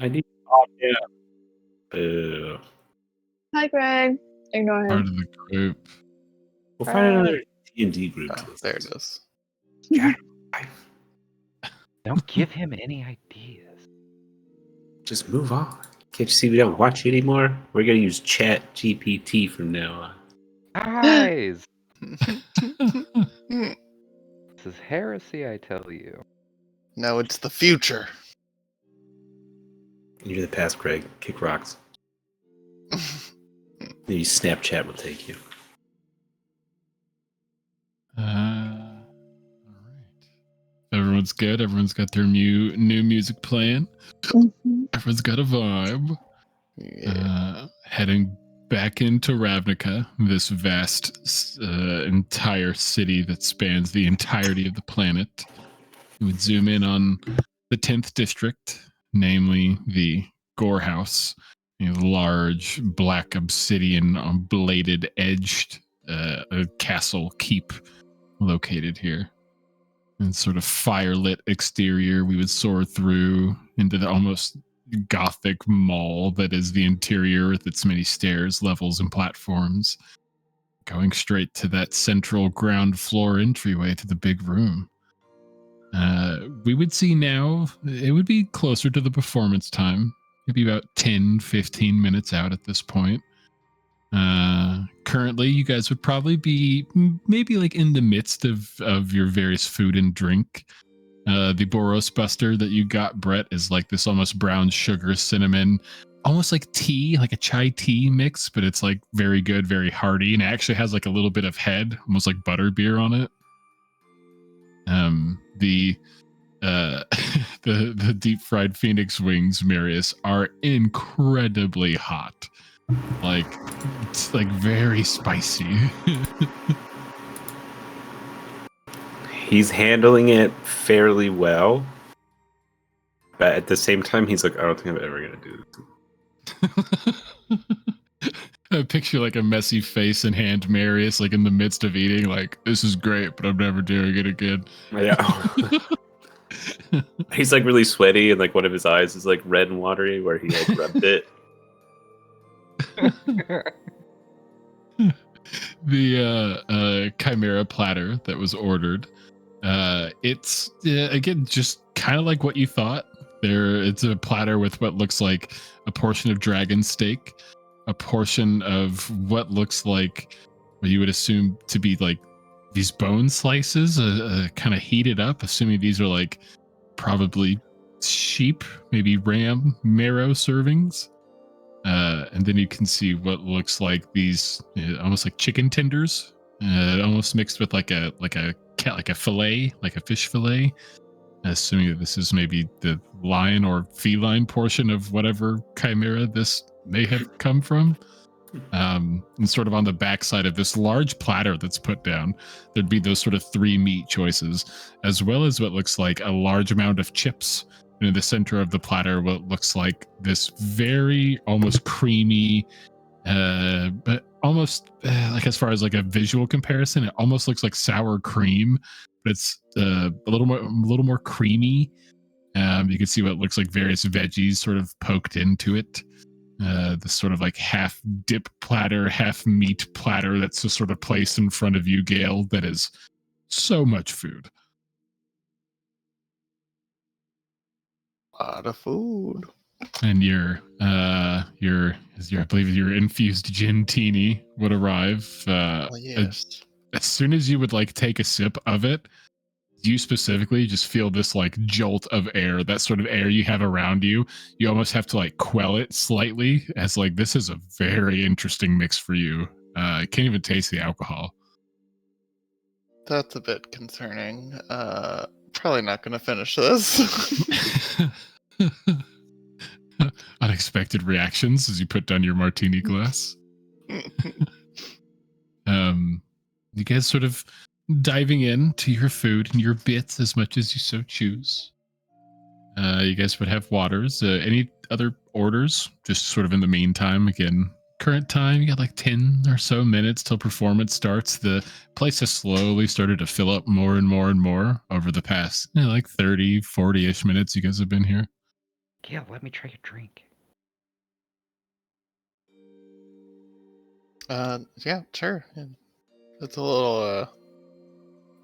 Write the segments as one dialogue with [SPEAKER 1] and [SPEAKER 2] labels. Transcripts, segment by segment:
[SPEAKER 1] I need to talk him. Boo.
[SPEAKER 2] Hi, Greg. Ignore
[SPEAKER 3] Part
[SPEAKER 2] him.
[SPEAKER 3] of the group.
[SPEAKER 1] We'll find another D&D group.
[SPEAKER 4] Oh, there it is.
[SPEAKER 1] Yeah.
[SPEAKER 5] Don't give him any ideas.
[SPEAKER 1] Just move on. Can't you see we don't watch you anymore? We're gonna use Chat GPT from now on.
[SPEAKER 5] Guys! This is heresy, I tell you.
[SPEAKER 4] No, it's the future.
[SPEAKER 1] You're the past, Craig. Kick rocks. Maybe Snapchat will take you.
[SPEAKER 3] All right. Everyone's good. Everyone's got their new music playing.
[SPEAKER 2] Mhm.
[SPEAKER 3] Everyone's got a vibe.
[SPEAKER 4] Yeah.
[SPEAKER 3] Heading back into Ravnica, this vast entire city that spans the entirety of the planet. We would zoom in on the 10th district, namely the Gore House, a large black obsidian bladed edged a castle keep located here. And sort of firelit exterior, we would soar through into the almost gothic mall that is the interior with its many stairs, levels, and platforms, going straight to that central ground floor entryway to the big room. We would see now, it would be closer to the performance time, maybe about 10, 15 minutes out at this point. Currently, you guys would probably be maybe like in the midst of your various food and drink. The Boros Buster that you got, Brett, is like this almost brown sugar cinnamon, almost like tea, like a chai tea mix, but it's like very good, very hearty, and it actually has like a little bit of head, almost like butterbeer on it. The deep fried phoenix wings, Marius, are incredibly hot. Like, it's like very spicy.
[SPEAKER 1] He's handling it fairly well, but at the same time, he's like, I don't think I'm ever gonna do this.
[SPEAKER 3] I picture like a messy face and hand Marius like in the midst of eating, like, this is great, but I'm never doing it again.
[SPEAKER 1] Yeah. He's like really sweaty, and like one of his eyes is like red and watery where he like rubbed it.
[SPEAKER 3] The chimera platter that was ordered, it's again just kind of like what you thought. It's a platter with what looks like a portion of dragon steak, a portion of what looks like what you would assume to be like these bone slices, kind of heated up, assuming these are like probably sheep, maybe ram marrow servings. And then you can see what looks like these almost like chicken tenders, almost mixed with like a fillet, like a fish fillet. Assuming that this is maybe the lion or feline portion of whatever chimera this may have come from. And sort of on the backside of this large platter that's put down, there'd be those sort of 3 meat choices, as well as what looks like a large amount of chips. And in the center of the platter, what looks like this very almost creamy, but almost like as far as like a visual comparison, it almost looks like sour cream, but it's a little more creamy. You can see what looks like various veggies sort of poked into it. This sort of like half dip platter, half meat platter that's just sort of placed in front of you, Gale. That is so much food.
[SPEAKER 4] A lot of food.
[SPEAKER 3] And I believe your infused gin teeny would arrive.
[SPEAKER 4] Yes.
[SPEAKER 3] As soon as you would like take a sip of it, you specifically just feel this like jolt of air, that sort of air you have around you. You almost have to like quell it slightly, as like this is a very interesting mix for you. I can't even taste the alcohol.
[SPEAKER 4] That's a bit concerning. Probably not going to finish this.
[SPEAKER 3] Unexpected reactions as you put down your martini glass. You guys sort of diving in to your food and your bits as much as you so choose. You guys would have waters. Any other orders? Just sort of in the meantime, again, current time, you got like 10 or so minutes till performance starts. The place has slowly started to fill up more and more and more over the past like 30, 40-ish minutes you guys have been here.
[SPEAKER 5] Yeah, let me try your drink.
[SPEAKER 4] Yeah, sure. Yeah. It's a little,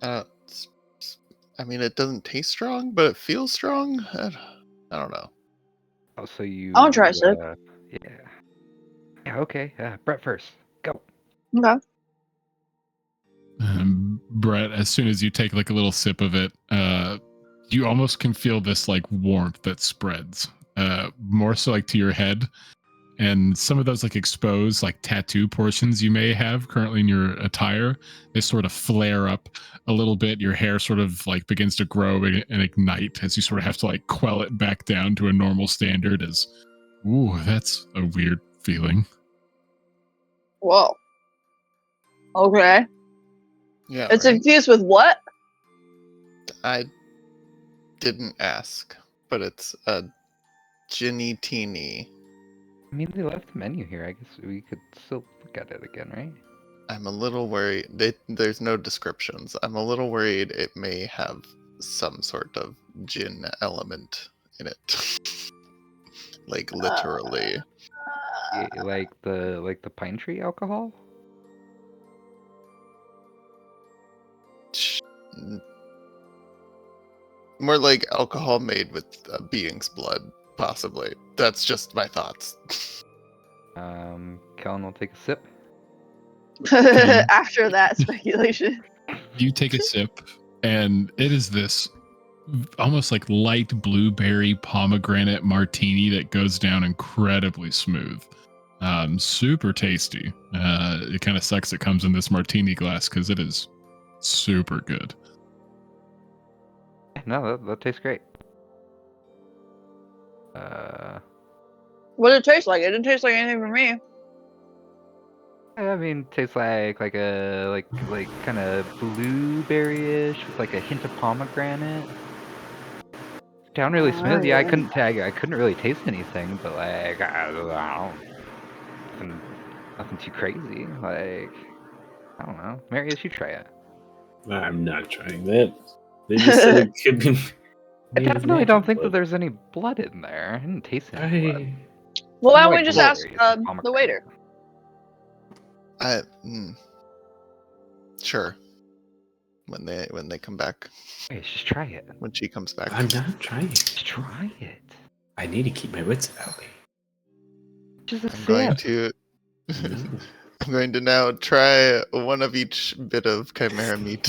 [SPEAKER 4] I mean, it doesn't taste strong, but it feels strong. I don't know.
[SPEAKER 5] Oh, so you.
[SPEAKER 2] I'll try a sip.
[SPEAKER 5] Yeah. Yeah. Okay. Brett first. Go.
[SPEAKER 2] Okay.
[SPEAKER 3] Brett, as soon as you take like a little sip of it, you almost can feel this like warmth that spreads, more so like to your head, and some of those like exposed like tattoo portions you may have currently in your attire, they sort of flare up a little bit. Your hair sort of like begins to grow and ignite as you sort of have to like quell it back down to a normal standard. As, ooh, that's a weird feeling.
[SPEAKER 2] Whoa. Okay.
[SPEAKER 4] Yeah,
[SPEAKER 2] It's
[SPEAKER 4] right?
[SPEAKER 2] infused with what?
[SPEAKER 4] I didn't ask, but it's a Ginny Teeny.
[SPEAKER 5] I mean, they left the menu here. I guess we could still look at it again, right?
[SPEAKER 4] I'm a little worried. There's no descriptions. I'm a little worried it may have some sort of gin element in it. Like literally.
[SPEAKER 5] Yeah, like the pine tree alcohol.
[SPEAKER 4] More like alcohol made with a being's blood, possibly. That's just my thoughts.
[SPEAKER 5] Kellen will take a sip.
[SPEAKER 2] After that speculation.
[SPEAKER 3] You take a sip, and it is this almost like light blueberry pomegranate martini that goes down incredibly smooth. Super tasty. It kind of sucks it comes in this martini glass because it is super good.
[SPEAKER 5] No, that tastes great.
[SPEAKER 2] What did it taste like? It didn't taste like anything for me.
[SPEAKER 5] I mean, tastes like a like kind of blueberry-ish with like a hint of pomegranate. Down really smooth. Yeah, I couldn't tag. I couldn't really taste anything, but like I don't nothing too crazy. Like I don't know. Marius, you try it.
[SPEAKER 1] I'm not trying that. They just said it could be
[SPEAKER 5] I
[SPEAKER 1] made of
[SPEAKER 5] definitely don't
[SPEAKER 1] magic
[SPEAKER 5] think that
[SPEAKER 1] blood.
[SPEAKER 5] there's any blood in there. I didn't taste any blood.
[SPEAKER 2] Well, why
[SPEAKER 5] More
[SPEAKER 2] don't we
[SPEAKER 5] like
[SPEAKER 2] just ask
[SPEAKER 5] blueberries and
[SPEAKER 2] the
[SPEAKER 5] pomegranate.
[SPEAKER 2] waiter?
[SPEAKER 4] Sure. When they come back.
[SPEAKER 5] Hey, just try it.
[SPEAKER 4] When she comes back.
[SPEAKER 1] I'm not trying.
[SPEAKER 5] Just try it.
[SPEAKER 1] I need to keep my wits about me.
[SPEAKER 5] Just a
[SPEAKER 4] I'm going
[SPEAKER 5] sip.
[SPEAKER 4] to I'm going to now try one of each bit of chimera meat.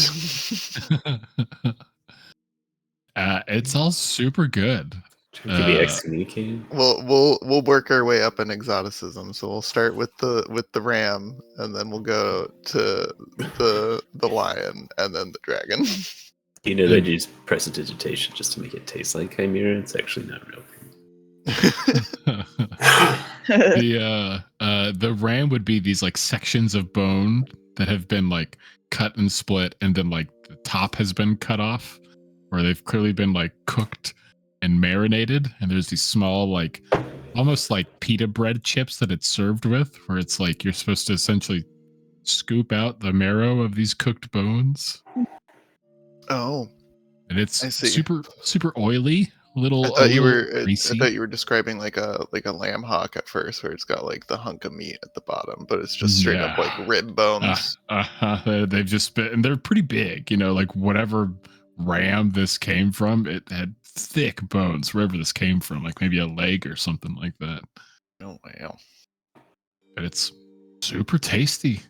[SPEAKER 3] It's all super good.
[SPEAKER 1] Trying to be excommunicated.
[SPEAKER 4] We'll work our way up in exoticism. So we'll start with the ram, and then we'll go to the lion, and then the dragon.
[SPEAKER 1] You know, they use prestidigitation just to make it taste like chimera. It's actually not real.
[SPEAKER 3] The ram would be these like sections of bone that have been like cut and split, and then like the top has been cut off, or they've clearly been like cooked and marinated, and there's these small like almost like pita bread chips that it's served with, where it's like you're supposed to essentially scoop out the marrow of these cooked bones.
[SPEAKER 4] Oh,
[SPEAKER 3] And it's
[SPEAKER 4] I see.
[SPEAKER 3] super oily,
[SPEAKER 4] I
[SPEAKER 3] little
[SPEAKER 4] thought you were
[SPEAKER 3] greasy.
[SPEAKER 4] I thought you were describing like a lamb hock at first, where it's got like the hunk of meat at the bottom, but it's just straight up like rib bones.
[SPEAKER 3] They've just been, and they're pretty big. You know, like whatever ram this came from, it had thick bones. Wherever this came from, like maybe a leg or something like that.
[SPEAKER 4] Oh wow!
[SPEAKER 3] But it's super tasty.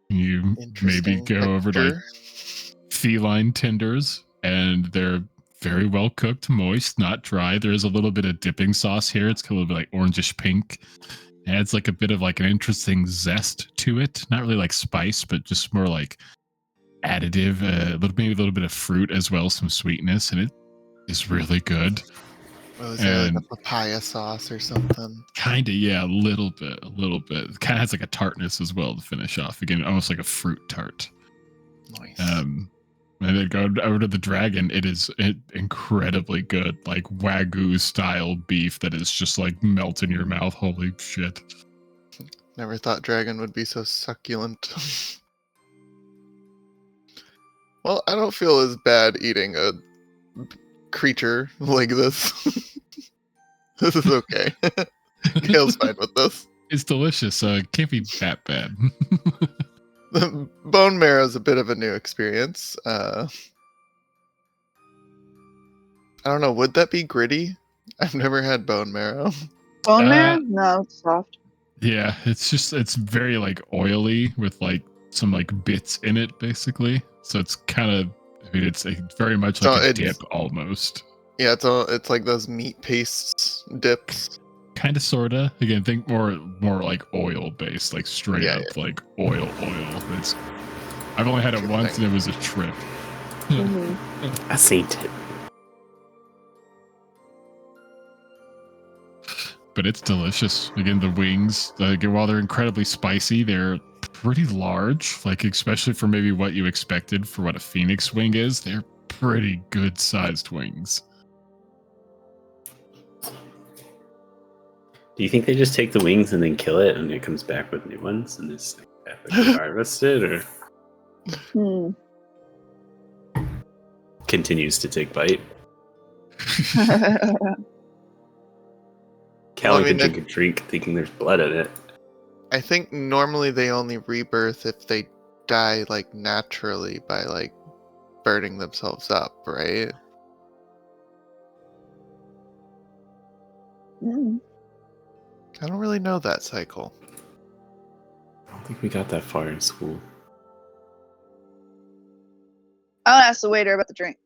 [SPEAKER 3] You maybe
[SPEAKER 4] Interesting
[SPEAKER 3] go over to like
[SPEAKER 4] texture.
[SPEAKER 3] feline tenders, and they're very well cooked, moist, not dry. There's a little bit of dipping sauce here. It's a little bit like orangish pink. Adds like a bit of like an interesting zest to it. Not really like spice, but just more like additive. Maybe a little bit of fruit as well, some sweetness, and it is really good.
[SPEAKER 4] Oh, is there like a papaya sauce or something?
[SPEAKER 3] Kind of, yeah, a little bit. It kind of has like a tartness as well to finish off. Again, almost like a fruit tart.
[SPEAKER 4] Nice.
[SPEAKER 3] And then go over to the dragon. It is incredibly good, like Wagyu style beef that is just like melt in your mouth. Holy shit.
[SPEAKER 4] Never thought dragon would be so succulent. Well, I don't feel as bad eating a creature like this. This is okay. Gale's fine with this.
[SPEAKER 3] It's delicious, so it can't be that bad.
[SPEAKER 4] Bone marrow is a bit of a new experience. I don't know. Would that be gritty? I've never had bone marrow.
[SPEAKER 2] Bone marrow? No, it's soft.
[SPEAKER 3] Yeah, it's very like oily with like some like bits in it, basically. So it's kind of, I mean, it's very much like a dip almost.
[SPEAKER 4] Yeah, it's like those meat pastes dips.
[SPEAKER 3] Kind of, sorta. Again, think more like oil based, like straight up like oil. I've only had it once, and it was a trip.
[SPEAKER 2] Mm-hmm.
[SPEAKER 1] I seen it.
[SPEAKER 3] But it's delicious. Again, the wings, while they're incredibly spicy, they're pretty large. Like, especially for maybe what you expected for what a phoenix wing is, they're pretty good sized wings.
[SPEAKER 1] Do you think they just take the wings and then kill it, and it comes back with new ones, and it's ethically harvested, or continues to take bite? Callie can drink a drink thinking there's blood in it.
[SPEAKER 4] I think normally they only rebirth if they die like naturally by like burning themselves up, right? I don't really know that cycle.
[SPEAKER 1] I don't think we got that far in school.
[SPEAKER 2] I'll ask the waiter about the drink.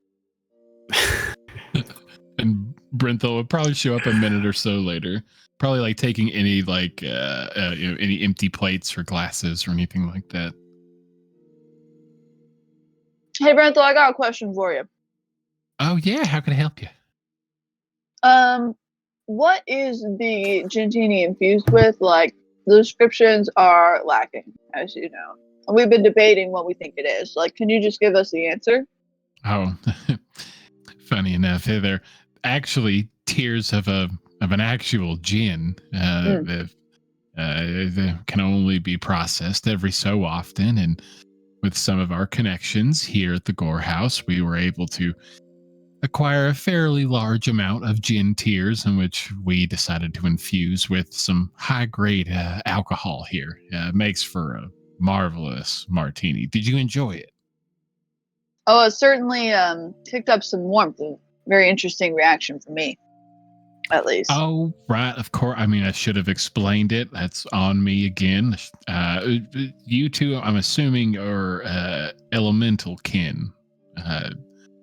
[SPEAKER 3] And Brenthal would probably show up a minute or so later, probably like taking any like any empty plates or glasses or anything like that.
[SPEAKER 2] Hey, Brenthal, I got a question for you.
[SPEAKER 3] Oh yeah, how can I help you?
[SPEAKER 2] What is the Gentini infused with? Like, the descriptions are lacking, as you know. And we've been debating what we think it is. Like, can you just give us the answer?
[SPEAKER 3] Oh, funny enough, they're actually tears of an actual gin. They can only be processed every so often, and with some of our connections here at the Gore House, we were able to acquire a fairly large amount of gin tears, in which we decided to infuse with some high-grade alcohol here. Makes for a marvelous martini. Did you enjoy it?
[SPEAKER 2] Oh, it certainly kicked up some warmth. A very interesting reaction for me, at least.
[SPEAKER 3] Oh, right. Of course. I mean, I should have explained it. That's on me again. You two, I'm assuming, are elemental kin.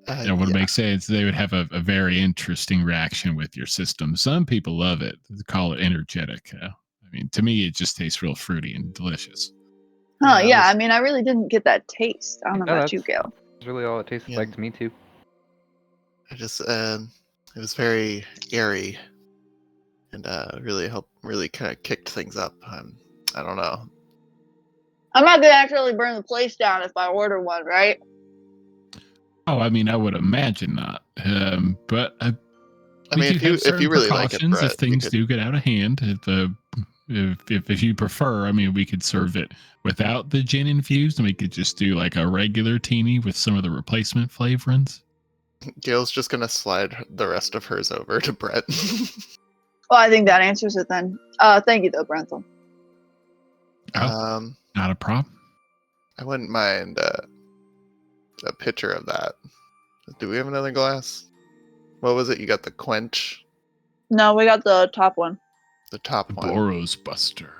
[SPEAKER 3] It would make sense. They would have a very interesting reaction with your system. Some people love it. They call it energetic. I mean, to me, it just tastes real fruity and delicious.
[SPEAKER 2] Huh, yeah. I mean, I really didn't get that taste. I don't know about you, Gale.
[SPEAKER 5] That's really all it tasted like to me, too.
[SPEAKER 4] I just, it was very airy and really kind of kicked things up. I don't know.
[SPEAKER 2] I'm not going to actually burn the place down if I order one, right?
[SPEAKER 3] Oh, I mean, I would imagine not. But
[SPEAKER 4] I mean, if you really like it, Brett,
[SPEAKER 3] if things do get out of hand, if you prefer, I mean, we could serve it without the gin infused, and we could just do like a regular teeny with some of the replacement flavorings.
[SPEAKER 4] Gail's just gonna slide the rest of hers over to Brett.
[SPEAKER 2] Well, I think that answers it then. Thank you, though, Brenthal.
[SPEAKER 3] Not a problem.
[SPEAKER 4] I wouldn't mind a picture of that. Do we have another glass? What was it? You got the quench?
[SPEAKER 2] No, we got the top one.
[SPEAKER 4] The top one.
[SPEAKER 3] Boros Buster.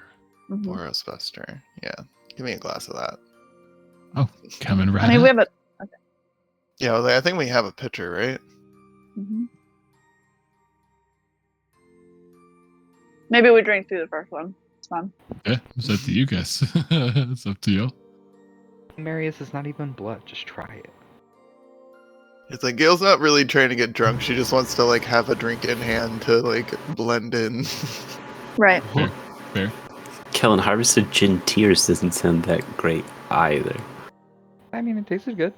[SPEAKER 2] Mm-hmm.
[SPEAKER 4] Boros Buster. Yeah. Give me a glass of that.
[SPEAKER 3] Oh, coming right
[SPEAKER 2] I mean,
[SPEAKER 3] up.
[SPEAKER 2] we have a... Okay.
[SPEAKER 4] Yeah, I think we have a picture, right?
[SPEAKER 2] Mm-hmm. Maybe we drink through the first one. It's fine.
[SPEAKER 3] Yeah, it's up to you guys. It's up to you.
[SPEAKER 5] Marius is not even blood. Just try it.
[SPEAKER 4] It's like Gail's not really trying to get drunk. She just wants to like have a drink in hand to like blend in.
[SPEAKER 2] Right.
[SPEAKER 3] Fair.
[SPEAKER 1] Kellen, harvested gin tears doesn't sound that great either.
[SPEAKER 5] I mean, it tasted good.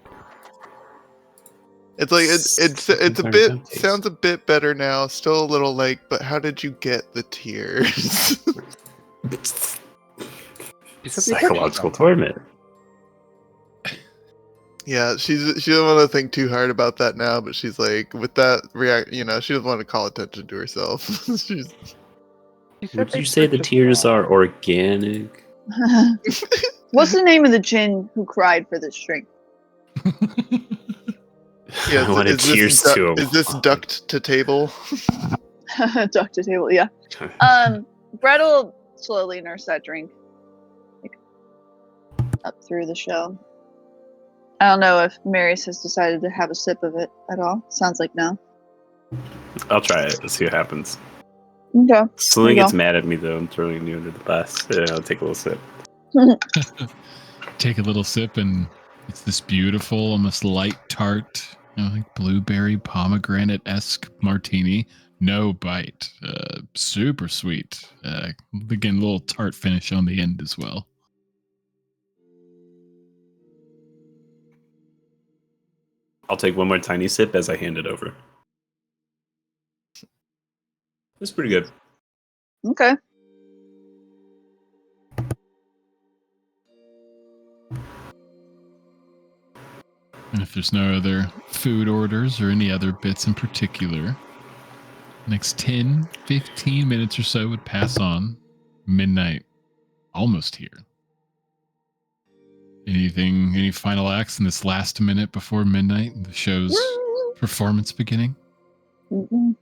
[SPEAKER 4] It's like it's a bit sounds a bit better now. Still a little like, but how did you get the tears?
[SPEAKER 1] Psychological torment.
[SPEAKER 4] Yeah, she doesn't want to think too hard about that now, but she's like, with that she doesn't want to call attention to herself. She's
[SPEAKER 5] She said
[SPEAKER 1] Would
[SPEAKER 5] they
[SPEAKER 1] you say the
[SPEAKER 5] purchased
[SPEAKER 1] tears
[SPEAKER 5] one.
[SPEAKER 1] are organic?
[SPEAKER 2] What's the name of the djinn who cried for this drink?
[SPEAKER 4] yeah.
[SPEAKER 1] I wanted tears to him.
[SPEAKER 4] Is this ducked to table?
[SPEAKER 2] Dr. Table, yeah. Brett will slowly nurse that drink like, up through the show. I don't know if Marius has decided to have a sip of it at all. Sounds like no.
[SPEAKER 1] I'll try it. Let's see what happens.
[SPEAKER 2] Okay.
[SPEAKER 1] Celine
[SPEAKER 2] There you
[SPEAKER 1] gets
[SPEAKER 2] go.
[SPEAKER 1] mad at me though. I'm throwing you under the bus. Yeah, I'll take a little sip.
[SPEAKER 3] Take a little sip, and it's this beautiful, almost light tart, like blueberry pomegranate-esque martini. No bite. Super sweet. Again, a little tart finish on the end as well.
[SPEAKER 1] I'll take one more tiny sip as I hand it over. That's pretty good.
[SPEAKER 2] Okay.
[SPEAKER 3] And if there's no other food orders or any other bits in particular, next 10, 15 minutes or so would pass on. Midnight. Almost here. Any final acts in this last minute before midnight? The show's performance beginning?
[SPEAKER 2] Mhm.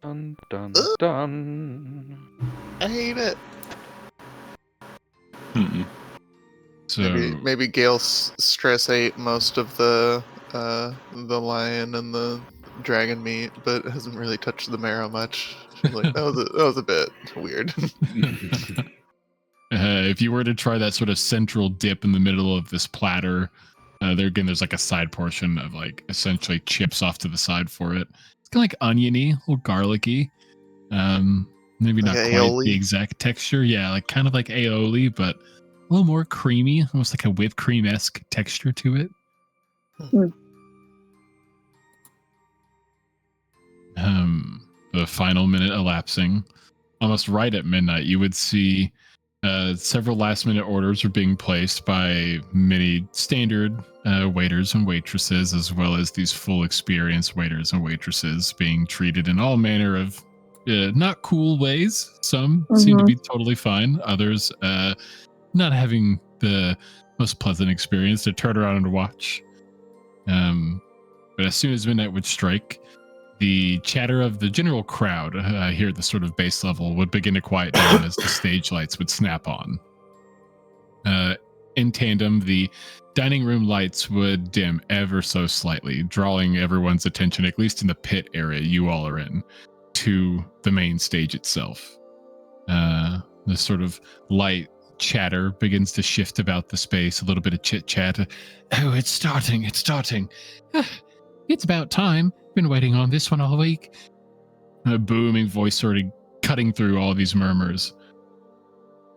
[SPEAKER 5] Dun dun dun.
[SPEAKER 4] I hate it.
[SPEAKER 1] Mm-mm.
[SPEAKER 3] So
[SPEAKER 4] Maybe Gale stress ate most of the lion and the dragon meat, but hasn't really touched the marrow much. She's like, that was a bit weird.
[SPEAKER 3] if you were to try that sort of central dip in the middle of this platter, there's like a side portion of like essentially chips off to the side for it. It's kind of like oniony, a little garlicky. Maybe
[SPEAKER 4] Like
[SPEAKER 3] not quite
[SPEAKER 4] aioli?
[SPEAKER 3] the exact texture. Yeah, like kind of like aioli, but a little more creamy, almost like a whipped cream-esque texture to it. The final minute elapsing, almost right at midnight, you would see several last-minute orders are being placed by many standard waiters and waitresses, as well as these full experience waiters and waitresses being treated in all manner of not cool ways. Some seem to be totally fine. Others not having the most pleasant experience to turn around and watch. But as soon as midnight would strike, the chatter of the general crowd here at the sort of base level would begin to quiet down as the stage lights would snap on. In tandem, the dining room lights would dim ever so slightly, drawing everyone's attention, at least in the pit area you all are in, to the main stage itself. The sort of light chatter begins to shift about the space, a little bit of chit chat. Oh, it's starting. It's about time. Been waiting on this one all week. A booming voice sort of cutting through all these murmurs.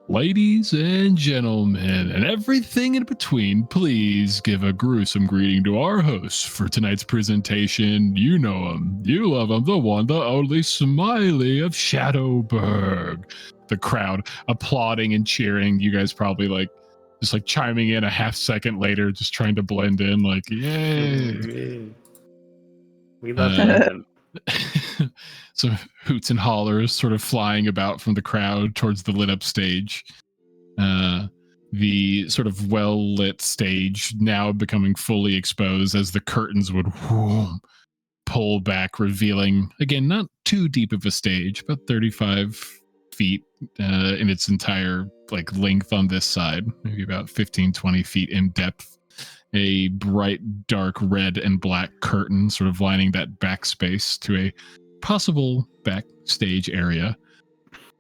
[SPEAKER 3] Ladies and gentlemen, and everything in between, please give a gruesome greeting to our host for tonight's presentation. You know him, you love him, the one, the only Smiley of Shadowburg. The crowd applauding and cheering. You guys probably just chiming in a half second later, just trying to blend in, like, yay.
[SPEAKER 1] We love that.
[SPEAKER 3] Some hoots and hollers sort of flying about from the crowd towards the lit up stage. The sort of well lit stage now becoming fully exposed as the curtains would pull back, revealing, again, not too deep of a stage, about 35 feet in its entire length on this side, maybe about 15, 20 feet in depth. A bright, dark red and black curtain sort of lining that back space to a possible backstage area.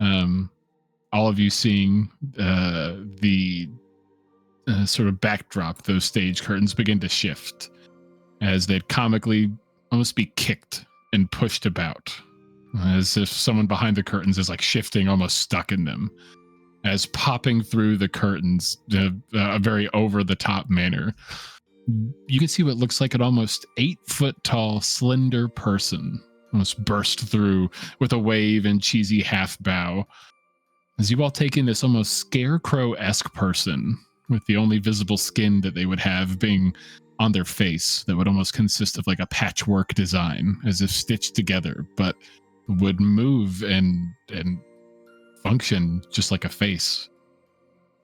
[SPEAKER 3] All of you seeing the sort of backdrop, those stage curtains begin to shift as they'd comically almost be kicked and pushed about, as if someone behind the curtains is shifting, almost stuck in them. As popping through the curtains, a very over-the-top manner, you can see what looks like an almost 8-foot-tall, slender person almost burst through with a wave and cheesy half bow. As you all take in this almost scarecrow-esque person, with the only visible skin that they would have being on their face that would almost consist of like a patchwork design, as if stitched together, but would move and function just like a face.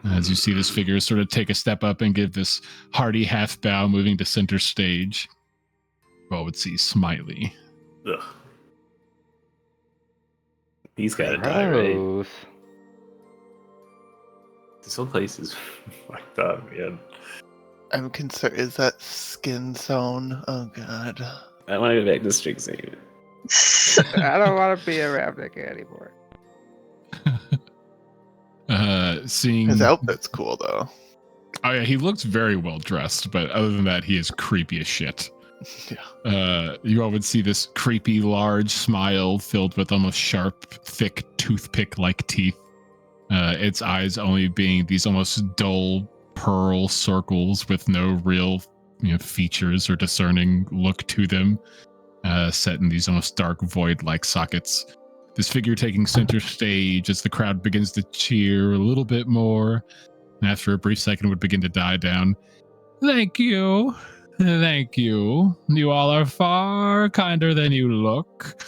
[SPEAKER 3] As you see this figure sort of take a step up and give this hearty half bow, moving to center stage, you all would see Smiley.
[SPEAKER 1] Ugh. He's gotta die, right?
[SPEAKER 5] Gross.
[SPEAKER 1] This whole place is fucked up, man.
[SPEAKER 4] I'm concerned. Is that skin zone? Oh god.
[SPEAKER 1] I want to go back to Strixhaven.
[SPEAKER 5] I don't want to be a Ravnica anymore.
[SPEAKER 3] Seeing
[SPEAKER 4] His outfit's cool though.
[SPEAKER 3] Oh yeah, he looks very well dressed, but other than that, he is creepy as shit.
[SPEAKER 4] Yeah.
[SPEAKER 3] You all would see this creepy, large smile filled with almost sharp, thick, toothpick-like teeth. Its eyes only being these almost dull pearl circles with no real, features or discerning look to them, set in these almost dark void-like sockets. This figure taking center stage as the crowd begins to cheer a little bit more, and after a brief second would begin to die down. Thank you. Thank you. You all are far kinder than you look.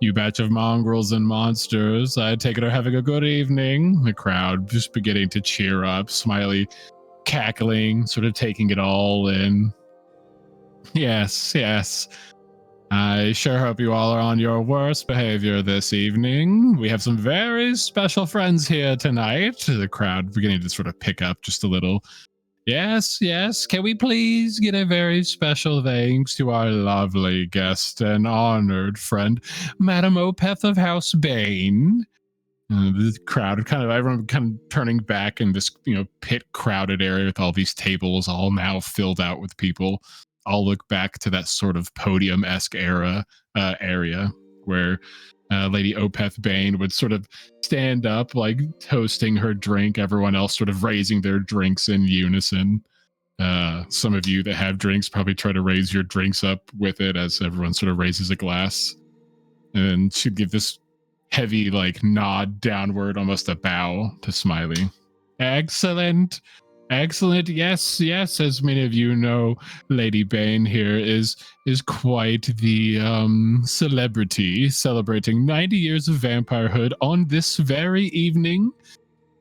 [SPEAKER 3] You batch of mongrels and monsters. I take it are having a good evening. The crowd just beginning to cheer up, Smiley cackling, sort of taking it all in. Yes, yes. I sure hope you all are on your worst behavior this evening. We have some very special friends here tonight. The crowd beginning to sort of pick up just a little. Yes, yes. Can we please get a very special thanks to our lovely guest and honored friend, Madame Opeth of House Bane? The crowd, everyone kind of turning back in this, pit crowded area with all these tables all now filled out with people. All look back to that sort of podium-esque area where Lady Opeth Bane would sort of stand up, like toasting her drink, everyone else sort of raising their drinks in unison. Some of you that have drinks probably try to raise your drinks up with it as everyone sort of raises a glass. And she'd give this heavy, nod downward, almost a bow to Smiley. Excellent. Excellent. Yes, yes. As many of you know, Lady Bane here is quite the celebrity, celebrating 90 years of vampirehood on this very evening.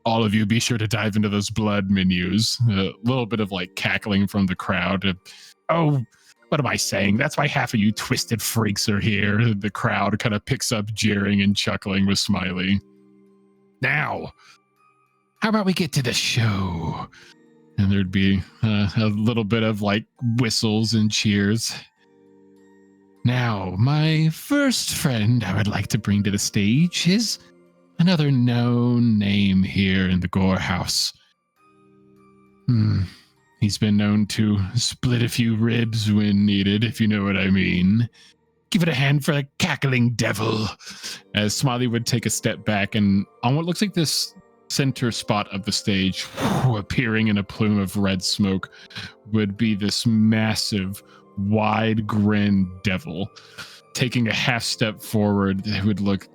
[SPEAKER 3] All of you be sure to dive into those blood menus. A little bit of cackling from the crowd. Oh, what am I saying? That's why half of you twisted freaks are here. The crowd kind of picks up jeering and chuckling with Smiley. Now, how about we get to the show? And there'd be a little bit of whistles and cheers. Now, my first friend I would like to bring to the stage is another known name here in the Gore House. He's been known to split a few ribs when needed, if you know what I mean. Give it a hand for the cackling devil. As Smiley would take a step back, and on what looks like this center spot of the stage, appearing in a plume of red smoke, would be this massive, wide-grinned devil. Taking a half step forward, it would look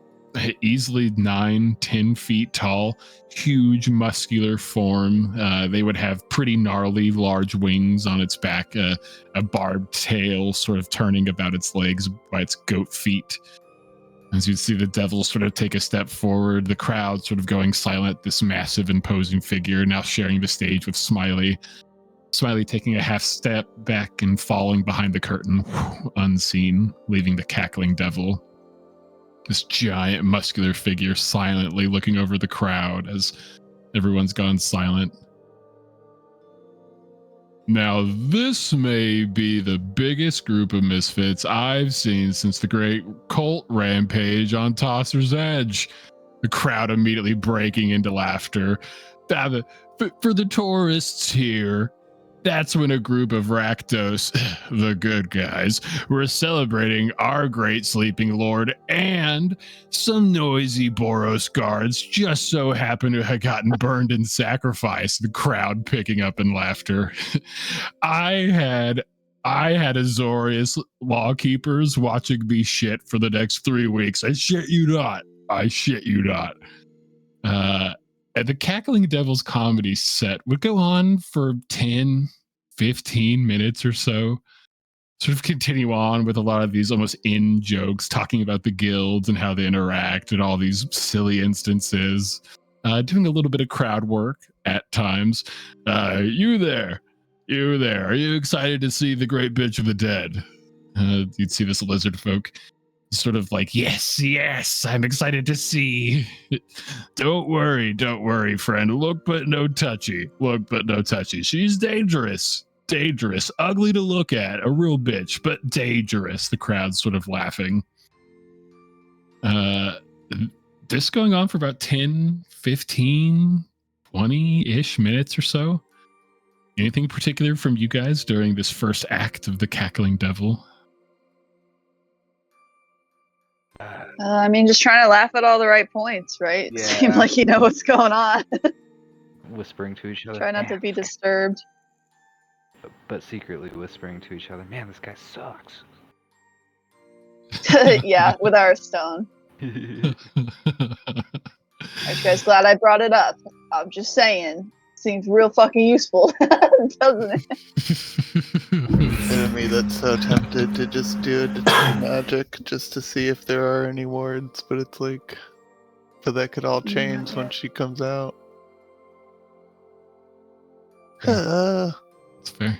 [SPEAKER 3] easily 9-10 feet tall, huge muscular form. They would have pretty gnarly large wings on its back, a barbed tail sort of turning about its legs by its goat feet. As you'd see the devil sort of take a step forward, the crowd sort of going silent, this massive imposing figure now sharing the stage with Smiley. Smiley taking a half step back and falling behind the curtain, unseen, leaving the cackling devil. This giant muscular figure silently looking over the crowd as everyone's gone silent. Now, this may be the biggest group of misfits I've seen since the great cult rampage on Tosser's Edge. The crowd immediately breaking into laughter. For the tourists here, that's when a group of Rakdos, the good guys, were celebrating our great sleeping lord, and some noisy Boros guards just so happened to have gotten burned in sacrifice, the crowd picking up in laughter. I had Azorius lawkeepers watching me shit for the next 3 weeks. I shit you not. The Cackling Devil's comedy set would go on for 10, 15 minutes or so. Sort of continue on with a lot of these almost in jokes, talking about the guilds and how they interact and all these silly instances. Doing a little bit of crowd work at times. You there, are you excited to see the great bitch of the dead? You'd see this lizard folk sort of like, yes, I'm excited to see. Don't worry, friend. Look but no touchy. She's dangerous, ugly to look at, a real bitch, but dangerous. The crowd's sort of laughing. This going on for about 10, 15, 20-ish minutes or so. Anything particular from you guys during this first act of the Cackling Devil?
[SPEAKER 2] I mean, just trying to laugh at all the right points, right?
[SPEAKER 5] Yeah.
[SPEAKER 2] Seem like you know what's going on.
[SPEAKER 5] Whispering to each other.
[SPEAKER 2] Try not to
[SPEAKER 5] "Man,
[SPEAKER 2] be disturbed.
[SPEAKER 5] but secretly whispering to each other, man, this guy sucks.
[SPEAKER 2] Yeah, with our stone. Aren't you guys glad I brought it up? I'm just saying. Seems real fucking useful, doesn't it?
[SPEAKER 4] Enemy that's so tempted to just do a detect magic just to see if there are any wards, but it's like, but that could all change when she comes out.
[SPEAKER 3] That's fair.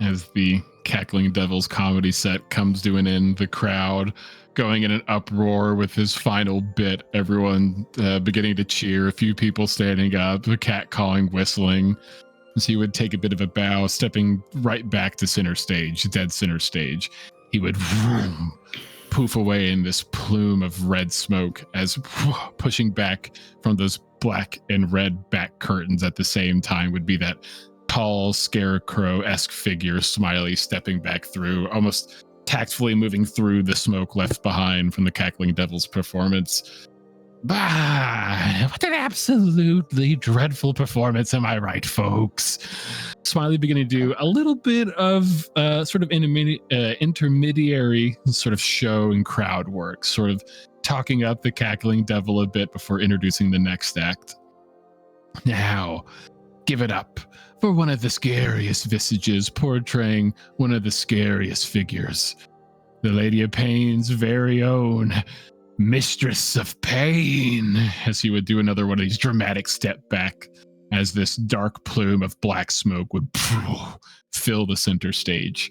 [SPEAKER 3] As the Cackling Devil's comedy set comes to an end, the crowd going in an uproar with his final bit, everyone beginning to cheer, a few people standing up, the cat calling, whistling. As he would take a bit of a bow, stepping right back to center stage, dead center stage. He would poof away in this plume of red smoke as pushing back from those black and red back curtains at the same time would be that tall scarecrow-esque figure, Smiley, stepping back through, almost tactfully moving through the smoke left behind from the Cackling Devil's performance. Bah! What an absolutely dreadful performance, am I right, folks? Smiley beginning to do a little bit of sort of intermediary sort of show and crowd work, sort of talking up the Cackling Devil a bit before introducing the next act. Now, give it up for one of the scariest visages portraying one of the scariest figures. The Lady of Pain's very own Mistress of Pain, as he would do another one of these dramatic step back as this dark plume of black smoke would fill the center stage.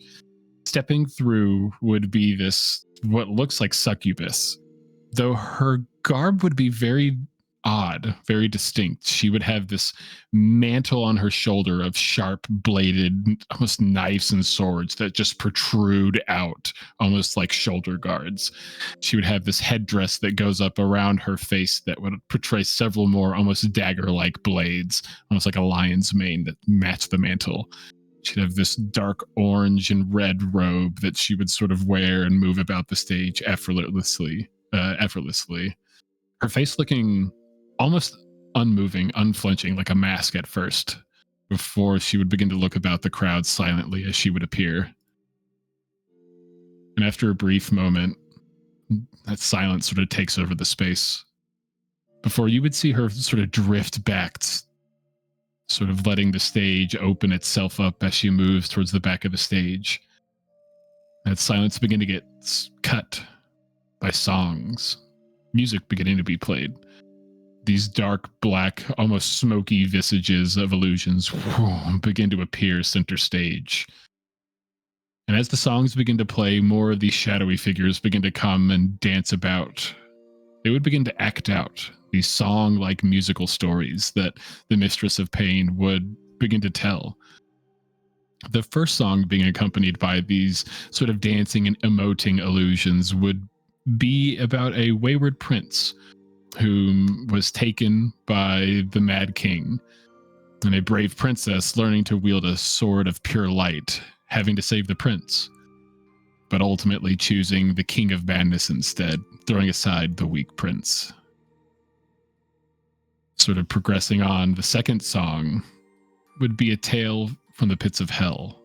[SPEAKER 3] Stepping through would be this, what looks like succubus, though her garb would be very odd, very distinct. She would have this mantle on her shoulder of sharp bladed, almost knives and swords that just protrude out, almost like shoulder guards. She would have this headdress that goes up around her face that would portray several more almost dagger-like blades, almost like a lion's mane that match the mantle. She'd have this dark orange and red robe that she would sort of wear and move about the stage effortlessly. Her face looking almost unmoving, unflinching, like a mask at first, before she would begin to look about the crowd silently as she would appear. And after a brief moment, that silence sort of takes over the space, before you would see her sort of drift back, sort of letting the stage open itself up as she moves towards the back of the stage. That silence began to get cut by songs, music beginning to be played. These dark, black, almost smoky visages of illusions begin to appear center stage. And as the songs begin to play, more of these shadowy figures begin to come and dance about. They would begin to act out these song-like musical stories that the Mistress of Pain would begin to tell. The first song being accompanied by these sort of dancing and emoting illusions would be about a wayward prince whom was taken by the Mad King, and a brave princess learning to wield a sword of pure light, having to save the prince, but ultimately choosing the King of Madness instead, throwing aside the weak prince. Sort of progressing on, the second song would be a tale from the pits of hell.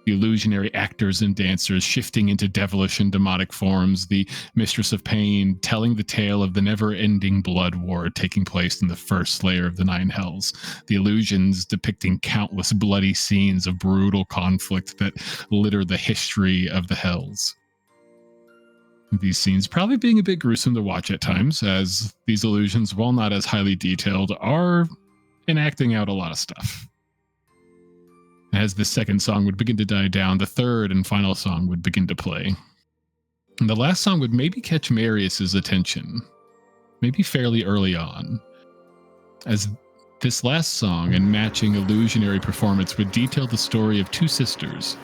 [SPEAKER 3] The illusionary actors and dancers shifting into devilish and demonic forms, the Mistress of Pain telling the tale of the never-ending blood war taking place in the first layer of the Nine Hells, the illusions depicting countless bloody scenes of brutal conflict that litter the history of the Hells. These scenes probably being a bit gruesome to watch at times, as these illusions, while not as highly detailed, are enacting out a lot of stuff. As the second song would begin to die down, the third and final song would begin to play. And the last song would maybe catch Marius's attention, maybe fairly early on, as this last song and matching illusionary performance would detail the story of two sisters,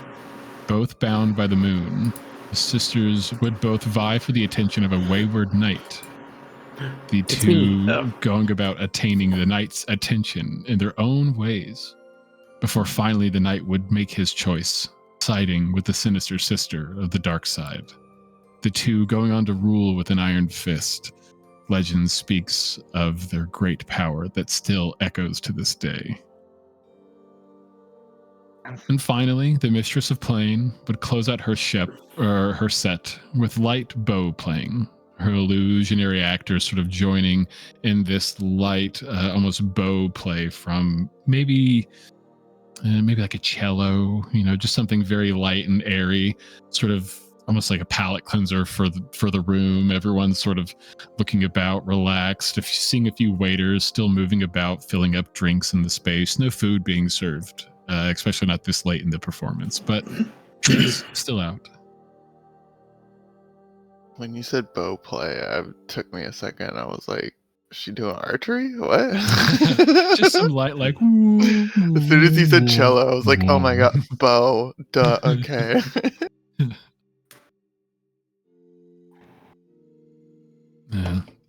[SPEAKER 3] both bound by the moon. The sisters would both vie for the attention of a wayward knight. The two going about attaining the knight's attention in their own ways, before finally the knight would make his choice, siding with the sinister sister of the dark side. The two going on to rule with an iron fist. Legend speaks of their great power that still echoes to this day. And finally, the Mistress of Pain would close out her set with light bow playing. Her illusionary actors sort of joining in this light, almost bow play from maybe like a cello, just something very light and airy, sort of almost like a palate cleanser for the room. Everyone's sort of looking about, relaxed. If you're seeing a few waiters still moving about, filling up drinks in the space, no food being served, especially not this late in the performance, but drinks still out.
[SPEAKER 4] When you said bow play, it took me a second. I was like, is she doing archery? What?
[SPEAKER 3] Just some light, like.
[SPEAKER 4] As soon as you said cello, I was like, oh my god, bow. Duh, okay.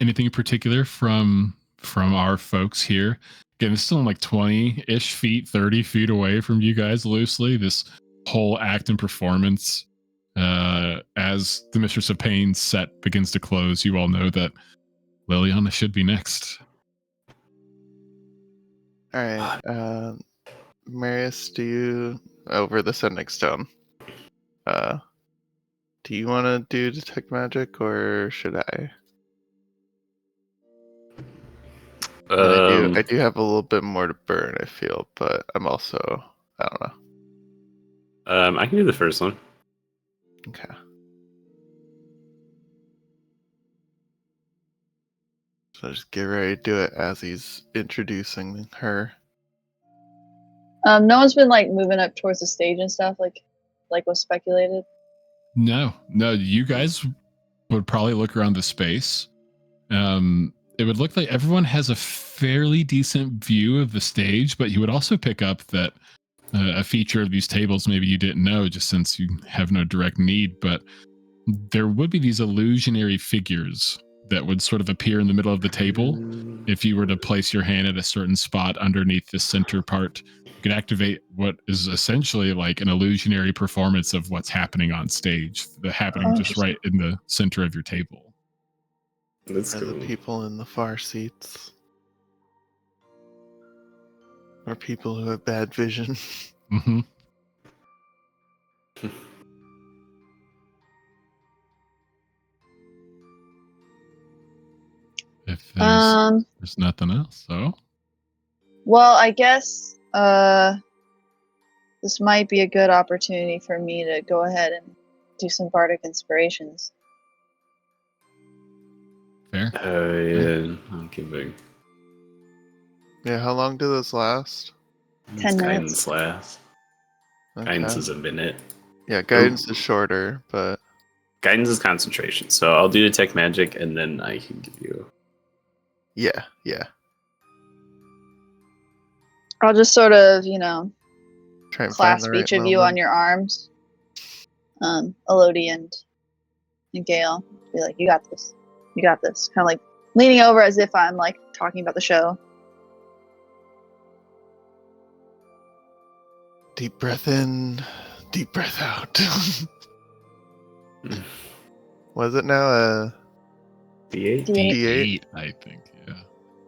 [SPEAKER 3] Anything in particular from our folks here? Again, it's still like 20-ish feet, 30 feet away from you guys loosely. This whole act and performance. As the Mistress of Pain's set begins to close, you all know that Liliana should be next.
[SPEAKER 4] All right. Marius, over the sending stone, do you want to do detect magic, or should I? I do have a little bit more to burn, I feel, but I'm also, I don't know.
[SPEAKER 1] I can do the first one.
[SPEAKER 4] Okay. So just get ready to do it as he's introducing her.
[SPEAKER 2] No one's been like moving up towards the stage and stuff, like was speculated.
[SPEAKER 3] No, you guys would probably look around the space. It would look like everyone has a fairly decent view of the stage, but you would also pick up that a feature of these tables maybe you didn't know, just since you have no direct need, but there would be these illusionary figures that would sort of appear in the middle of the table. If you were to place your hand at a certain spot underneath the center part, you could activate what is essentially like an illusionary performance of what's happening on stage, happening just right in the center of your table.
[SPEAKER 1] That's
[SPEAKER 4] Are
[SPEAKER 1] cool.
[SPEAKER 4] the people in the far seats? Or people who have bad vision?
[SPEAKER 3] Mm-hmm. If there's nothing else, so.
[SPEAKER 2] Well, I guess this might be a good opportunity for me to go ahead and do some bardic inspirations.
[SPEAKER 3] Fair.
[SPEAKER 1] Oh yeah, I'm kidding.
[SPEAKER 4] Yeah, how long do those last?
[SPEAKER 2] 10
[SPEAKER 1] Guidance
[SPEAKER 2] minutes.
[SPEAKER 1] last.
[SPEAKER 4] Okay.
[SPEAKER 1] Guidance is a minute.
[SPEAKER 4] Yeah, guidance is shorter, but
[SPEAKER 1] Guidance is concentration. So I'll do detect magic, and then I can give you.
[SPEAKER 4] yeah.
[SPEAKER 2] I'll just sort of,
[SPEAKER 4] Try and find
[SPEAKER 2] clasp
[SPEAKER 4] the right
[SPEAKER 2] each of you
[SPEAKER 4] moment.
[SPEAKER 2] on your arms. Elodie and Gale. Be like, you got this. You got this. Kind of like leaning over as if I'm like talking about the show.
[SPEAKER 4] Deep breath in, deep breath out. Was it now a
[SPEAKER 1] D8?
[SPEAKER 2] D8.
[SPEAKER 4] D8?
[SPEAKER 3] I think,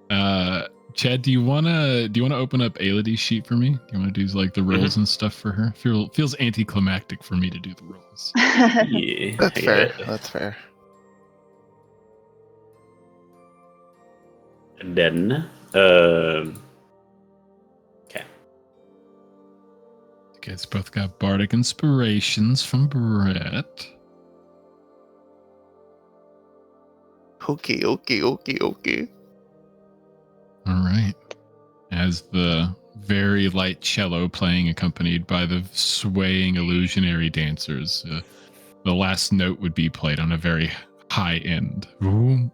[SPEAKER 3] yeah. Chad, do you wanna open up Aelidy's sheet for me? Do you wanna do like the rolls and stuff for her? Feels anticlimactic for me to do the rolls.
[SPEAKER 1] Yeah,
[SPEAKER 4] That's
[SPEAKER 1] I
[SPEAKER 4] fair.
[SPEAKER 1] got it.
[SPEAKER 4] That's fair.
[SPEAKER 1] And then, okay.
[SPEAKER 3] You guys both got bardic inspirations from Brett.
[SPEAKER 4] Okay.
[SPEAKER 3] All right. As the very light cello playing accompanied by the swaying illusionary dancers, the last note would be played on a very high end. Ooh.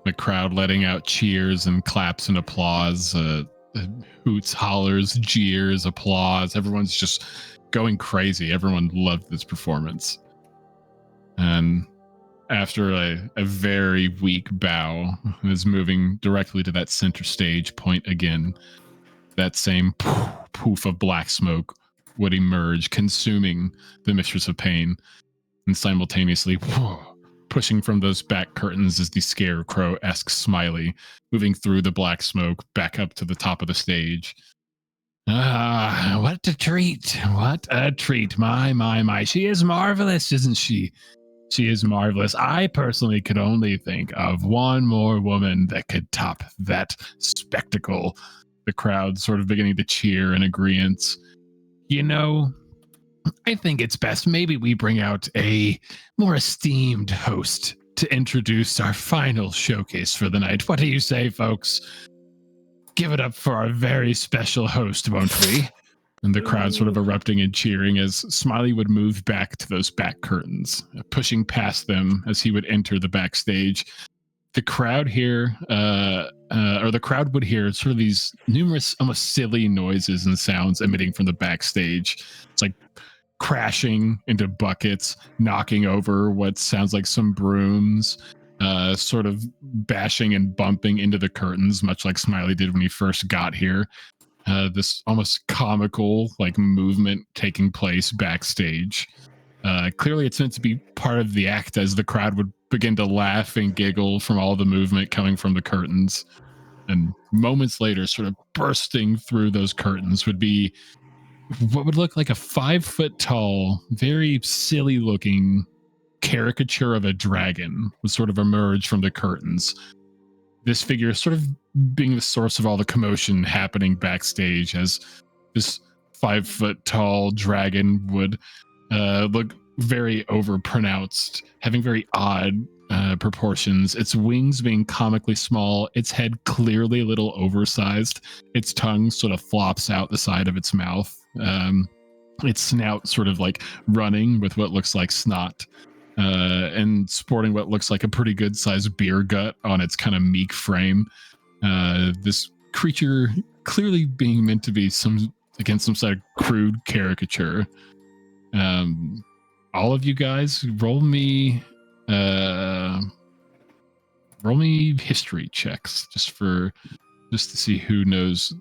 [SPEAKER 3] The crowd letting out cheers and claps and applause, hoots, hollers, jeers, applause. Everyone's just going crazy. Everyone loved this performance. And after a very weak bow, is moving directly to that center stage point again. That same poof of black smoke would emerge, consuming the Mistress of Pain, and simultaneously pushing from those back curtains is the scarecrow-esque Smiley, moving through the black smoke back up to the top of the stage. Ah, what a treat. What a treat. My. She is marvelous, isn't she? She is marvelous. I personally could only think of one more woman that could top that spectacle. The crowd sort of beginning to cheer in agreement. You know, I think it's best maybe we bring out a more esteemed host to introduce our final showcase for the night. What do you say, folks? Give it up for our very special host, won't we? And the crowd sort of erupting and cheering as Smiley would move back to those back curtains, pushing past them as he would enter the backstage. The crowd here, or the crowd would hear sort of these numerous, almost silly noises and sounds emitting from the backstage. It's like crashing into buckets, knocking over what sounds like some brooms, sort of bashing and bumping into the curtains, much like Smiley did when he first got here. This almost comical like movement taking place backstage. Clearly it's meant to be part of the act as the crowd would begin to laugh and giggle from all the movement coming from the curtains. And moments later, sort of bursting through those curtains would be what would look like a 5 foot tall, very silly looking caricature of a dragon would sort of emerge from the curtains. This figure sort of being the source of all the commotion happening backstage as this 5 foot tall dragon would look very overpronounced, having very odd proportions. Its wings being comically small, its head clearly a little oversized, its tongue sort of flops out the side of its mouth, its snout sort of like running with what looks like snot, and sporting what looks like a pretty good sized beer gut on its kind of meek frame. This creature clearly being meant to be some sort of crude caricature. All of you guys roll me history checks just to see who knows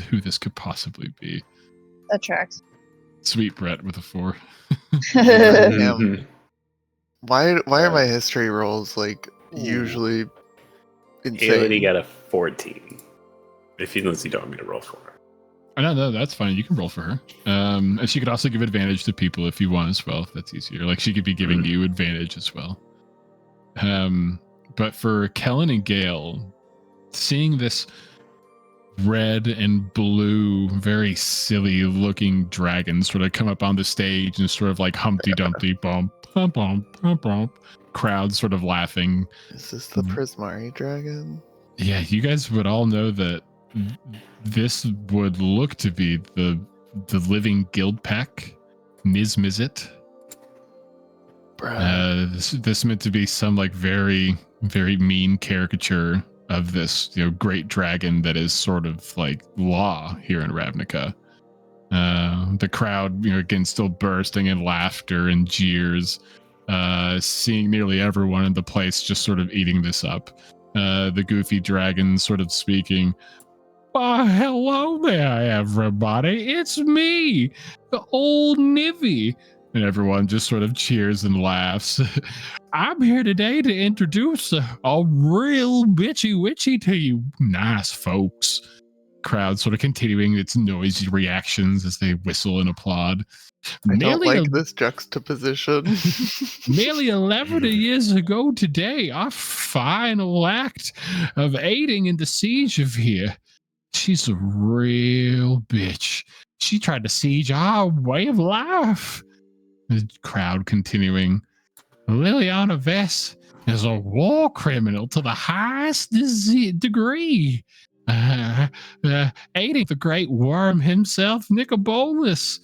[SPEAKER 3] who this could possibly be.
[SPEAKER 2] That tracks.
[SPEAKER 3] Sweet Brett with a 4.
[SPEAKER 4] Why are my history rolls like usually insane?
[SPEAKER 1] Aelity got a 14. Unless you don't want me to roll for her.
[SPEAKER 3] No, that's fine. You can roll for her. And she could also give advantage to people if you want as well, if that's easier. Like she could be giving you advantage as well. But for Kellen and Gale, seeing this red and blue, very silly looking dragon sort of come up on the stage and sort of like Humpty Dumpty bump, bump, bump, bump, bump, crowd sort of laughing.
[SPEAKER 4] Is this the Prismari dragon?
[SPEAKER 3] Yeah, you guys would all know that this would look to be the living guild pack, Nizmizit. This meant to be some like very, very mean caricature of this, great dragon that is sort of like law here in Ravnica. The crowd, again, still bursting in laughter and jeers, seeing nearly everyone in the place just sort of eating this up. The goofy dragon sort of speaking, hello there, everybody. It's me, the old Nivy. And everyone just sort of cheers and laughs. I'm here today to introduce a real bitchy witchy to you nice folks. Crowd sort of continuing its noisy reactions as they whistle and applaud.
[SPEAKER 4] I don't like this juxtaposition.
[SPEAKER 3] Nearly 11 years ago today, our final act of aiding in the siege of here. She's a real bitch. She tried to siege our way of life. The crowd continuing. Liliana Vess is a war criminal to the highest degree. Aiding the great worm himself, Nicobolus.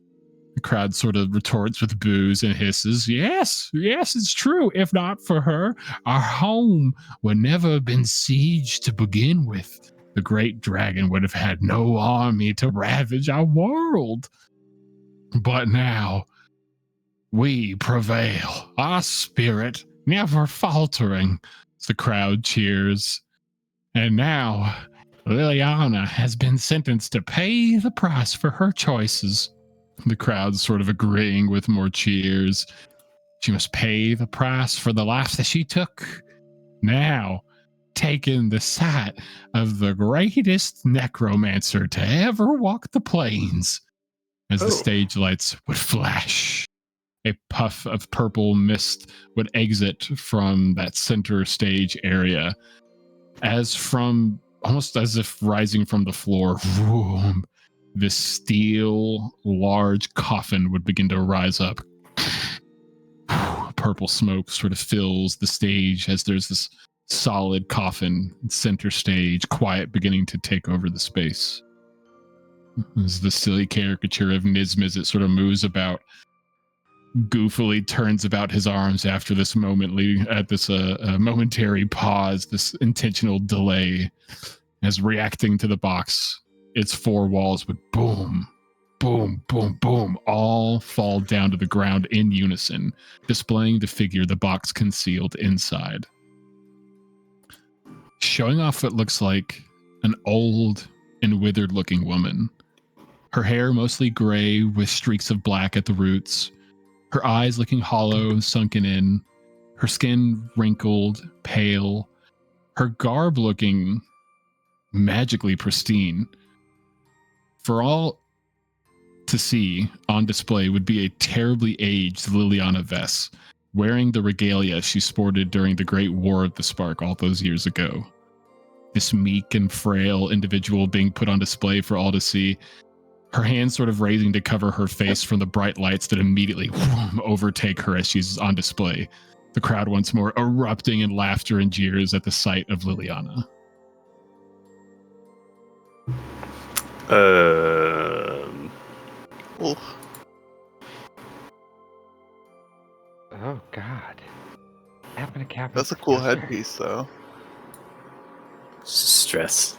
[SPEAKER 3] The crowd sort of retorts with boos and hisses. Yes, it's true. If not for her, our home would never have been sieged to begin with. The great dragon would have had no army to ravage our world. But now, we prevail, our spirit never faltering. The crowd cheers. And now, Liliana has been sentenced to pay the price for her choices. The crowd's sort of agreeing with more cheers. She must pay the price for the life that she took. Now, taking the sight of the greatest necromancer to ever walk the plains. As the stage lights would flash, a puff of purple mist would exit from that center stage area, almost as if rising from the floor. Vroom, this steel large coffin would begin to rise up. Purple smoke sort of fills the stage as there's this solid coffin, center stage, quiet beginning to take over the space. As the silly caricature of Nizmiz, it sort of moves about, goofily turns about his arms after this momentary pause, this intentional delay, as reacting to the box, its four walls would boom, boom, boom, boom, all fall down to the ground in unison, displaying the figure the box concealed inside. Showing off what looks like an old and withered looking woman. Her hair mostly gray with streaks of black at the roots. Her eyes looking hollow, sunken in. Her skin wrinkled, pale. Her garb looking magically pristine. For all to see on display would be a terribly aged Liliana Vess, wearing the regalia she sported during the Great War of the Spark all those years ago. This meek and frail individual being put on display for all to see, her hands sort of raising to cover her face from the bright lights that immediately overtake her as she's on display. The crowd once more erupting in laughter and jeers at the sight of Liliana.
[SPEAKER 4] Oof.
[SPEAKER 5] Oh God. Happened to Captain.
[SPEAKER 4] That's a cool headpiece, though.
[SPEAKER 1] Stress.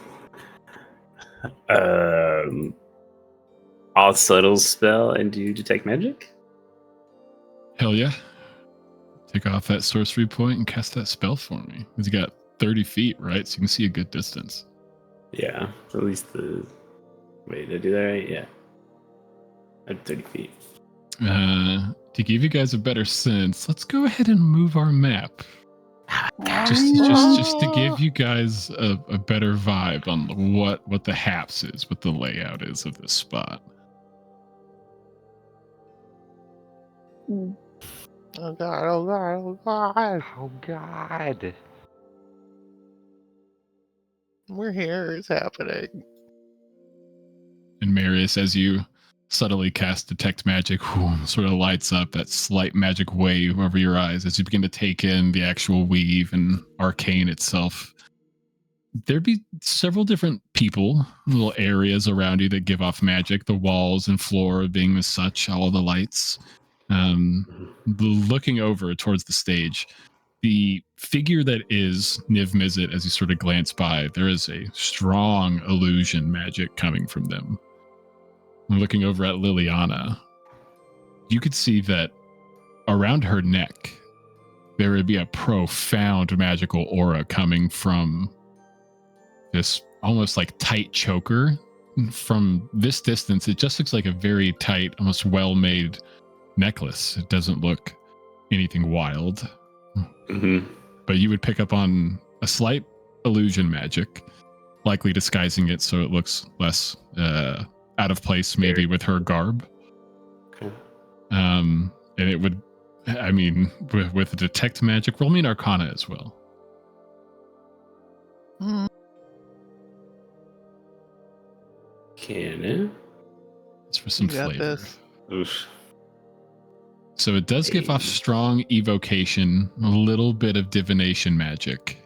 [SPEAKER 1] All subtle spell and do you detect magic?
[SPEAKER 3] Hell yeah. Take off that sorcery point and cast that spell for me. He's got 30 feet, right? So you can see a good distance.
[SPEAKER 1] Yeah, at least the... Wait, did I do that right? Yeah. At 30 feet.
[SPEAKER 3] To give you guys a better sense, let's go ahead and move our map. Just to give you guys a better vibe on what the haps is, what the layout is of this spot.
[SPEAKER 2] Mm.
[SPEAKER 4] Oh God, oh God, oh God.
[SPEAKER 5] Oh God.
[SPEAKER 4] We're here, it's happening.
[SPEAKER 3] And Marius, as you subtly cast Detect Magic, sort of lights up that slight magic wave over your eyes as you begin to take in the actual weave and arcane itself. There'd be several different people, little areas around you that give off magic, the walls and floor being as such, all the lights. Looking over towards the stage, the figure that is Niv Mizzet, as you sort of glance by, there is a strong illusion magic coming from them. Looking over at Liliana, you could see that around her neck, there would be a profound magical aura coming from this almost like tight choker. From this distance, it just looks like a very tight, almost well-made necklace. It doesn't look anything wild,
[SPEAKER 1] Mm-hmm.
[SPEAKER 3] but you would pick up on a slight illusion magic, likely disguising it so it looks less out of place, maybe with her garb.
[SPEAKER 1] Okay.
[SPEAKER 3] And it would, I mean, with detect magic, roll me an Arcana as well.
[SPEAKER 1] Can it?
[SPEAKER 3] It's for some
[SPEAKER 4] You got
[SPEAKER 3] flavor.
[SPEAKER 4] this.
[SPEAKER 1] Oof.
[SPEAKER 3] So it does give off
[SPEAKER 1] Hey.
[SPEAKER 3] strong evocation, a little bit of divination magic.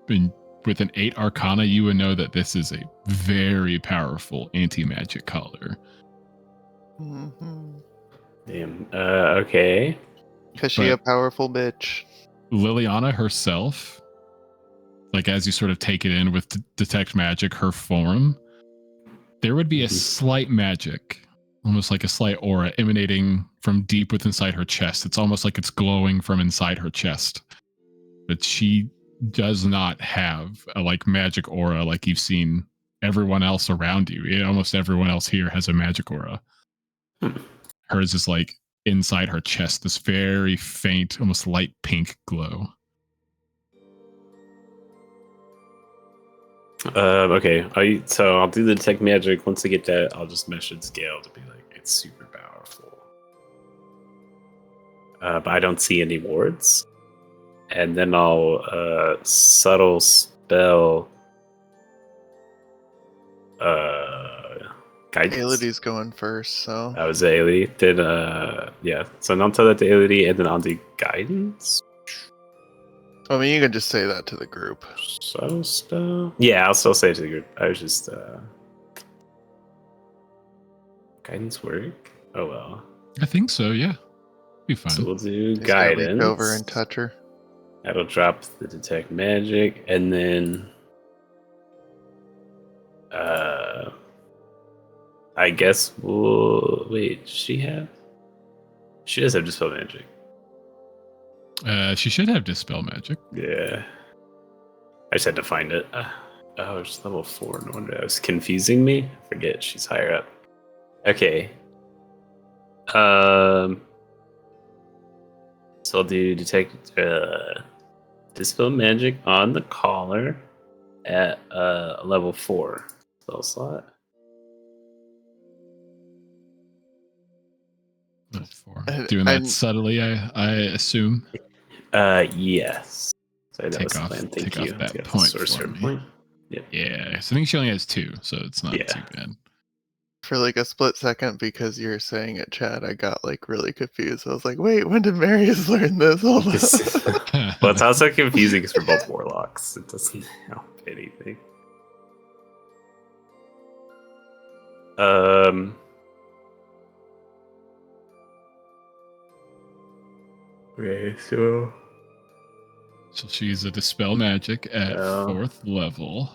[SPEAKER 3] And with an 8 Arcana, you would know that this is a very powerful anti-magic color.
[SPEAKER 1] Damn. Okay.
[SPEAKER 4] Cause she
[SPEAKER 3] But-
[SPEAKER 4] a powerful bitch.
[SPEAKER 3] Liliana herself, like as you sort of take it in with detect magic, her form, there would be a slight magic, almost like a slight aura emanating from deep within inside her chest. It's almost like it's glowing from inside her chest. But she does not have a like magic aura like you've seen everyone else around you. Yeah, almost everyone else here has a magic aura. Hers is like inside her chest, this very faint, almost light pink glow.
[SPEAKER 1] Okay. So I'll do the detect magic. Once I get that, I'll just message Gale to be like, it's super powerful. But I don't see any wards. And then I'll subtle spell guidance.
[SPEAKER 4] Aelidy's going first, so
[SPEAKER 1] That was Ailey. Then yeah. So I'll tell that to Ailey, and then I'll do guidance.
[SPEAKER 4] I mean you can just say that to the group.
[SPEAKER 1] Subtle spell. Yeah, I'll still say it to the group. I was just guidance work. Oh well.
[SPEAKER 3] I think so, yeah. Be fine.
[SPEAKER 1] So we'll do
[SPEAKER 4] He's gonna reach
[SPEAKER 1] guidance.
[SPEAKER 4] over and touch her.
[SPEAKER 1] That'll drop the detect magic, and then I guess we'll wait. She does have dispel magic.
[SPEAKER 3] She should have dispel magic.
[SPEAKER 1] Yeah, I just had to find it. Oh, it's level 4. No wonder that was confusing me. I forget she's higher up. Okay. So I'll do detect dispel magic on the collar at level 4 spell slot.
[SPEAKER 3] Level 4.
[SPEAKER 4] And-
[SPEAKER 3] Doing that
[SPEAKER 4] and-
[SPEAKER 3] subtly, I assume.
[SPEAKER 1] Yes. Sorry, that
[SPEAKER 3] Take
[SPEAKER 1] was the
[SPEAKER 3] off-
[SPEAKER 1] plan. Thank
[SPEAKER 3] take
[SPEAKER 1] you.
[SPEAKER 3] off that
[SPEAKER 1] Got the
[SPEAKER 3] point
[SPEAKER 1] sorcerer
[SPEAKER 3] for me.
[SPEAKER 1] point.
[SPEAKER 3] Yeah, so I think she only has 2, so it's not
[SPEAKER 1] Yeah.
[SPEAKER 3] too bad.
[SPEAKER 4] For like a split second, because you're saying it, Chad, I got like really confused. I was like, wait, when did Marius learn this? Hold on.
[SPEAKER 1] Well, it's also confusing because we're both warlocks. It doesn't help anything. Okay, so
[SPEAKER 3] So she's a dispel magic at
[SPEAKER 1] Oh.
[SPEAKER 3] 4th level.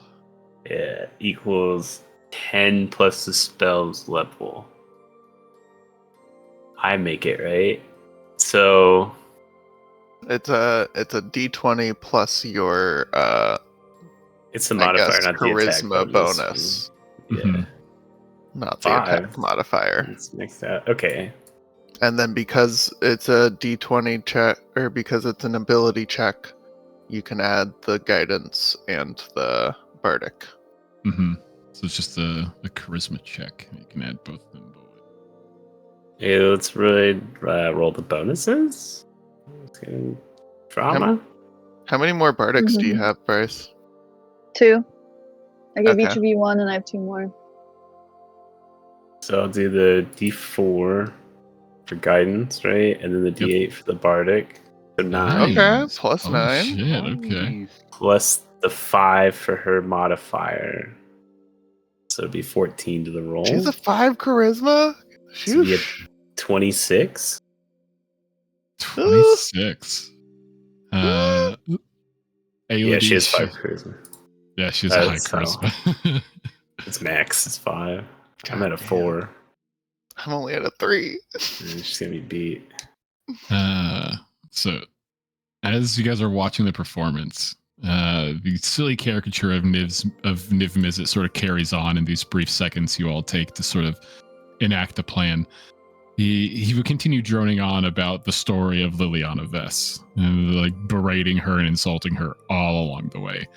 [SPEAKER 1] yeah, equals 10 plus the spell's level. I make it right. So
[SPEAKER 4] It's a D20 plus your
[SPEAKER 1] it's the
[SPEAKER 4] I
[SPEAKER 1] modifier,
[SPEAKER 4] guess
[SPEAKER 1] not the attack
[SPEAKER 4] charisma bonus,
[SPEAKER 1] Yeah,
[SPEAKER 3] Mhm.
[SPEAKER 4] not the
[SPEAKER 1] 5.
[SPEAKER 4] attack modifier.
[SPEAKER 1] let's mix that. Okay.
[SPEAKER 4] And then because it's a D20 check, or because it's an ability check, you can add the guidance and the bardic.
[SPEAKER 3] Mm-hmm. So it's just the charisma check. You can add both of them.
[SPEAKER 1] Hey, let's really roll the bonuses. Let's get drama.
[SPEAKER 4] How many more bardics do you
[SPEAKER 2] Mhm.
[SPEAKER 4] have, Bryce?
[SPEAKER 2] 2. I gave each
[SPEAKER 4] Okay.
[SPEAKER 2] of you 1, and I have 2 more.
[SPEAKER 1] So I'll do the D4 for guidance, right? And then the D8 for the bardic. So 9
[SPEAKER 4] Okay, plus
[SPEAKER 3] oh,
[SPEAKER 4] 9.
[SPEAKER 3] Shit, okay.
[SPEAKER 5] Nice.
[SPEAKER 1] plus the 5 for her modifier. So it'd be 14 to the roll.
[SPEAKER 4] She's a 5 charisma?
[SPEAKER 1] So we get
[SPEAKER 4] Shoosh.
[SPEAKER 1] 26.
[SPEAKER 3] 26.
[SPEAKER 1] Yeah, she has
[SPEAKER 3] Aelid's-
[SPEAKER 1] 5 charisma.
[SPEAKER 3] Yeah, she has a high
[SPEAKER 1] That's how-
[SPEAKER 3] charisma.
[SPEAKER 1] It's max. It's 5. I'm at a
[SPEAKER 4] Goddamn.
[SPEAKER 1] 4.
[SPEAKER 4] I'm only at a 3.
[SPEAKER 1] And she's gonna be beat.
[SPEAKER 3] So, as you guys are watching the performance, the silly caricature of Niv Mizzet sort of carries on in these brief seconds you all take to sort of enact the plan. he would continue droning on about the story of Liliana Vess and like berating her and insulting her all along the way.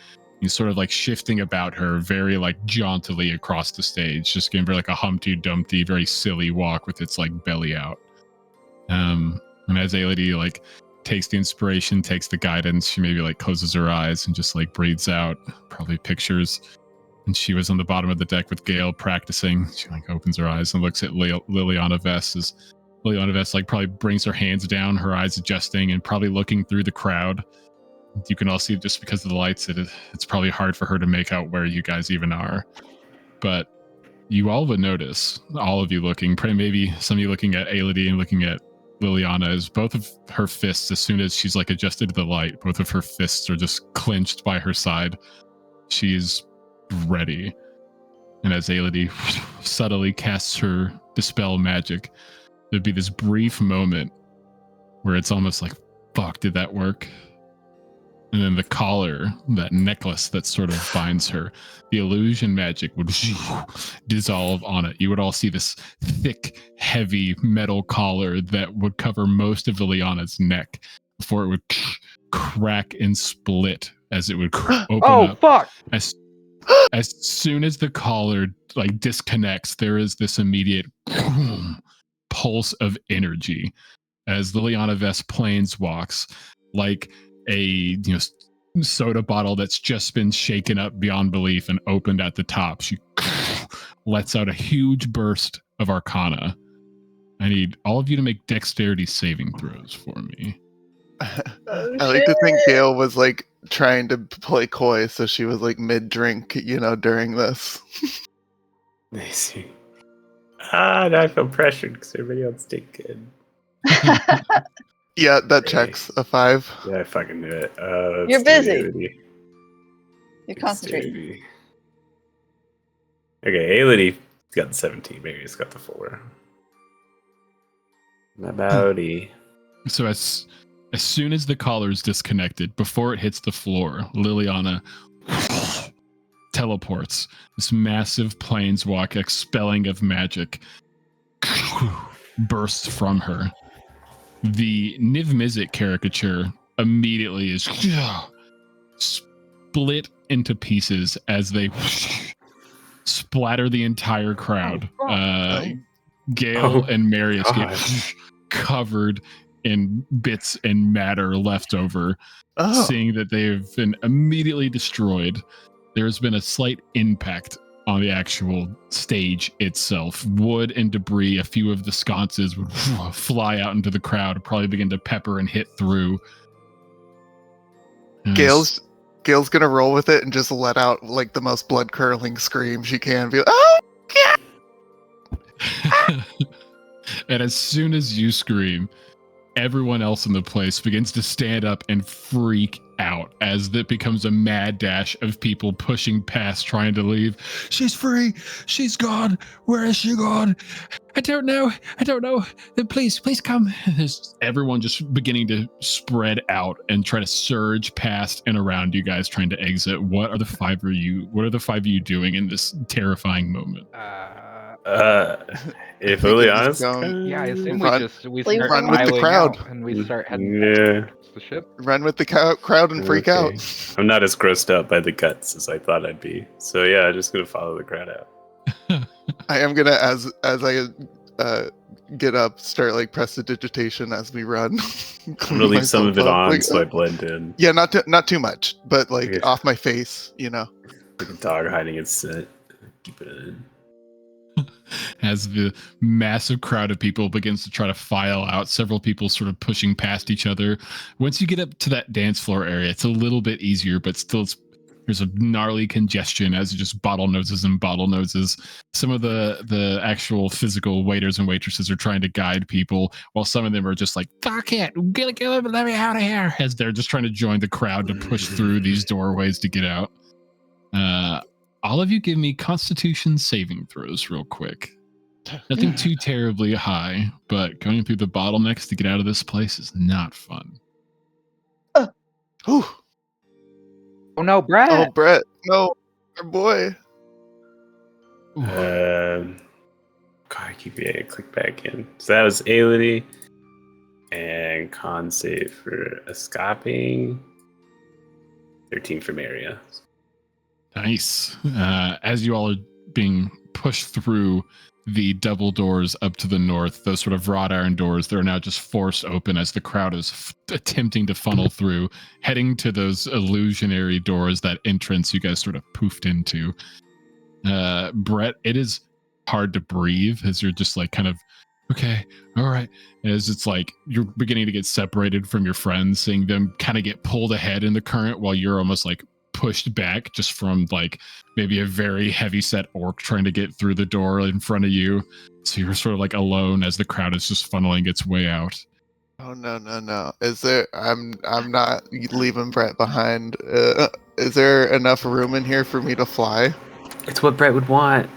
[SPEAKER 3] He's sort of like shifting about her very like jauntily across the stage, just giving her like a Humpty Dumpty, very silly walk with its like belly out. And as Aelity like takes the inspiration, takes the guidance, she maybe like closes her eyes and just like breathes out, probably pictures. And she was on the bottom of the deck with Gale practicing. She like opens her eyes and looks at Liliana Vess as Liliana Vess like probably brings her hands down, her eyes adjusting and probably looking through the crowd. You can all see just because of the lights, it's probably hard for her to make out where you guys even are. But you all would notice, all of you looking, maybe some of you looking at Aelity and looking at Liliana, is both of her fists, as soon as she's like adjusted to the light, both of her fists are just clenched by her side. She's ready. And as Aelity subtly casts her dispel magic, there'd be this brief moment where it's almost like, fuck, did that work? And then the collar, that necklace that sort of binds her, the illusion magic would dissolve on it. You would all see this thick, heavy metal collar that would cover most of Liliana's neck before it would crack and split as it would open up.
[SPEAKER 5] Fuck!
[SPEAKER 3] As soon as the collar like disconnects, there is this immediate pulse of energy as Liliana Vess planeswalks like a soda bottle that's just been shaken up beyond belief and opened at the top. She lets out a huge burst of arcana. I need all of you to make dexterity saving throws for me.
[SPEAKER 4] I like to think Gale was like trying to play coy, so she was like mid-drink, during this.
[SPEAKER 1] I see. Now I feel pressured because everybody else did good.
[SPEAKER 4] Yeah, that checks. A 5.
[SPEAKER 1] Yeah, I fucking knew it.
[SPEAKER 2] You're busy. You're concentrating.
[SPEAKER 1] Okay, Aelity got the 17. Marius got the 4. My body.
[SPEAKER 3] So as soon as the collar is disconnected, before it hits the floor, Liliana teleports. This massive planeswalk expelling of magic bursts from her. The Niv Mizzet caricature immediately is split into pieces as they splatter the entire crowd. Gale and Marius get covered in bits and matter left over, seeing that they've been immediately destroyed. There's been a slight impact on the actual stage itself. Wood and debris, a few of the sconces would fly out into the crowd, probably begin to pepper and hit through.
[SPEAKER 4] Gale's gonna roll with it and just let out like the most blood curdling scream she can. Be like, oh God!
[SPEAKER 3] And as soon as you scream, everyone else in the place begins to stand up and freak out as it becomes a mad dash of people pushing past, trying to leave. She's free. She's gone. Where is she gone? I don't know. Please come. There's everyone just beginning to spread out and try to surge past and around you guys trying to exit. What are the 5 of you doing in this terrifying moment?
[SPEAKER 1] If Liliana's
[SPEAKER 5] yeah, I assume we
[SPEAKER 4] run
[SPEAKER 5] start
[SPEAKER 4] with the crowd
[SPEAKER 5] and we start heading towards the ship.
[SPEAKER 4] Run with the crowd and freak out.
[SPEAKER 1] I'm not as grossed out by the guts as I thought I'd be. So yeah, I'm just gonna follow the crowd out.
[SPEAKER 4] I am gonna, as I get up, start like prestidigitation as we run.
[SPEAKER 1] I'm gonna leave some of it on like, so I blend in.
[SPEAKER 4] Yeah, not too much, but like off my face, Like
[SPEAKER 1] a dog hiding its scent. Keep it in.
[SPEAKER 3] As the massive crowd of people begins to try to file out, several people sort of pushing past each other. Once you get up to that dance floor area, it's a little bit easier, but still there's a gnarly congestion as it just bottlenoses. Some of the actual physical waiters and waitresses are trying to guide people, while some of them are just like, fuck it, let me out of here, as they're just trying to join the crowd to push through these doorways to get out. All of you give me Constitution saving throws real quick. Nothing too terribly high, but going through the bottlenecks to get out of this place is not fun.
[SPEAKER 4] Oh
[SPEAKER 5] no, Brett!
[SPEAKER 4] Oh, Brett! No, our boy.
[SPEAKER 1] God, I click back in. So that was Aelity. And con save for escaping. 13 for Maria.
[SPEAKER 3] Nice. As you all are being pushed through the double doors up to the north, those sort of wrought iron doors, they're now just forced open as the crowd is attempting to funnel through, heading to those illusionary doors, that entrance you guys sort of poofed into. Brett, it is hard to breathe as you're just like kind of, okay, all right. As it's like you're beginning to get separated from your friends, seeing them kind of get pulled ahead in the current while you're almost like pushed back just from like maybe a very heavy set orc trying to get through the door in front of you. So you're sort of like alone as the crowd is just funneling its way out.
[SPEAKER 4] Oh no! Is there? I'm not leaving Brett behind. Is there enough room in here for me to fly?
[SPEAKER 1] It's what Brett would want.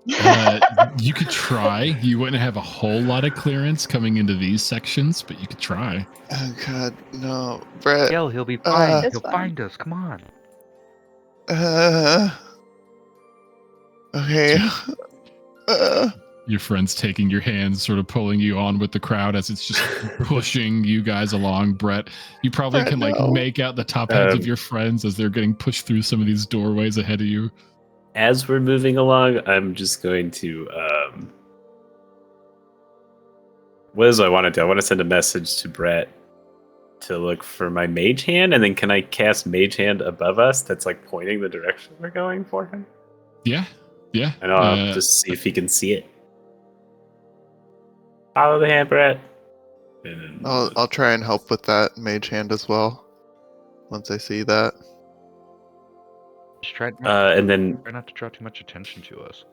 [SPEAKER 3] You could try. You wouldn't have a whole lot of clearance coming into these sections, but you could try.
[SPEAKER 4] Oh God, no, Brett.
[SPEAKER 5] Gil, he'll be fine.
[SPEAKER 2] It's
[SPEAKER 5] He'll
[SPEAKER 2] fine.
[SPEAKER 5] find us. Come on.
[SPEAKER 4] Okay.
[SPEAKER 3] Your friend's taking your hands, sort of pulling you on with the crowd as it's just pushing you guys along. Brett, you probably
[SPEAKER 4] Brett,
[SPEAKER 3] can like
[SPEAKER 4] no.
[SPEAKER 3] make out the top heads of your friends as they're getting pushed through some of these doorways ahead of you.
[SPEAKER 1] As we're moving along, I'm just going to what is it I want to do? I want to send a message to Brett to look for my mage hand, and then can I cast mage hand above us that's like pointing the direction we're going for him?
[SPEAKER 3] Yeah.
[SPEAKER 1] And I'll just see if he can see it. Follow the hand, Brett. And
[SPEAKER 4] I'll try and help with that mage hand as well. Once I see that.
[SPEAKER 5] Just try
[SPEAKER 1] and then
[SPEAKER 5] not to draw too much attention to us.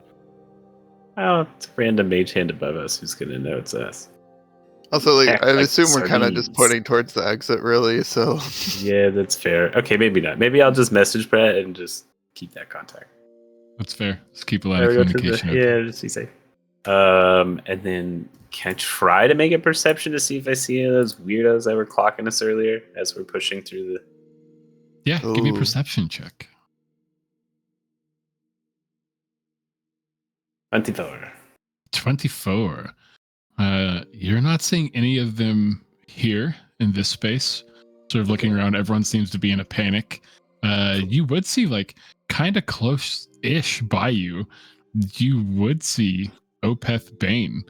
[SPEAKER 1] oh, it's a random mage hand above us. Who's gonna know it's us?
[SPEAKER 4] Also, like,
[SPEAKER 1] Act
[SPEAKER 4] I
[SPEAKER 1] like
[SPEAKER 4] assume we're kind of just
[SPEAKER 1] sardines.
[SPEAKER 4] pointing towards the exit, really. So.
[SPEAKER 1] Yeah, that's fair. Okay, maybe not. Maybe I'll just message Brett and just keep that contact.
[SPEAKER 3] That's fair. Just keep a line
[SPEAKER 1] There
[SPEAKER 3] of
[SPEAKER 1] we go to
[SPEAKER 3] communication.
[SPEAKER 1] yeah, just be safe. And then can I try to make a perception to see if I see any of those weirdos that were clocking us earlier as we're pushing through the.
[SPEAKER 3] Yeah, give me a
[SPEAKER 4] Ooh.
[SPEAKER 3] perception check.
[SPEAKER 1] 24.
[SPEAKER 3] 24. You're not seeing any of them here in this space. Sort of looking around, everyone seems to be in a panic. You would see, like, kind of close-ish by you, you would see Opeth Bane.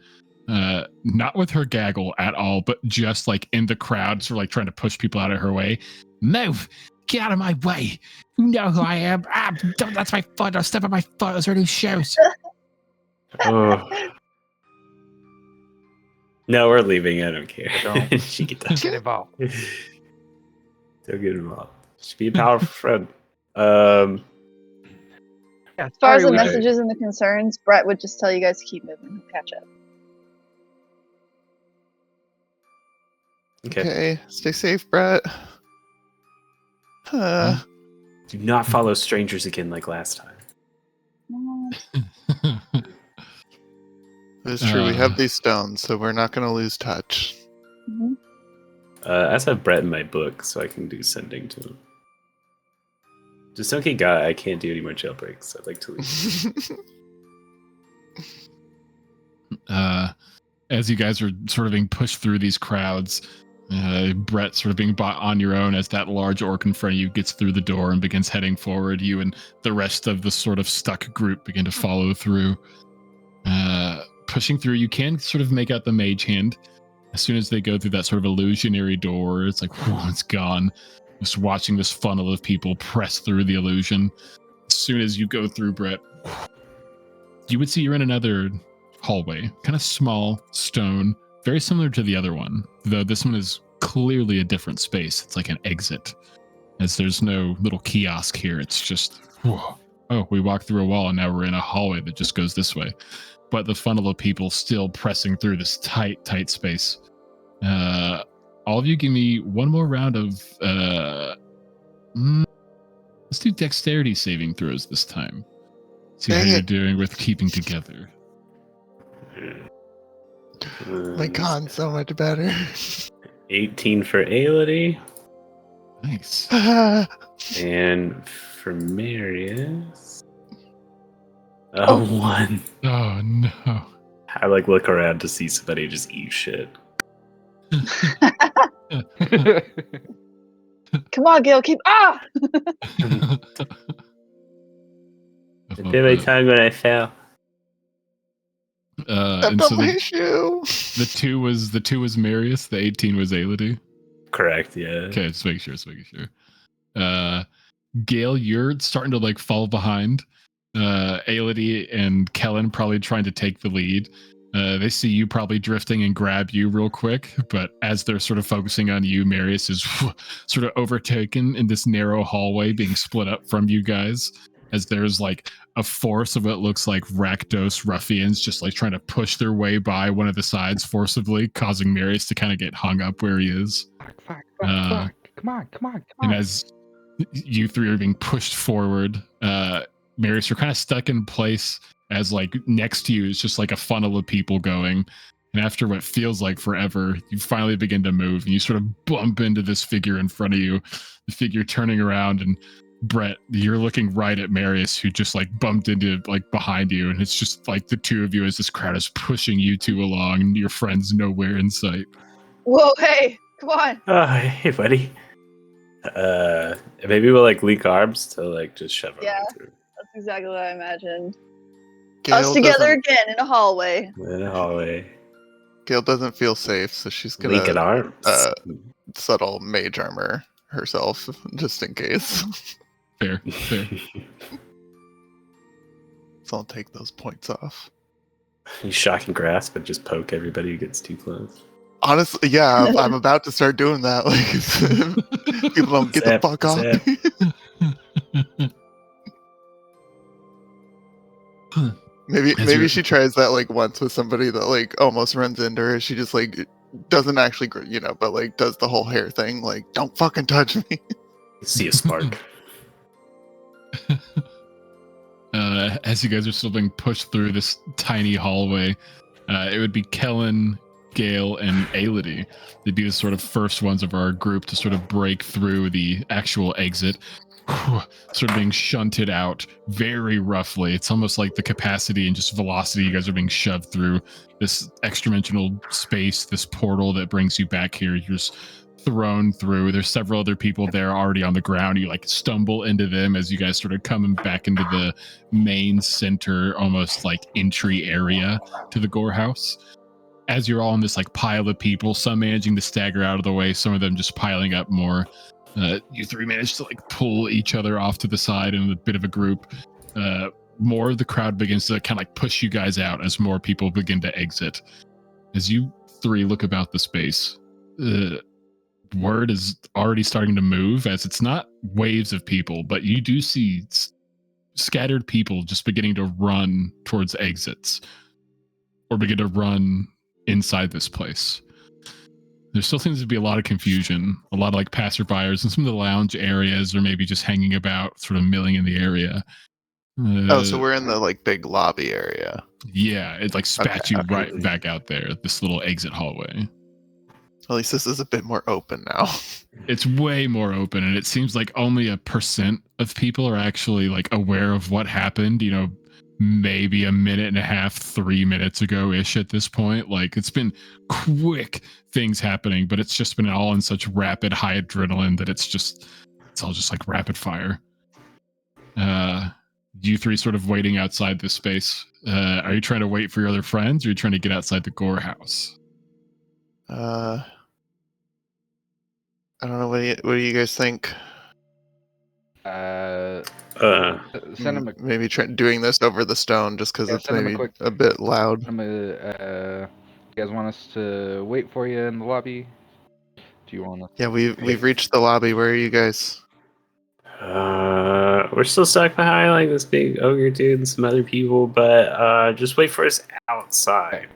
[SPEAKER 3] Not with her gaggle at all, but just like in the crowd, sort of like trying to push people out of her way. Move! Get out of my way! You know who I am. That's my foot. Don't step on my foot. Those are new shoes.
[SPEAKER 1] Oh. No, we're leaving. I don't care.
[SPEAKER 5] Don't.
[SPEAKER 1] She get
[SPEAKER 5] Get involved.
[SPEAKER 1] Don't get involved. Should be a powerful friend.
[SPEAKER 5] Yeah,
[SPEAKER 2] As far as the
[SPEAKER 5] we-
[SPEAKER 2] messages and the concerns, Brett would just tell you guys to keep moving. He'll catch up.
[SPEAKER 4] Okay. Stay safe, Brett.
[SPEAKER 1] Do not follow strangers again like last time.
[SPEAKER 4] It's true. We have these stones, so we're not going to lose touch.
[SPEAKER 2] Mhm.
[SPEAKER 1] I also have Brett in my book, so I can do sending to him. Just don't get got. I can't do any more jailbreaks. I'd like to leave.
[SPEAKER 3] As you guys are sort of being pushed through these crowds, Brett sort of being brought on your own as that large orc in front of you gets through the door and begins heading forward. You and the rest of the sort of stuck group begin to follow through. Pushing through, you can sort of make out the mage hand. As soon as they go through that sort of illusionary door, it's like, whew, it's gone. Just watching this funnel of people press through the illusion. As soon as you go through, Brett, you would see you're in another hallway, kind of small, stone, very similar to the other one, though this one is clearly a different space. It's like an exit, as there's no little kiosk here. It's just, whoa. Oh, we walked through a wall and now we're in a hallway that just goes this way. But the funnel of people still pressing through this tight space. All of you give me one more round of let's do dexterity saving throws this time. See how you're doing with keeping together.
[SPEAKER 4] My con's so much better.
[SPEAKER 1] 18 for Aelity.
[SPEAKER 3] Nice.
[SPEAKER 1] And for Marius. Oh, 1.
[SPEAKER 3] Oh no.
[SPEAKER 1] I like look around to see somebody just eat shit.
[SPEAKER 2] Come on, Gil, keep I
[SPEAKER 1] bit my tongue when I fell.
[SPEAKER 3] And so
[SPEAKER 4] my shoe.
[SPEAKER 3] the 2 was Marius, the 18 was Aelity.
[SPEAKER 1] Correct, yeah.
[SPEAKER 3] Okay, just making sure. Gale, you're starting to like fall behind. Aelity and Kellen probably trying to take the lead. They see you probably drifting and grab you real quick, but as they're sort of focusing on you, Marius is sort of overtaken in this narrow hallway, being split up from you guys, as there's like a force of what looks like Rakdos ruffians just like trying to push their way by one of the sides forcibly, causing Marius to kind of get hung up where he is.
[SPEAKER 5] Fuck. Come on.
[SPEAKER 3] And as you 3 are being pushed forward, Marius, you're kind of stuck in place as like next to you is just like a funnel of people going. And after what feels like forever, you finally begin to move and you sort of bump into this figure in front of you, the figure turning around. And Brett, you're looking right at Marius, who just like bumped into like behind you. And it's just like the 2 of you as this crowd is pushing you 2 along and your friend's nowhere in sight.
[SPEAKER 2] Whoa, hey, come on.
[SPEAKER 1] Oh, hey, buddy. Maybe we'll like link arms to like just shove our
[SPEAKER 2] Yeah.
[SPEAKER 1] way through.
[SPEAKER 2] That's exactly what I imagined.
[SPEAKER 4] Gail
[SPEAKER 2] Us together
[SPEAKER 4] doesn't-
[SPEAKER 2] again in a hallway.
[SPEAKER 1] In the hallway.
[SPEAKER 4] Gail doesn't feel safe, so she's gonna
[SPEAKER 1] Link in arms.
[SPEAKER 4] subtle mage armor herself just in case.
[SPEAKER 3] Fair.
[SPEAKER 4] So I'll take those points off.
[SPEAKER 1] You shock and grasp and just poke everybody who gets too close.
[SPEAKER 4] Honestly, yeah, I'm about to start doing that. Like, people don't get
[SPEAKER 1] Zap,
[SPEAKER 4] the fuck off.
[SPEAKER 1] zap.
[SPEAKER 4] me. Maybe she tries that like once with somebody that like almost runs into her. She just like doesn't actually, but like does the whole hair thing. Like, don't fucking touch me.
[SPEAKER 1] See a spark.
[SPEAKER 3] As you guys are still being pushed through this tiny hallway, it would be Kellen, Gale, and Aelity. They'd be the sort of first ones of our group to sort of break through the actual exit, sort of being shunted out very roughly. It's almost like the capacity and just velocity you guys are being shoved through this extra-dimensional space, this portal that brings you back here. You're just thrown through. There's several other people there already on the ground. You like stumble into them as you guys sort of coming back into the main center, almost like entry area to the gore house. As you're all in this like pile of people, some managing to stagger out of the way, some of them just piling up more. You 3 manage to like pull each other off to the side in a bit of a group. More of the crowd begins to kind of like push you guys out as more people begin to exit. As you 3 look about the space, word is already starting to move, as it's not waves of people, but you do see scattered people just beginning to run towards exits or begin to run inside this place. There still seems to be a lot of confusion, a lot of like passerbyers, and some of the lounge areas are maybe just hanging about, sort of milling in the area.
[SPEAKER 4] So we're in the like big lobby area.
[SPEAKER 3] Yeah, it like spat you
[SPEAKER 4] Okay.
[SPEAKER 3] right back out there, this little exit hallway.
[SPEAKER 4] At least this is a bit more open now.
[SPEAKER 3] It's way more open, and it seems like only 1% of people are actually like aware of what happened, maybe a minute and a half, 3 minutes ago ish at this point. Like, it's been quick things happening, but it's just been all in such rapid high adrenaline that it's all just like rapid fire. You 3 sort of waiting outside this space. Are you trying to wait for your other friends, or are you trying to get outside the gore house?
[SPEAKER 4] I don't know. What do you guys think?
[SPEAKER 5] Send him a
[SPEAKER 4] Maybe doing this over the stone just because it's
[SPEAKER 5] send him a
[SPEAKER 4] maybe
[SPEAKER 5] quick-
[SPEAKER 4] a bit loud.
[SPEAKER 5] you guys want us to wait for you in the lobby? Do you want to?
[SPEAKER 4] Yeah, we've reached the lobby. Where are you guys?
[SPEAKER 1] We're still stuck behind like this big ogre dude and some other people, but just wait for us outside.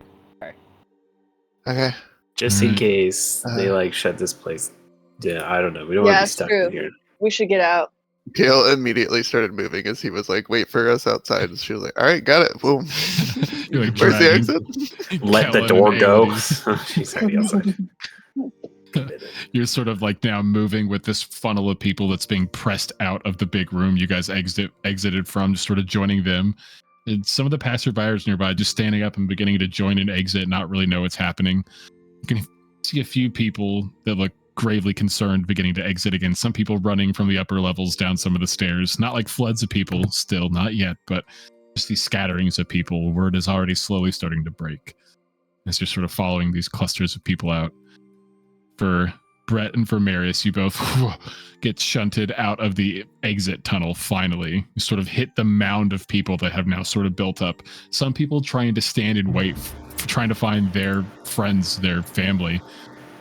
[SPEAKER 4] Okay.
[SPEAKER 1] Just in
[SPEAKER 3] Alright.
[SPEAKER 1] case they like shut this place. Yeah, I don't know. We don't want
[SPEAKER 2] Yeah,
[SPEAKER 1] to be
[SPEAKER 2] it's
[SPEAKER 1] stuck
[SPEAKER 2] true.
[SPEAKER 1] in here.
[SPEAKER 2] We should get out.
[SPEAKER 4] Gail immediately started moving as he was like, "Wait for us outside." And she was like, "All right, got it." Boom.
[SPEAKER 3] You're, like,
[SPEAKER 4] Where's the
[SPEAKER 3] dragging
[SPEAKER 4] exit?
[SPEAKER 1] Let the
[SPEAKER 3] Kellen
[SPEAKER 1] door
[SPEAKER 3] and
[SPEAKER 1] go.
[SPEAKER 3] Aelity.
[SPEAKER 1] She's already outside.
[SPEAKER 3] You're sort of like now moving with this funnel of people that's being pressed out of the big room you guys exited from, just sort of joining them. And some of the passerbyers nearby just standing up and beginning to join and exit, not really know what's happening. You can see a few people that look gravely concerned beginning to exit again. Some people running from the upper levels down some of the stairs. Not like floods of people, still, not yet, but just these scatterings of people. Word is already slowly starting to break as you're sort of following these clusters of people out. For Brett and for Marius, you both get shunted out of the exit tunnel finally. You sort of hit the mound of people that have now sort of built up. Some people trying to stand and wait, trying to find their friends, their family.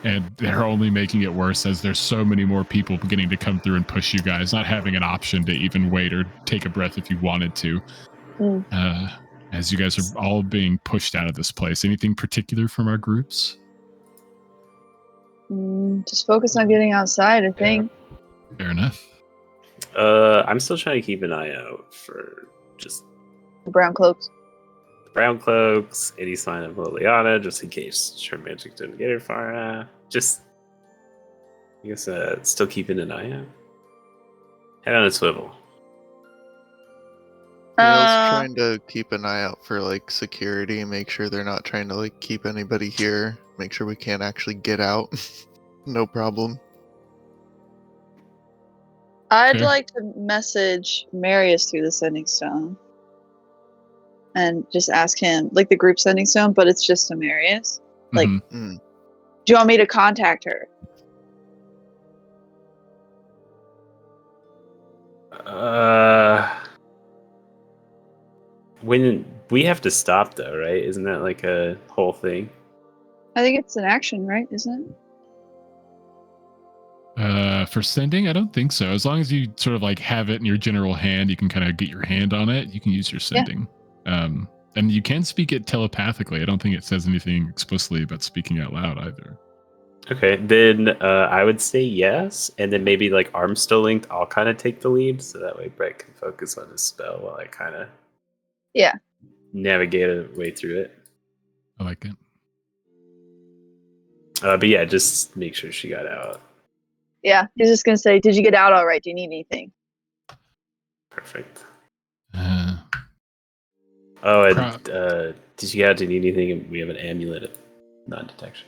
[SPEAKER 3] And they're only making it worse as there's so many more people beginning to come through and push you guys, not having an option to even wait or take a breath if you wanted to. As you guys are all being pushed out of this place. Anything particular from our groups?
[SPEAKER 2] Just focus on getting outside, I think.
[SPEAKER 3] Fair enough.
[SPEAKER 1] I'm still trying to keep an eye out for just
[SPEAKER 2] The brown cloaks.
[SPEAKER 1] brown cloaks, any sign of Liliana, just in case her magic didn't get her far. Just, I guess, still keeping an eye out. Head on a swivel.
[SPEAKER 4] Dale's trying to keep an eye out for like security, make sure they're not trying to like keep anybody here, make sure we can't actually get out. No problem.
[SPEAKER 2] I'd
[SPEAKER 3] Sure.
[SPEAKER 2] like to message Marius through the sending stone. And just ask him, like the group sending stone, but it's just to Marius. Like,
[SPEAKER 3] Mhm.
[SPEAKER 2] do you want me to contact her?
[SPEAKER 1] When we have to stop though, right? Isn't that like a whole thing?
[SPEAKER 2] I think it's an action, right? Isn't it?
[SPEAKER 3] For sending, I don't think so. As long as you sort of like have it in your general hand, you can kind of get your hand on it. You can use your sending. And you can speak it telepathically. I don't think it says anything explicitly about speaking out loud either.
[SPEAKER 1] Okay, then I would say yes, and then maybe like arms still linked, I'll kind of take the lead, so that way Brett can focus on his spell while I kind of navigate a way through it.
[SPEAKER 3] I like it.
[SPEAKER 1] But yeah, just make sure she got out.
[SPEAKER 2] Yeah, he's just gonna say, "Did you get out all right? Do you need anything?"
[SPEAKER 1] Perfect.
[SPEAKER 3] Uh,
[SPEAKER 1] Oh, and did you get out? Do you need anything? We have an amulet of non-detection.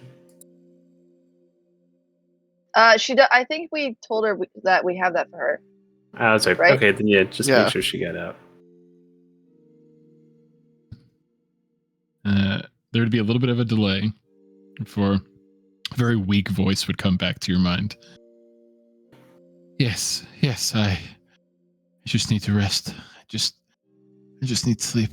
[SPEAKER 2] I think we told her that we have that for her.
[SPEAKER 1] Oh, sorry.
[SPEAKER 2] Right?
[SPEAKER 1] Okay, then yeah, just
[SPEAKER 4] Yeah.
[SPEAKER 1] make sure she got out.
[SPEAKER 3] there would be a little bit of a delay before a very weak voice would come back to your mind. Yes, I just need to rest. I just need sleep.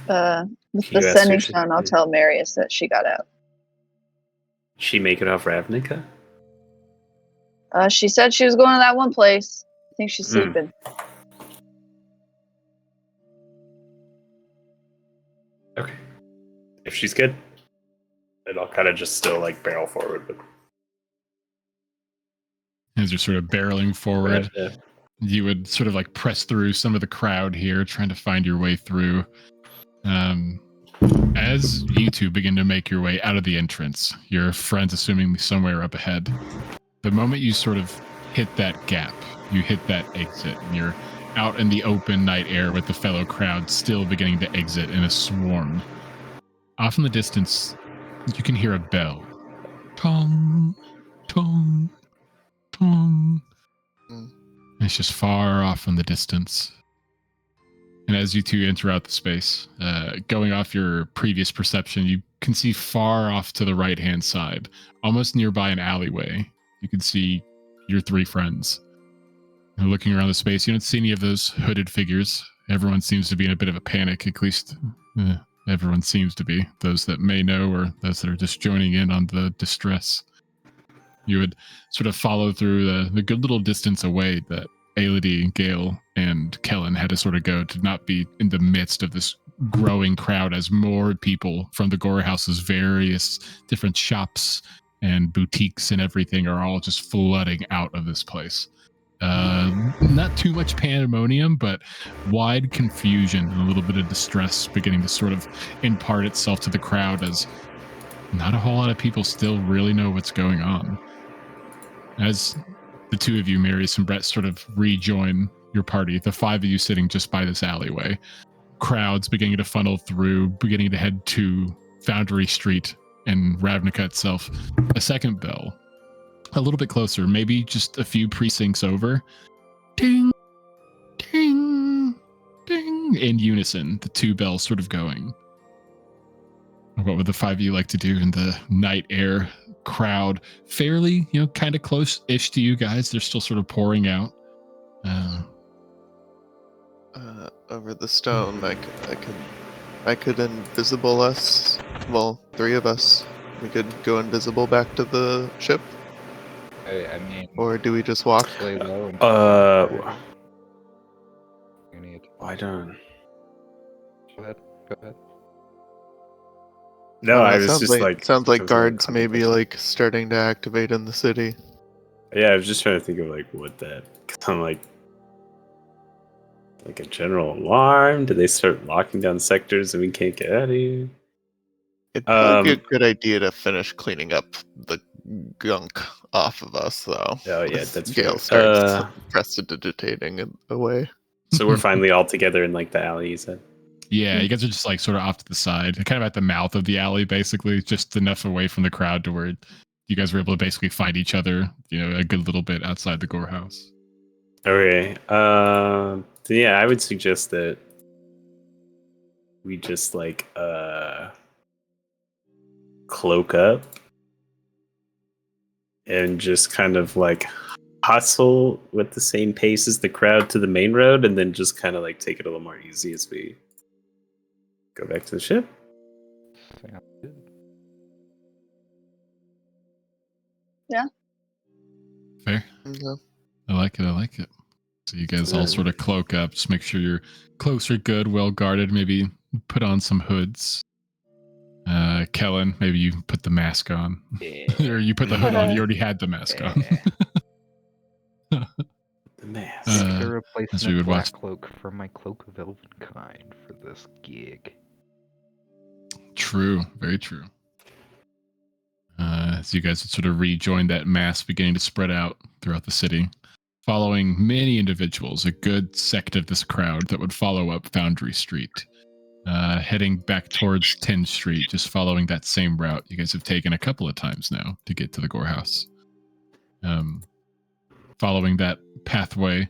[SPEAKER 2] With
[SPEAKER 1] Can
[SPEAKER 2] the
[SPEAKER 1] you ask her
[SPEAKER 2] sending
[SPEAKER 1] if she-
[SPEAKER 2] stone, I'll tell Marius that she got out.
[SPEAKER 1] She make it off Ravnica?
[SPEAKER 2] She said she was going to that one place. I think she's sleeping.
[SPEAKER 1] Okay. If she's good, then I'll kind of just still like barrel forward. But
[SPEAKER 3] As you're sort of barreling forward,
[SPEAKER 1] yeah.
[SPEAKER 3] you would sort of like press through some of the crowd here, trying to find your way through. As you two begin to make your way out of the entrance, your friends assuming somewhere up ahead, the moment you sort of hit that gap, you hit that exit, and you're out in the open night air with the fellow crowd still beginning to exit in a swarm. Off in the distance, you can hear a bell. Tong, tong, tong.
[SPEAKER 4] Mm.
[SPEAKER 3] It's just far off in the distance. And as you two enter out the space, going off your previous perception, you can see far off to the right-hand side, almost nearby an alleyway, you can see your three friends. And looking around the space, you don't see any of those hooded figures. Everyone seems to be in a bit of a panic, at least everyone seems to be. Those that may know or those that are just joining in on the distress. You would sort of follow through the good little distance away that Aelody, Gale, and Kellen had to sort of go to not be in the midst of this growing crowd as more people from the Gore House's various different shops and boutiques and everything are all just flooding out of this place. Not too much pandemonium, but wide confusion and a little bit of distress beginning to sort of impart itself to the crowd as not a whole lot of people still really know what's going on. As the two of you, Marius and Brett, sort of rejoin your party. The five of you sitting just by this alleyway. Crowds beginning to funnel through, beginning to head to Foundry Street and Ravnica itself. A second bell, a little bit closer, maybe just a few precincts over. Ding, ding, ding. In unison, the two bells sort of going. What would the five of you like to do in the night air? Crowd fairly, kind of close-ish to you guys. They're still sort of pouring out.
[SPEAKER 4] Over the stone, I could invisible us. Well, three of us. We could go invisible back to the ship.
[SPEAKER 5] I mean,
[SPEAKER 4] Or do we just walk?
[SPEAKER 5] lay low and you need.
[SPEAKER 1] I don't.
[SPEAKER 5] Go ahead. Go ahead.
[SPEAKER 1] No, I was
[SPEAKER 4] sounds
[SPEAKER 1] just like.
[SPEAKER 4] sounds like
[SPEAKER 1] because of
[SPEAKER 4] guards
[SPEAKER 1] the
[SPEAKER 4] maybe
[SPEAKER 1] contemplation.
[SPEAKER 4] like starting to activate in the city.
[SPEAKER 1] Yeah, I was just trying to think of like what that. Cause I'm like a general alarm. Do they start locking down sectors and we can't get out of here?
[SPEAKER 4] It'd probably be a good idea to finish cleaning up the gunk off of us, though.
[SPEAKER 1] Oh yeah,
[SPEAKER 4] as
[SPEAKER 1] that's
[SPEAKER 4] Gale
[SPEAKER 1] true.
[SPEAKER 4] starts prestidigitating away.
[SPEAKER 1] So we're finally all together in like the alley. You said.
[SPEAKER 3] Yeah, you guys are just like sort of off to the side, kind of at the mouth of the alley, basically, just enough away from the crowd to where you guys were able to basically find each other, a good little bit outside the gore house.
[SPEAKER 1] Okay. So yeah, I would suggest that we just like cloak up and just kind of like hustle with the same pace as the crowd to the main road, and then just kind of like take it a little more easy as we go back to the ship.
[SPEAKER 5] Sounds good.
[SPEAKER 3] Fair.
[SPEAKER 4] Yeah.
[SPEAKER 3] I like it. So you guys all sort of cloak up. Just make sure your cloaks are good, well guarded. Maybe put on some hoods. Kellen, maybe you put the mask on.
[SPEAKER 5] Yeah.
[SPEAKER 3] Or you put the hood on. You already had the mask on.
[SPEAKER 1] The mask.
[SPEAKER 3] Uh,
[SPEAKER 5] Pick a
[SPEAKER 3] as we
[SPEAKER 5] replacement
[SPEAKER 3] would
[SPEAKER 5] black
[SPEAKER 3] watch-
[SPEAKER 5] cloak for my cloak of elven kind for this gig.
[SPEAKER 3] True, very true. As you guys sort of rejoin that mass beginning to spread out throughout the city, following many individuals, a good sect of this crowd that would follow up Foundry Street, heading back towards 10th Street, just following that same route you guys have taken a couple of times now to get to the gore house. Following that pathway,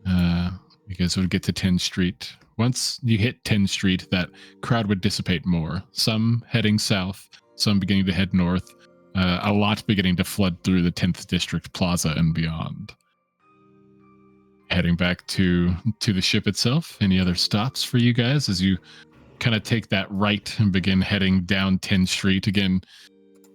[SPEAKER 3] you guys would get to 10th Street. Once you hit 10th Street, that crowd would dissipate more. Some heading south, some beginning to head north, a lot beginning to flood through the 10th District Plaza and beyond. Heading back to the ship itself. Any other stops for you guys as you kind of take that right and begin heading down 10th Street? Again,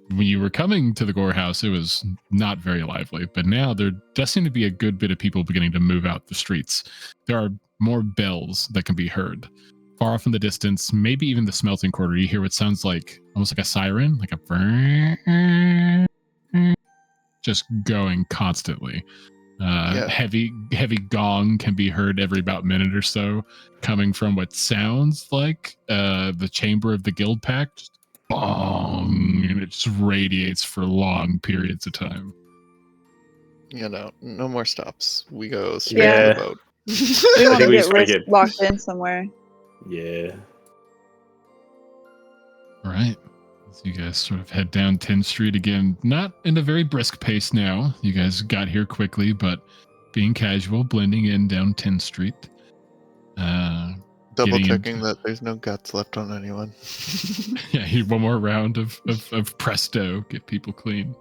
[SPEAKER 3] when you were coming to the gore house, it was not very lively, but now there does seem to be a good bit of people beginning to move out the streets. There are more bells that can be heard. Far off in the distance, maybe even the smelting quarter, you hear what sounds like almost like a siren, like a just going constantly. Heavy gong can be heard every about minute or so, coming from what sounds like the chamber of the guild pact. Just bong, and it just radiates for long periods of time.
[SPEAKER 4] No more stops. We go straight
[SPEAKER 1] Yeah.
[SPEAKER 4] to the boat.
[SPEAKER 2] We
[SPEAKER 1] I
[SPEAKER 2] want
[SPEAKER 1] think
[SPEAKER 2] to
[SPEAKER 1] we
[SPEAKER 2] get
[SPEAKER 1] just gotta get-
[SPEAKER 2] locked in somewhere.
[SPEAKER 1] Yeah.
[SPEAKER 3] All right. So you guys sort of head down 10th Street again, not in a very brisk pace now. You guys got here quickly, but being casual, blending in down 10th Street.
[SPEAKER 4] Double
[SPEAKER 3] Getting
[SPEAKER 4] checking
[SPEAKER 3] into-
[SPEAKER 4] that there's no guts left on anyone.
[SPEAKER 3] Yeah, one more round of presto, get people clean.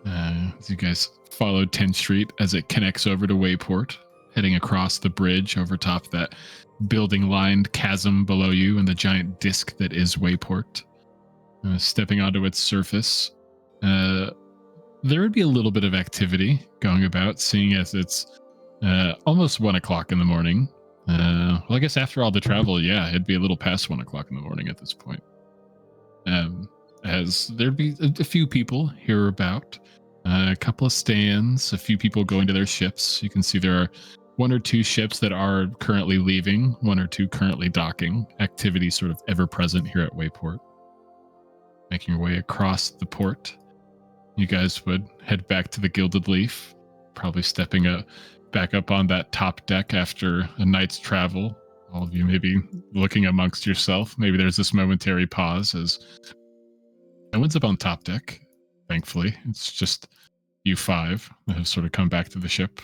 [SPEAKER 3] As you guys follow 10th Street as it connects over to Wayport, heading across the bridge over top that building-lined chasm below you and the giant disc that is Wayport. Stepping onto its surface, there would be a little bit of activity going about, seeing as it's almost 1 o'clock in the morning. Well, I guess after all the travel, yeah, it'd be a little past 1 o'clock in the morning at this point. As there'd be a few people here about, a couple of stands, a few people going to their ships. You can see there are 1 or 2 ships that are currently leaving, 1 or 2 currently docking. Activity sort of ever present here at Wayport. Making your way across the port. you guys would head back to the Gilded Leaf, probably stepping back up on that top deck after a night's travel. All of you maybe looking amongst yourself. Maybe there's this momentary pause as no one's up on top deck, thankfully. It's just you five that have sort of come back to the ship.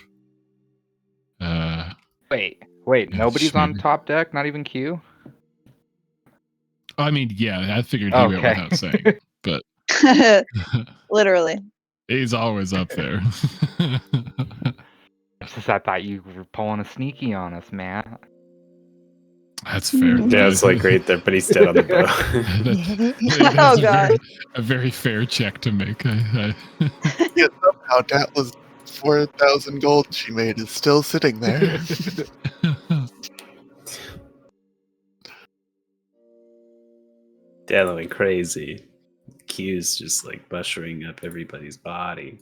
[SPEAKER 5] Wait,
[SPEAKER 3] Yeah,
[SPEAKER 5] nobody's
[SPEAKER 3] just
[SPEAKER 5] on
[SPEAKER 3] maybe.
[SPEAKER 5] top deck? Not even Q?
[SPEAKER 3] I mean, yeah, I figured he went
[SPEAKER 5] Okay.
[SPEAKER 3] without saying, but
[SPEAKER 2] Literally.
[SPEAKER 3] he's always up there.
[SPEAKER 5] Just I thought you were pulling a sneaky on us, man.
[SPEAKER 3] That's fair.
[SPEAKER 1] Yeah, it's like right there, but he's dead on the boat.
[SPEAKER 2] Oh, God.
[SPEAKER 3] A very fair check to make.
[SPEAKER 4] Yet somehow that was 4,000 gold she made is still sitting there.
[SPEAKER 1] Dad went crazy. Q's just like mushering up everybody's body.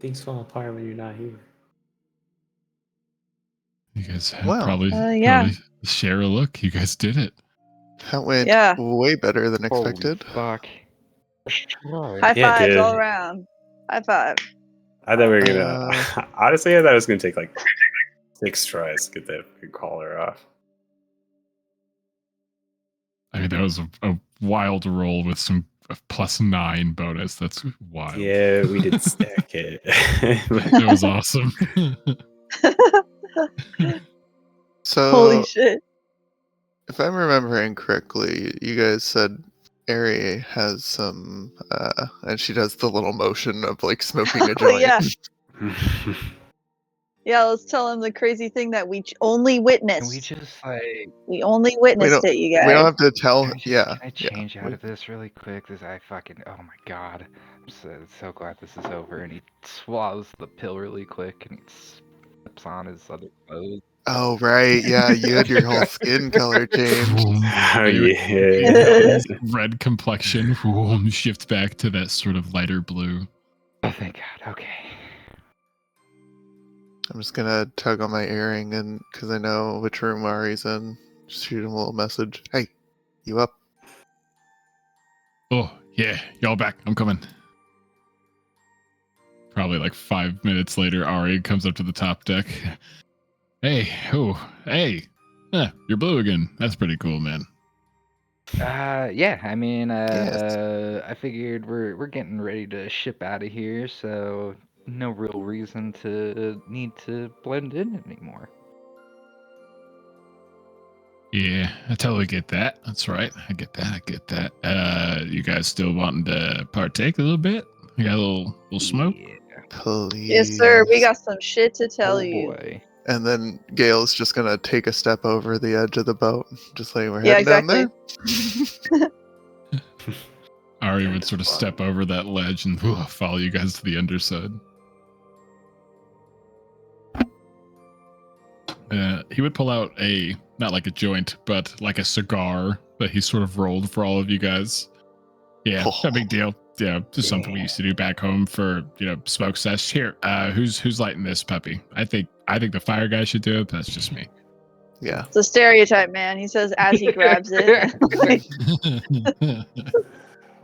[SPEAKER 1] Things fall apart when you're not here.
[SPEAKER 3] You guys have
[SPEAKER 4] Wow.
[SPEAKER 3] probably share a look. You guys did it.
[SPEAKER 4] That went
[SPEAKER 2] Yeah.
[SPEAKER 4] way better than
[SPEAKER 5] Holy
[SPEAKER 4] expected.
[SPEAKER 5] fuck.
[SPEAKER 2] High
[SPEAKER 1] Yeah,
[SPEAKER 2] fives
[SPEAKER 1] dude.
[SPEAKER 2] all around. High five.
[SPEAKER 1] I thought we were gonna. Honestly, I thought it was gonna take like 6 tries to get that collar off.
[SPEAKER 3] I mean, that was a wild roll with some +9 bonus. That's wild.
[SPEAKER 1] Yeah, we did stack it.
[SPEAKER 3] It was awesome.
[SPEAKER 4] So,
[SPEAKER 2] Holy shit.
[SPEAKER 4] if I'm remembering correctly, you guys said Ari has some, and she does the little motion of like smoking a joint.
[SPEAKER 2] Yeah. Yeah, let's tell him the crazy thing that we only witnessed.
[SPEAKER 5] We just like
[SPEAKER 2] We only witnessed it, you guys.
[SPEAKER 4] We don't have to tell.
[SPEAKER 5] can I change
[SPEAKER 4] yeah.
[SPEAKER 5] out of this really quick? Oh my god. I'm so glad this is over. And he swallows the pill really quick and he slips on his other clothes.
[SPEAKER 4] Oh right, yeah. You had your whole skin color change.
[SPEAKER 1] Oh
[SPEAKER 3] His red complexion shifts back to that sort of lighter blue.
[SPEAKER 5] Oh, thank God. Okay.
[SPEAKER 4] I'm just gonna tug on my earring, and because I know which room Ari's in, just shoot him a little message. Hey, you up?
[SPEAKER 3] Oh, yeah, y'all back. I'm coming. Probably like 5 minutes later, Ari comes up to the top deck. Hey, you're blue again. That's pretty cool, man.
[SPEAKER 5] Yeah, I mean,
[SPEAKER 4] Yes.
[SPEAKER 5] I figured we're getting ready to ship out of here, so no real reason to need to blend in anymore.
[SPEAKER 3] Yeah, I totally get that. That's right. I get that. You guys still wanting to partake a little bit? You got a little smoke?
[SPEAKER 5] Yeah.
[SPEAKER 4] Please.
[SPEAKER 2] Yes, sir. We got some shit to tell
[SPEAKER 5] Oh
[SPEAKER 2] you.
[SPEAKER 5] boy.
[SPEAKER 4] And then Gail's just gonna take a step over the edge of the boat, just like we're
[SPEAKER 2] Yeah,
[SPEAKER 4] heading down
[SPEAKER 2] exactly.
[SPEAKER 4] there.
[SPEAKER 3] Ari would sort of step over that ledge and follow you guys to the underside. He would pull out not like a joint, but like a cigar that he sort of rolled for all of you guys. Yeah, no big deal. Yeah, just something we used to do back home for, smoke sesh. Here, who's lighting this puppy? I think the fire guy should do it, but that's just me.
[SPEAKER 4] Yeah.
[SPEAKER 2] It's a stereotype, man. He says as he grabs it.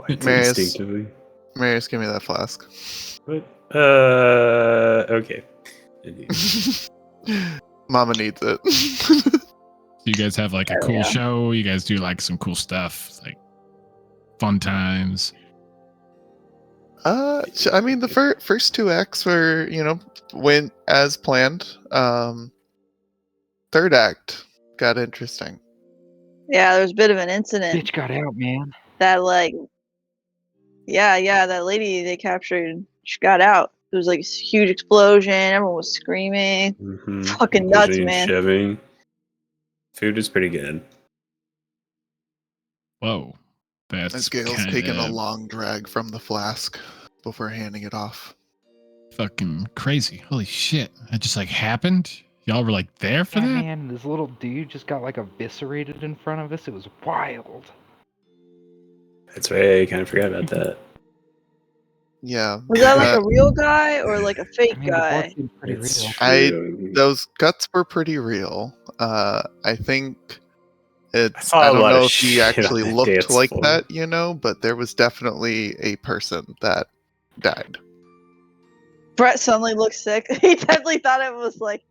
[SPEAKER 1] Lights
[SPEAKER 4] Marius.
[SPEAKER 1] instinctively.
[SPEAKER 4] Marius, give me that flask.
[SPEAKER 1] What? Okay. Indeed.
[SPEAKER 4] Mama needs it.
[SPEAKER 3] You guys have like a
[SPEAKER 2] Oh,
[SPEAKER 3] cool
[SPEAKER 2] yeah.
[SPEAKER 3] show. You guys do like some cool stuff, like fun times.
[SPEAKER 4] I mean, the first 2 acts were, went as planned. Third act got interesting.
[SPEAKER 2] Yeah, there was a bit of an incident
[SPEAKER 5] Bitch got out, man.
[SPEAKER 2] that that lady they captured, she got out. It was like a huge explosion. Everyone was screaming.
[SPEAKER 1] Mm-hmm.
[SPEAKER 2] Fucking nuts, man.
[SPEAKER 1] Shoving. Food is pretty good.
[SPEAKER 3] Whoa, that's
[SPEAKER 4] As Gail's
[SPEAKER 3] kinda
[SPEAKER 4] taking a long drag from the flask before handing it off.
[SPEAKER 3] fucking crazy. Holy shit! That just like happened. Y'all were like there for
[SPEAKER 5] Yeah,
[SPEAKER 3] that.
[SPEAKER 5] man, this little dude just got like eviscerated in front of us. It was wild.
[SPEAKER 1] That's right. I kind of forgot about that.
[SPEAKER 4] Yeah.
[SPEAKER 2] Was that like a real guy or like a fake
[SPEAKER 5] I mean, the blood
[SPEAKER 2] guy?
[SPEAKER 5] seemed pretty
[SPEAKER 1] It's
[SPEAKER 5] real.
[SPEAKER 4] I-
[SPEAKER 1] true.
[SPEAKER 4] Those guts were pretty real. I think
[SPEAKER 1] saw
[SPEAKER 4] I
[SPEAKER 1] a
[SPEAKER 4] don't
[SPEAKER 1] lot
[SPEAKER 4] know
[SPEAKER 1] of
[SPEAKER 4] if he
[SPEAKER 1] shit on
[SPEAKER 4] actually
[SPEAKER 1] that
[SPEAKER 4] looked
[SPEAKER 1] dance
[SPEAKER 4] like
[SPEAKER 1] floor.
[SPEAKER 4] that, but there was definitely a person that died.
[SPEAKER 2] Brett suddenly looked sick. He definitely thought it was like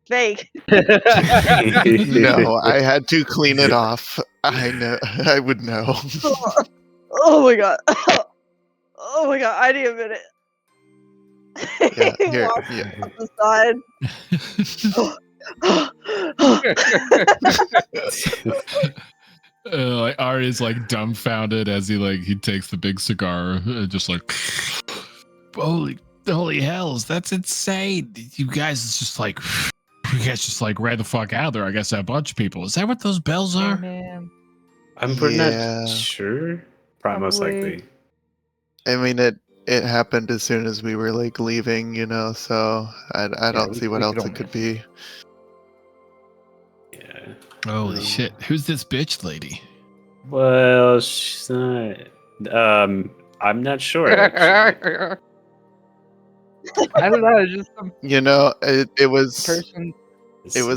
[SPEAKER 2] fake.
[SPEAKER 4] No, I had to clean it off. I know. I would know.
[SPEAKER 2] Oh my god. Oh my god, I need a minute.
[SPEAKER 4] Yeah,
[SPEAKER 2] He
[SPEAKER 4] here,
[SPEAKER 2] walks
[SPEAKER 4] yeah.
[SPEAKER 2] up the side.
[SPEAKER 3] Like Arya's like dumbfounded as he takes the big cigar, just like holy hells, that's insane. You guys just like ran the fuck out there. I guess a bunch of people. Is that what those bells
[SPEAKER 5] Yeah,
[SPEAKER 3] are?
[SPEAKER 5] man.
[SPEAKER 1] I'm
[SPEAKER 4] Yeah.
[SPEAKER 1] not sure. Probably most
[SPEAKER 5] Probably.
[SPEAKER 1] likely.
[SPEAKER 4] I mean, it happened as soon as we were like leaving, so I don't see what
[SPEAKER 5] we could
[SPEAKER 4] else it
[SPEAKER 5] only
[SPEAKER 4] could be.
[SPEAKER 1] Yeah.
[SPEAKER 3] Holy shit! Who's this bitch lady?
[SPEAKER 1] Well, she's not. I'm not sure actually.
[SPEAKER 5] I don't know. It's just some
[SPEAKER 4] It was
[SPEAKER 5] person.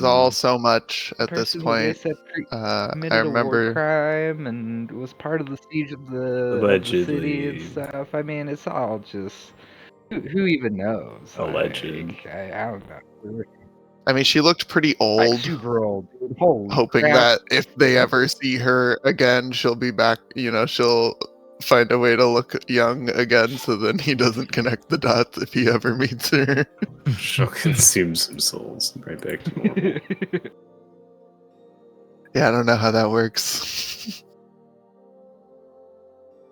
[SPEAKER 4] all so much
[SPEAKER 5] A
[SPEAKER 4] at this
[SPEAKER 5] person who they
[SPEAKER 4] point.
[SPEAKER 5] said
[SPEAKER 4] I
[SPEAKER 5] committed a war
[SPEAKER 4] remember.
[SPEAKER 5] crime and was part of the siege of the city and
[SPEAKER 1] Allegedly.
[SPEAKER 5] stuff. I mean, it's all just who even knows?
[SPEAKER 1] Alleged.
[SPEAKER 5] I don't know.
[SPEAKER 4] I mean, she looked pretty
[SPEAKER 5] Like
[SPEAKER 4] old.
[SPEAKER 5] super old, dude. Holy
[SPEAKER 4] Hoping
[SPEAKER 5] crap.
[SPEAKER 4] that if they ever see her again, she'll be back. She'll find a way to look young again, so then he doesn't connect the dots if he ever meets her.
[SPEAKER 1] She'll consume some souls right back to normal.
[SPEAKER 4] Yeah, I don't know how that works.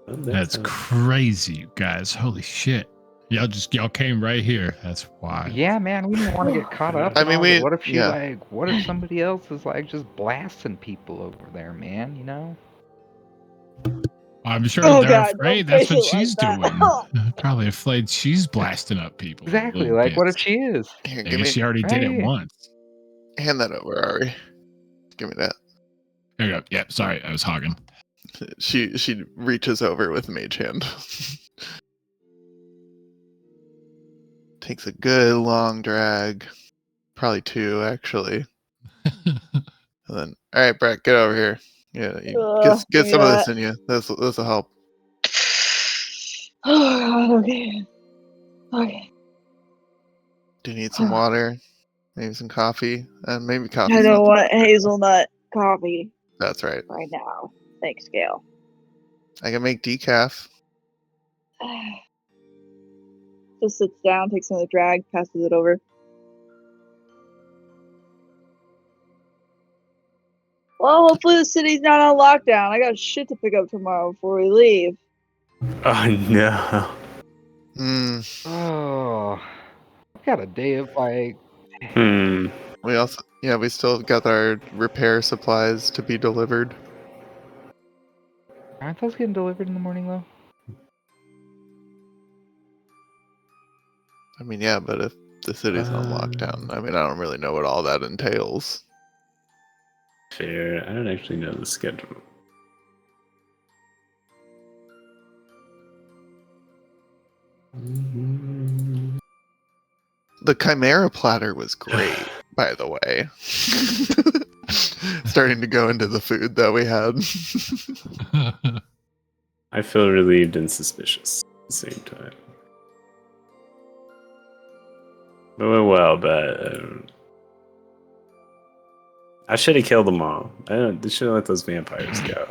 [SPEAKER 1] Well,
[SPEAKER 3] That's crazy, you guys. Holy shit! Y'all came right here. That's wild.
[SPEAKER 5] Yeah, man, we didn't want to get caught up.
[SPEAKER 4] I
[SPEAKER 5] in
[SPEAKER 4] mean,
[SPEAKER 5] all the- what if she
[SPEAKER 4] yeah.
[SPEAKER 5] what if somebody else is like just blasting people over there, man? You know?
[SPEAKER 3] I'm sure
[SPEAKER 2] Oh,
[SPEAKER 3] they're
[SPEAKER 2] God,
[SPEAKER 3] afraid
[SPEAKER 2] don't
[SPEAKER 3] that's
[SPEAKER 2] face
[SPEAKER 3] what
[SPEAKER 2] it like
[SPEAKER 3] she's
[SPEAKER 2] that.
[SPEAKER 3] doing. Probably afraid she's blasting up people.
[SPEAKER 5] Exactly.
[SPEAKER 3] little
[SPEAKER 5] Like, what if
[SPEAKER 3] bitch.
[SPEAKER 5] she is?
[SPEAKER 4] Here,
[SPEAKER 3] I guess she already did it
[SPEAKER 5] Right.
[SPEAKER 3] once.
[SPEAKER 4] hand that over, Ari. Give me that.
[SPEAKER 3] There you go. Yep. Sorry, I was hogging.
[SPEAKER 4] She reaches over with mage hand. Takes a good long drag. Probably 2, actually. And then, all right, Brett, get over here. Yeah, get some of this in you. This will help.
[SPEAKER 2] Oh god, okay. Okay.
[SPEAKER 4] Do you need some water? Maybe some coffee? And maybe coffee.
[SPEAKER 2] I don't want hazelnut coffee
[SPEAKER 4] That's right.
[SPEAKER 2] right now. Thanks, Gail.
[SPEAKER 4] I can make decaf.
[SPEAKER 2] Just sits down, takes another drag, passes it over. Well, hopefully the city's not on lockdown. I got shit to pick up tomorrow before we leave.
[SPEAKER 1] Oh no.
[SPEAKER 5] Oh, I've got a day of like.
[SPEAKER 4] We still got our repair supplies to be delivered.
[SPEAKER 5] Aren't those getting delivered in the morning though?
[SPEAKER 4] I mean, yeah, but if the city's on lockdown, I mean, I don't really know what all that entails.
[SPEAKER 1] Fair. I don't actually know the schedule.
[SPEAKER 4] The Chimera platter was great, by the way. Starting to go into the food that we had.
[SPEAKER 1] I feel relieved and suspicious at the same time. It went well, but I should have killed them all. They should have let those vampires go.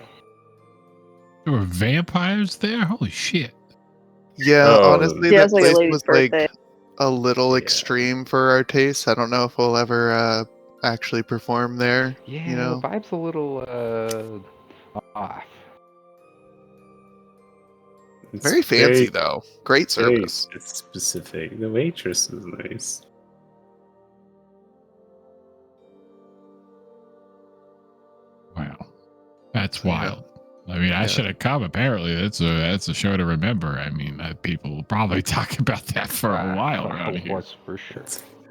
[SPEAKER 3] There were vampires there? Holy shit.
[SPEAKER 4] Yeah, honestly,
[SPEAKER 2] Yeah,
[SPEAKER 4] that
[SPEAKER 2] it's like a
[SPEAKER 4] place
[SPEAKER 2] lady's
[SPEAKER 4] was
[SPEAKER 2] birthday.
[SPEAKER 4] like a little extreme for our taste. I don't know if we'll ever actually perform there.
[SPEAKER 5] Yeah, the vibe's a little off.
[SPEAKER 1] It's
[SPEAKER 4] Very fancy though. Great service.
[SPEAKER 1] It's specific. The waitress is nice.
[SPEAKER 3] Wow. That's wild. I mean, I should have come. Apparently, that's a show to remember. I mean, people will probably talk about that for a while around here.
[SPEAKER 5] Was for sure.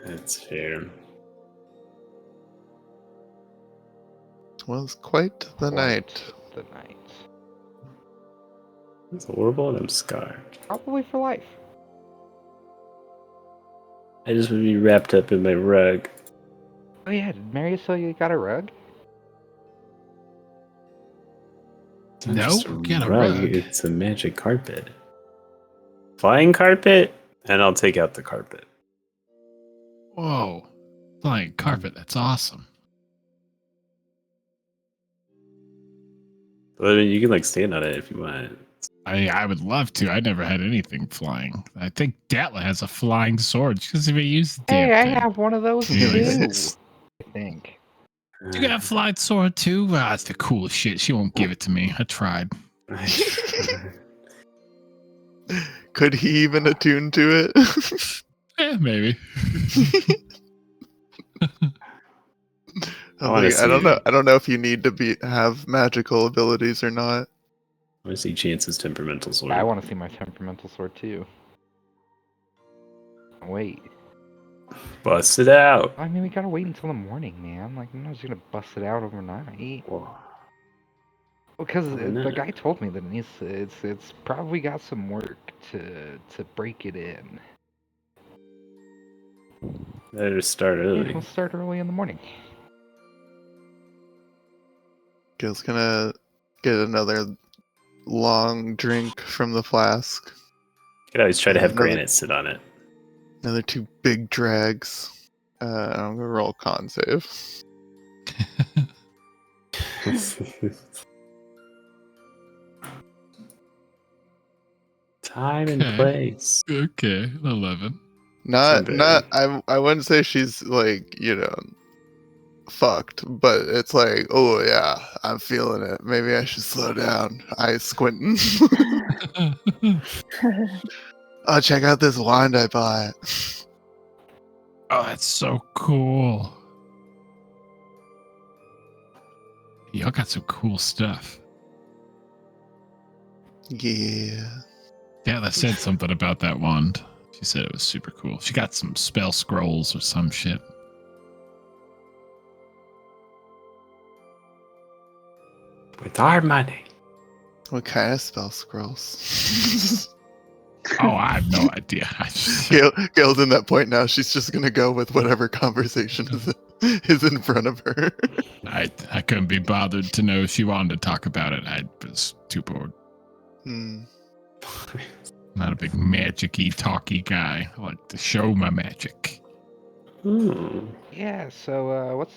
[SPEAKER 1] That's fair.
[SPEAKER 4] It was quite the night.
[SPEAKER 5] The night.
[SPEAKER 1] It's horrible, and I'm scarred.
[SPEAKER 5] Probably for life.
[SPEAKER 1] I just would be wrapped up in my rug.
[SPEAKER 5] Oh yeah, did Marius tell you got a rug?
[SPEAKER 1] It's not
[SPEAKER 3] No,
[SPEAKER 1] just a
[SPEAKER 3] get a
[SPEAKER 1] rug,
[SPEAKER 3] rug.
[SPEAKER 1] it's a magic carpet. Flying carpet, and I'll take out the carpet.
[SPEAKER 3] Whoa. Flying carpet. That's awesome.
[SPEAKER 1] But you can like stand on it if you want.
[SPEAKER 3] I would love to. I never had anything flying. I think Datla has a flying sword. She doesn't even use the damn
[SPEAKER 5] Hey, I
[SPEAKER 3] thing.
[SPEAKER 5] have one of those
[SPEAKER 3] She really
[SPEAKER 5] too.
[SPEAKER 3] is.
[SPEAKER 5] I think.
[SPEAKER 3] You got a flying sword too? Ah, it's the coolest shit. She won't give it to me. I tried.
[SPEAKER 4] Could he even attune to it?
[SPEAKER 3] Maybe.
[SPEAKER 1] I wanna
[SPEAKER 4] I don't know.
[SPEAKER 1] see-
[SPEAKER 4] I don't know if you need to have magical abilities or not.
[SPEAKER 1] I want to see Chance's temperamental sword.
[SPEAKER 5] I want to see my temperamental sword too. Wait.
[SPEAKER 1] Bust it out.
[SPEAKER 5] I mean, we gotta wait until the morning, man. Like, I'm not just gonna bust it out overnight.
[SPEAKER 1] Whoa.
[SPEAKER 5] Because
[SPEAKER 1] Why
[SPEAKER 5] the
[SPEAKER 1] not?
[SPEAKER 5] guy told me that it's probably got some work to break it in.
[SPEAKER 1] Better start
[SPEAKER 5] Yeah,
[SPEAKER 1] early.
[SPEAKER 5] we'll start early in the morning.
[SPEAKER 4] Gil's gonna get another long drink from the flask.
[SPEAKER 1] You could always try to have
[SPEAKER 4] Another-
[SPEAKER 1] Granite sit on it.
[SPEAKER 4] Another 2 big drags. I'm gonna roll con save.
[SPEAKER 1] Time and
[SPEAKER 3] Okay.
[SPEAKER 1] place.
[SPEAKER 3] Okay, 11.
[SPEAKER 4] I wouldn't say she's like, fucked, but it's like, oh yeah, I'm feeling it. Maybe I should slow down. Eyes squinting. Oh, check out this wand I bought.
[SPEAKER 3] Oh, that's so cool. Y'all got some cool stuff.
[SPEAKER 4] Yeah.
[SPEAKER 3] Datla said something about that wand. She said it was super cool. She got some spell scrolls or some shit.
[SPEAKER 1] With our money.
[SPEAKER 4] What kind of spell scrolls?
[SPEAKER 3] Oh, I have no idea.
[SPEAKER 4] Gail's in that point now. She's just gonna go with whatever conversation is in front of her.
[SPEAKER 3] I couldn't be bothered to know if she wanted to talk about it. I was too bored. Not a big magic-y, talky guy. I like to show my magic.
[SPEAKER 5] Yeah. So, what's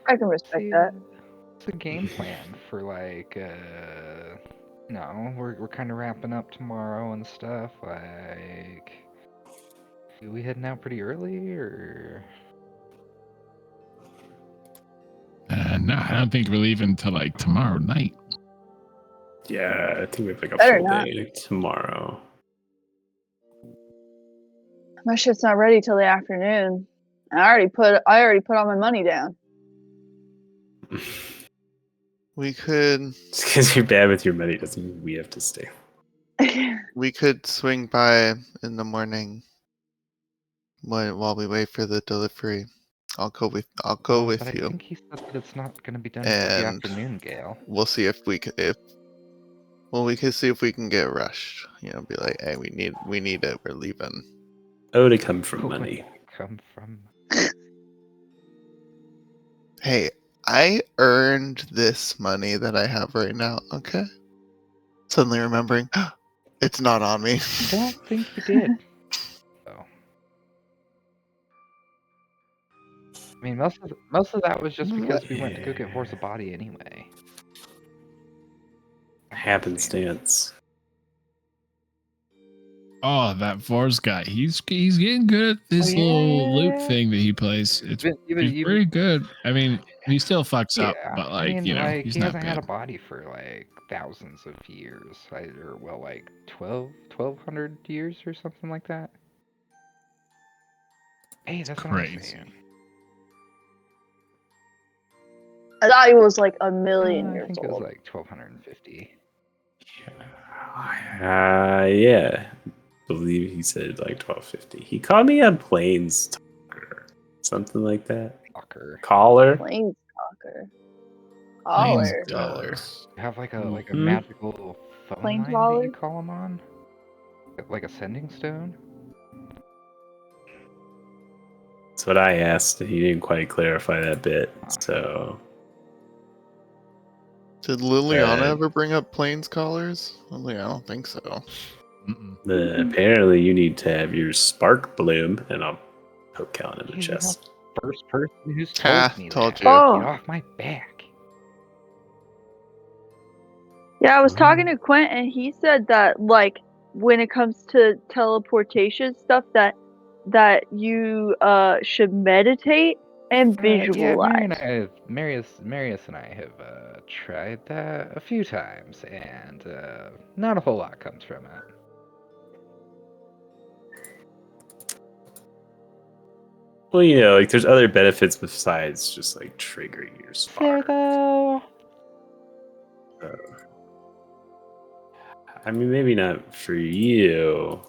[SPEAKER 2] I can respect that.
[SPEAKER 5] the game plan for like? No, we're kind of wrapping up tomorrow and stuff. Like, are we heading out pretty early or?
[SPEAKER 3] No, I don't think we're leaving until like tomorrow night.
[SPEAKER 1] Yeah, I think we have like a
[SPEAKER 2] Better
[SPEAKER 1] full
[SPEAKER 2] not.
[SPEAKER 1] day tomorrow.
[SPEAKER 2] My shit's not ready till the afternoon. I already put all my money down.
[SPEAKER 4] We could
[SPEAKER 1] Just because you're bad with your money doesn't mean we have to stay.
[SPEAKER 4] swing by in the morning while we wait for the delivery. I'll go with
[SPEAKER 5] But I
[SPEAKER 4] you.
[SPEAKER 5] think he said that it's not going to be done until the
[SPEAKER 4] And
[SPEAKER 5] afternoon, Gail.
[SPEAKER 4] we'll see if we can see if we can get rushed. Be like, hey, we need it. We're leaving.
[SPEAKER 1] Oh, to come from money.
[SPEAKER 5] Come from.
[SPEAKER 4] Hey, I earned this money that I have right now. Okay. Suddenly remembering, it's not on me.
[SPEAKER 5] I don't think you did. Oh. I mean, most of that was just because we went to go get Horse a body anyway.
[SPEAKER 1] Happenstance.
[SPEAKER 3] Oh, that Vors guy. He's getting good at this little loop
[SPEAKER 5] yeah.
[SPEAKER 3] thing that he plays. It's
[SPEAKER 5] Even-
[SPEAKER 3] he's very good. I mean, he still fucks up,
[SPEAKER 5] Yeah,
[SPEAKER 3] but
[SPEAKER 5] I mean,
[SPEAKER 3] he's
[SPEAKER 5] he
[SPEAKER 3] not
[SPEAKER 5] hasn't had a
[SPEAKER 3] bad.
[SPEAKER 5] body for like thousands of years, or well, like 1,200 years or something like that. Hey, that's what I'm
[SPEAKER 3] Crazy.
[SPEAKER 5] saying.
[SPEAKER 2] I thought he was like a million
[SPEAKER 5] I
[SPEAKER 2] years
[SPEAKER 5] think it was
[SPEAKER 2] old.
[SPEAKER 5] like 1,250.
[SPEAKER 1] Yeah. Believe he said like 1250. He called me a planes talker. Something like that.
[SPEAKER 5] Fucker.
[SPEAKER 1] Caller.
[SPEAKER 2] Planeswalker.
[SPEAKER 3] Planes
[SPEAKER 2] Caller.
[SPEAKER 3] dollars.
[SPEAKER 5] You have like a
[SPEAKER 1] Mhm.
[SPEAKER 5] magical phone line that you
[SPEAKER 2] Planeswalker?
[SPEAKER 5] call him on, like a sending stone.
[SPEAKER 1] That's what I asked. He didn't quite clarify that bit. So
[SPEAKER 4] Did Liliana ever bring up plains collars? I don't think so.
[SPEAKER 1] Apparently, you need to have your spark bloom, and I'll poke Callan in the
[SPEAKER 5] You're the
[SPEAKER 1] chest.
[SPEAKER 5] first person who's
[SPEAKER 4] Ha,
[SPEAKER 5] told me
[SPEAKER 4] told
[SPEAKER 5] that.
[SPEAKER 4] you.
[SPEAKER 2] Oh.
[SPEAKER 5] Get off my back.
[SPEAKER 2] Yeah, I was talking to Quint, and he said that like when it comes to teleportation stuff, that you should meditate and visualize.
[SPEAKER 5] Yeah, Marius and I have tried that a few times, and not a whole lot comes from it.
[SPEAKER 1] Well, you know, like there's other benefits besides just like triggering your
[SPEAKER 5] There
[SPEAKER 1] spark.
[SPEAKER 5] though.
[SPEAKER 1] I mean, maybe not for you,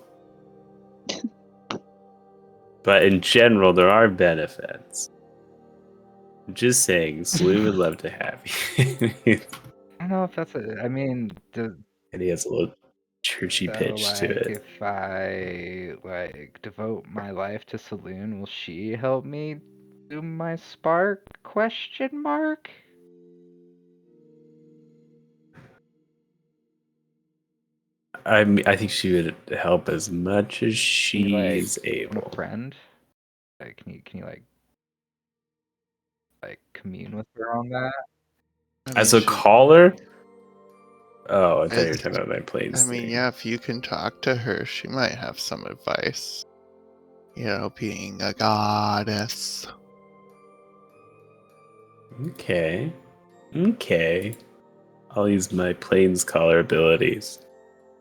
[SPEAKER 1] but in general, there are benefits. I'm just saying, Slew would love to have you.
[SPEAKER 5] I don't know if that's a. I mean,
[SPEAKER 1] And he has a little churchy
[SPEAKER 5] so
[SPEAKER 1] pitch
[SPEAKER 5] like
[SPEAKER 1] to it.
[SPEAKER 5] if I like devote my life to Saloon, will she help me do my spark? Question mark.
[SPEAKER 1] I think she would help as much as
[SPEAKER 5] Can you, like,
[SPEAKER 1] she's
[SPEAKER 5] phone
[SPEAKER 1] able.
[SPEAKER 5] a friend? Like, can you like commune with her on that?
[SPEAKER 4] I
[SPEAKER 1] As
[SPEAKER 4] mean,
[SPEAKER 1] a caller? Oh, I thought you were
[SPEAKER 4] As-
[SPEAKER 1] talking about my planes
[SPEAKER 4] I mean,
[SPEAKER 1] thing.
[SPEAKER 4] yeah, if you can talk to her, she might have some advice. You know, being a goddess.
[SPEAKER 1] Okay. I'll use my planes caller abilities.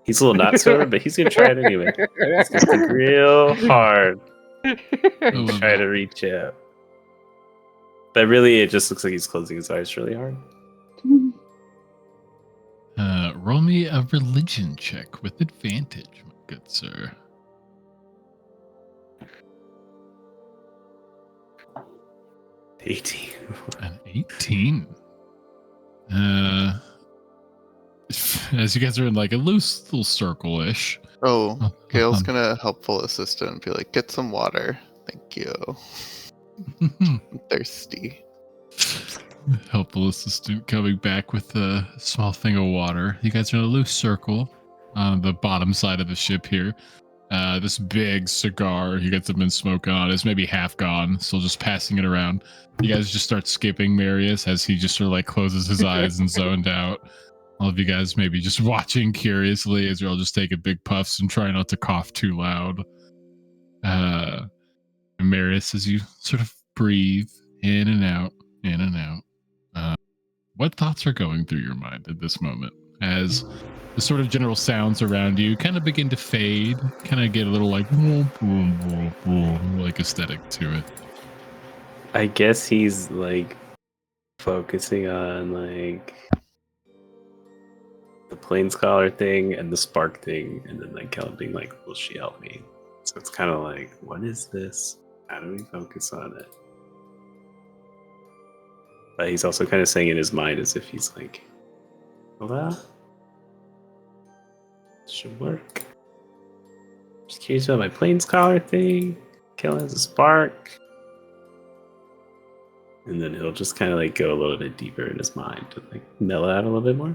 [SPEAKER 1] He's a little not so, but he's gonna try it anyway. He's gonna think real hard
[SPEAKER 3] I
[SPEAKER 1] and
[SPEAKER 3] love
[SPEAKER 1] try
[SPEAKER 3] it.
[SPEAKER 1] to reach out. But really, it just looks like he's closing his eyes really hard.
[SPEAKER 3] Roll me a religion check with advantage, my good sir.
[SPEAKER 1] 18.
[SPEAKER 3] An 18. As you guys are in like a loose little circle-ish.
[SPEAKER 4] Oh, Gail's gonna helpful assistant and be like, get some water. Thank you. I'm thirsty.
[SPEAKER 3] Helpful assistant coming back with a small thing of water. You guys are in a loose circle on the bottom side of the ship here. This big cigar you guys have been smoking on is maybe half gone, still just passing it around. You guys just start skipping Marius as he just sort of like closes his eyes and zoned out. All of you guys maybe just watching curiously as you're all just taking big puffs and try not to cough too loud. And Marius, as you sort of breathe in and out, in and out. What thoughts are going through your mind at this moment as the sort of general sounds around you kind of begin to fade, kind of get a little like aesthetic to it?
[SPEAKER 1] I guess he's like focusing on like the planes caller thing and the spark thing, and then like Kellen being like, "Will she help me?" So it's kind of like, what is this? How do we focus on it? But he's also kind of saying in his mind as if he's like, well, this should work. Just curious about my planes caller thing. Kellen has a spark. And then he'll just kind of like go a little bit deeper in his mind to like mellow out a little bit more.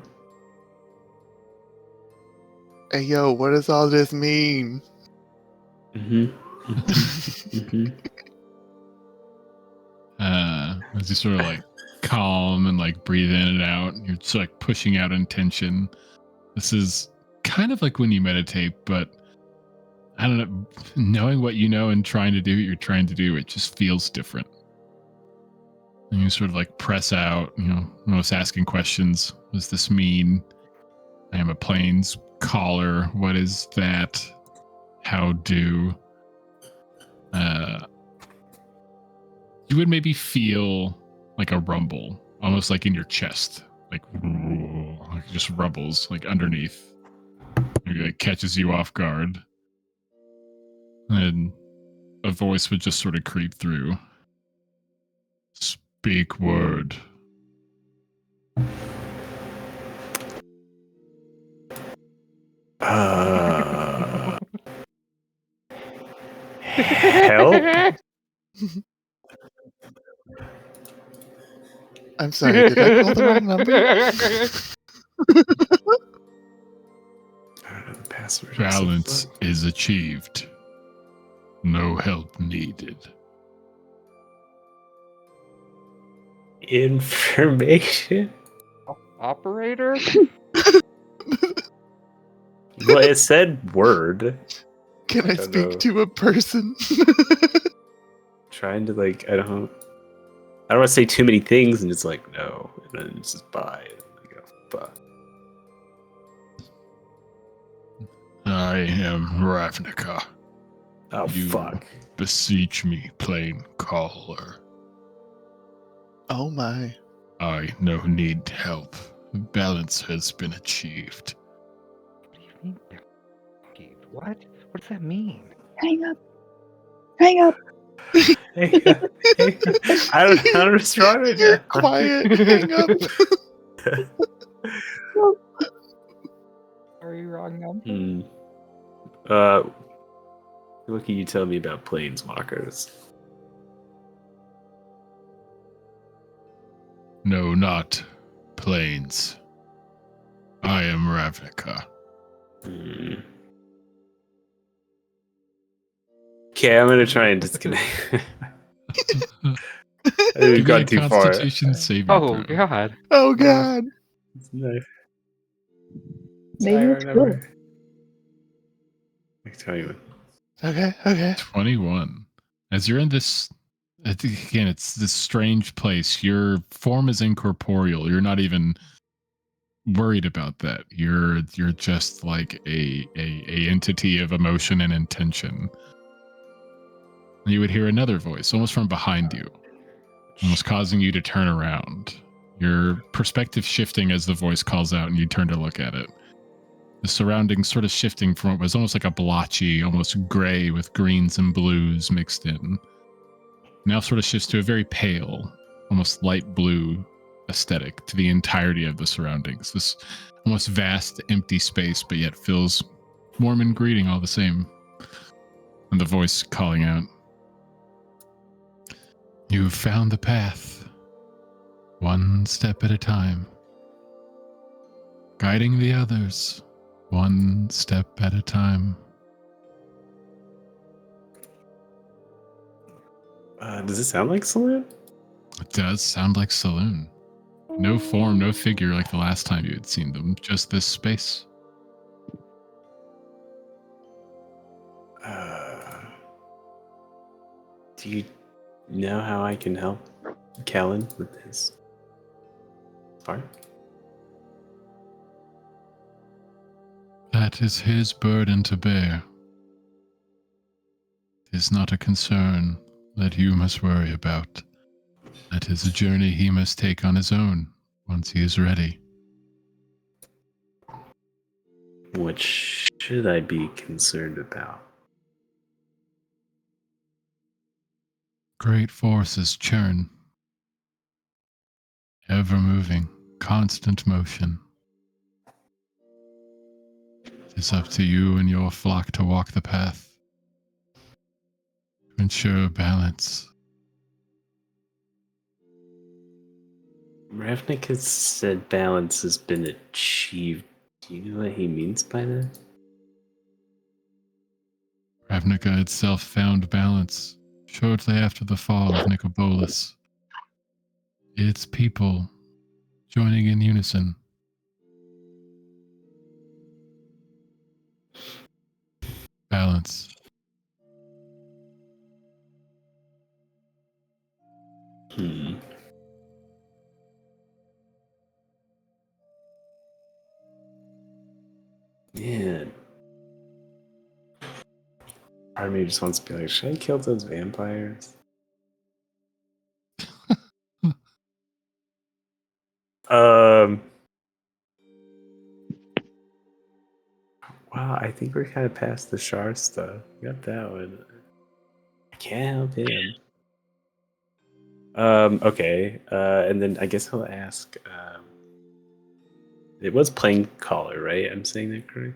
[SPEAKER 4] Hey, yo, what does all this mean?
[SPEAKER 3] As you sort of like calm and like breathe in and out, and you're just like pushing out intention. This is kind of like when you meditate, but I don't know, knowing what you know and trying to do what you're trying to do, it just feels different. And you sort of like press out, you know, almost asking questions. What does this mean? I am a plains caller. What is that? How do? You would maybe feel like a rumble, almost like in your chest, like just rumbles like underneath. Maybe like catches you off guard, and a voice would just sort of creep through. Speak word.
[SPEAKER 1] Help?
[SPEAKER 4] I'm sorry, did I call the wrong number?
[SPEAKER 1] I don't know the password.
[SPEAKER 3] Balance is achieved. No help needed.
[SPEAKER 1] Information?
[SPEAKER 5] Operator?
[SPEAKER 1] Well, it said word.
[SPEAKER 4] Can I
[SPEAKER 1] don't
[SPEAKER 4] speak
[SPEAKER 1] know.
[SPEAKER 4] to a person?
[SPEAKER 1] Trying to like, I don't want to say too many things, and it's like no, and then it's just bye. And I go, fuck.
[SPEAKER 3] I am Ravnica.
[SPEAKER 1] Oh
[SPEAKER 3] You
[SPEAKER 1] fuck.
[SPEAKER 3] beseech me, plain caller.
[SPEAKER 4] Oh my.
[SPEAKER 3] I no need help. Balance has been achieved.
[SPEAKER 5] What do you mean? Keith? What? What does that mean?
[SPEAKER 2] Hang up. Hang up.
[SPEAKER 1] Hey, I don't know what's wrong with
[SPEAKER 4] You're
[SPEAKER 1] you.
[SPEAKER 4] quiet. Hang up.
[SPEAKER 5] Sorry, wrong number.
[SPEAKER 1] What can you tell me about planeswalkers?
[SPEAKER 3] No, not planes. I am Ravnica.
[SPEAKER 1] Okay, I'm gonna try and disconnect.
[SPEAKER 3] Give
[SPEAKER 1] We've
[SPEAKER 3] me a
[SPEAKER 1] gone too far.
[SPEAKER 3] Constitution saving
[SPEAKER 5] Oh
[SPEAKER 3] throw.
[SPEAKER 5] God.
[SPEAKER 4] Oh god.
[SPEAKER 1] No.
[SPEAKER 2] Maybe it's good.
[SPEAKER 1] I can tell you.
[SPEAKER 4] Okay.
[SPEAKER 3] 21. As you're in this, I think, again, it's this strange place. Your form is incorporeal. You're not even worried about that. You're just like a entity of emotion and intention. And you would hear another voice, almost from behind you, almost causing you to turn around. Your perspective shifting as the voice calls out, and you turn to look at it. The surroundings sort of shifting from what was almost like a blotchy, almost gray with greens and blues mixed in. Now sort of shifts to a very pale, almost light blue aesthetic to the entirety of the surroundings. This almost vast, empty space, but yet feels warm and greeting all the same. And the voice calling out, "You've found the path, one step at a time, guiding the others, one step at a time."
[SPEAKER 1] Does it sound like Saloon?
[SPEAKER 3] It does sound like Saloon. No form, no figure like the last time you had seen them, just this space.
[SPEAKER 1] Do you know how I can help Kellen with his part?
[SPEAKER 3] That is his burden to bear. It is not a concern that you must worry about. That is a journey he must take on his own once he is ready.
[SPEAKER 1] What should I be concerned about?
[SPEAKER 3] Great forces churn. Ever moving, constant motion. It is up to you and your flock to walk the path. To ensure balance.
[SPEAKER 1] Ravnik has said balance has been achieved. Do you know what he means by that?
[SPEAKER 3] Ravnica itself found balance shortly after the fall of Nicobolus. Its people joining in unison. Balance.
[SPEAKER 1] Yeah. Part of me just wants to be like, should I kill those vampires? Wow, I think we're kind of past the Shar stuff. Got that one. I can't help him. Okay. And then I guess he'll ask. It was plain collar, right? I'm saying that correct?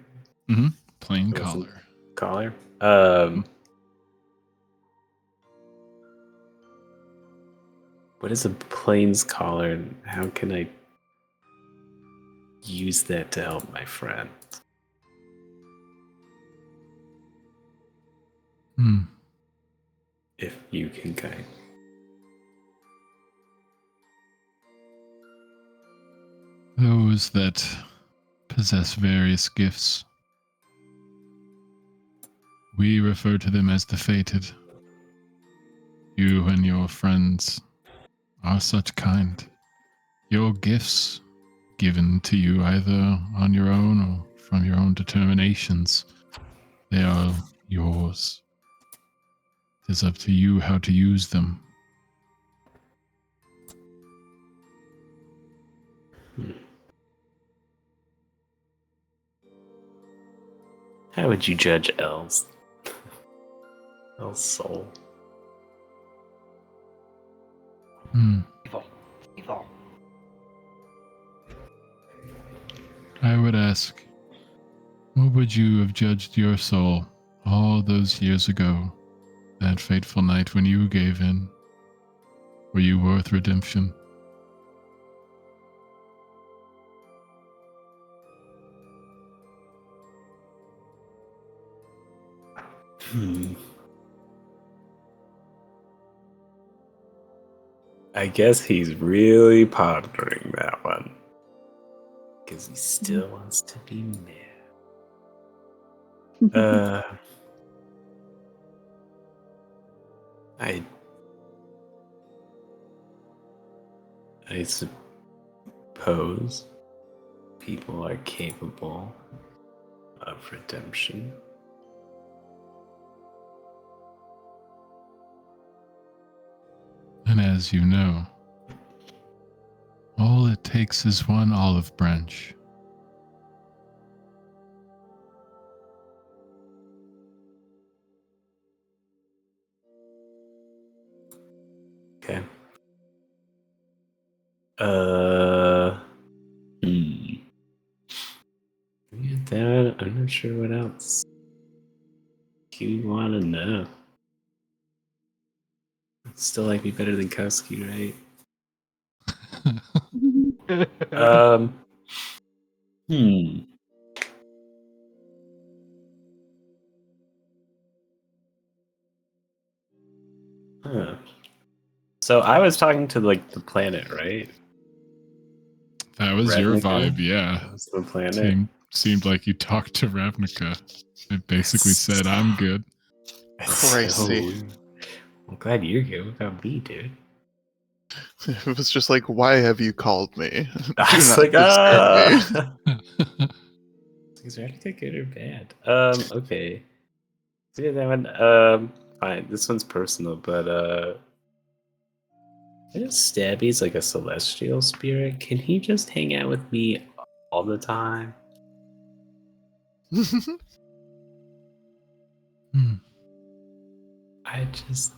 [SPEAKER 3] Mm-hmm. Plain
[SPEAKER 1] It wasn't
[SPEAKER 3] collar.
[SPEAKER 1] Collar. What is a plains collar, and how can I use that to help my friend? If you can guide.
[SPEAKER 3] Those that possess various gifts, we refer to them as the fated. You and your friends are such kind. Your gifts, given to you either on your own or from your own determinations, they are yours. It is up to you how to use them.
[SPEAKER 1] How would you judge Elle's soul?
[SPEAKER 5] Evil.
[SPEAKER 3] I would ask, what would you have judged your soul all those years ago, that fateful night when you gave in? Were you worth redemption?
[SPEAKER 1] I guess he's really pondering that one. Because he still wants to be mad. I suppose people are capable of redemption.
[SPEAKER 3] And as you know, all it takes is one olive branch.
[SPEAKER 1] Okay. Yeah, that, I'm not sure what else you want to know. Still like me better than Koski, right? Huh. So I was talking to like the planet, right?
[SPEAKER 3] That was your
[SPEAKER 1] Ravnica?
[SPEAKER 3] vibe, yeah.
[SPEAKER 1] That was the planet.
[SPEAKER 3] Seemed like you talked to Ravnica. It basically said, I'm good.
[SPEAKER 4] Crazy.
[SPEAKER 1] I'm glad you're good. What about me, dude?
[SPEAKER 4] It was just like, why have you called me?
[SPEAKER 1] I
[SPEAKER 4] Do
[SPEAKER 1] was
[SPEAKER 4] not
[SPEAKER 1] like,
[SPEAKER 4] disturb me.
[SPEAKER 1] Is Ravnica good or bad? Okay. So yeah, that one, fine. This one's personal, but I know Stabby's like a celestial spirit. Can he just hang out with me all the time? I just,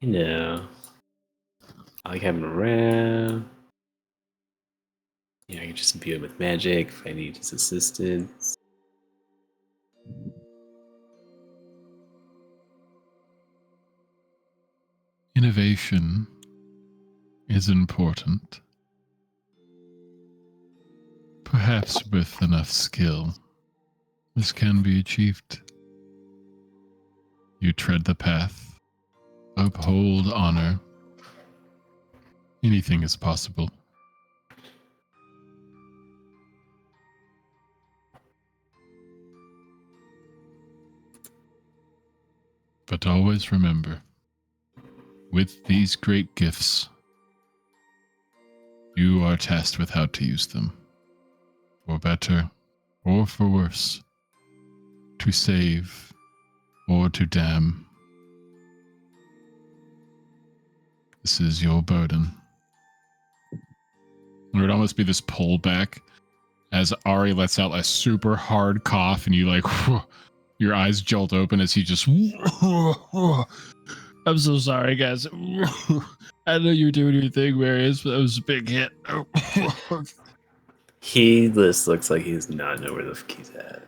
[SPEAKER 1] I like having him around. I can just imbue him with magic if I need his assistance.
[SPEAKER 3] Innovation is important. Perhaps with enough skill, this can be achieved. You tread the path, uphold honor. Anything is possible. But always remember, with these great gifts, you are tasked with how to use them. For better or for worse. To save or to damn. This is your burden. There would almost be this pullback as Ari lets out a super hard cough and you like, your eyes jolt open as he just, I'm so sorry, guys. I know you're doing your thing, Marius, but that was a big hit.
[SPEAKER 1] He just looks like he does not know where the fuck he's at.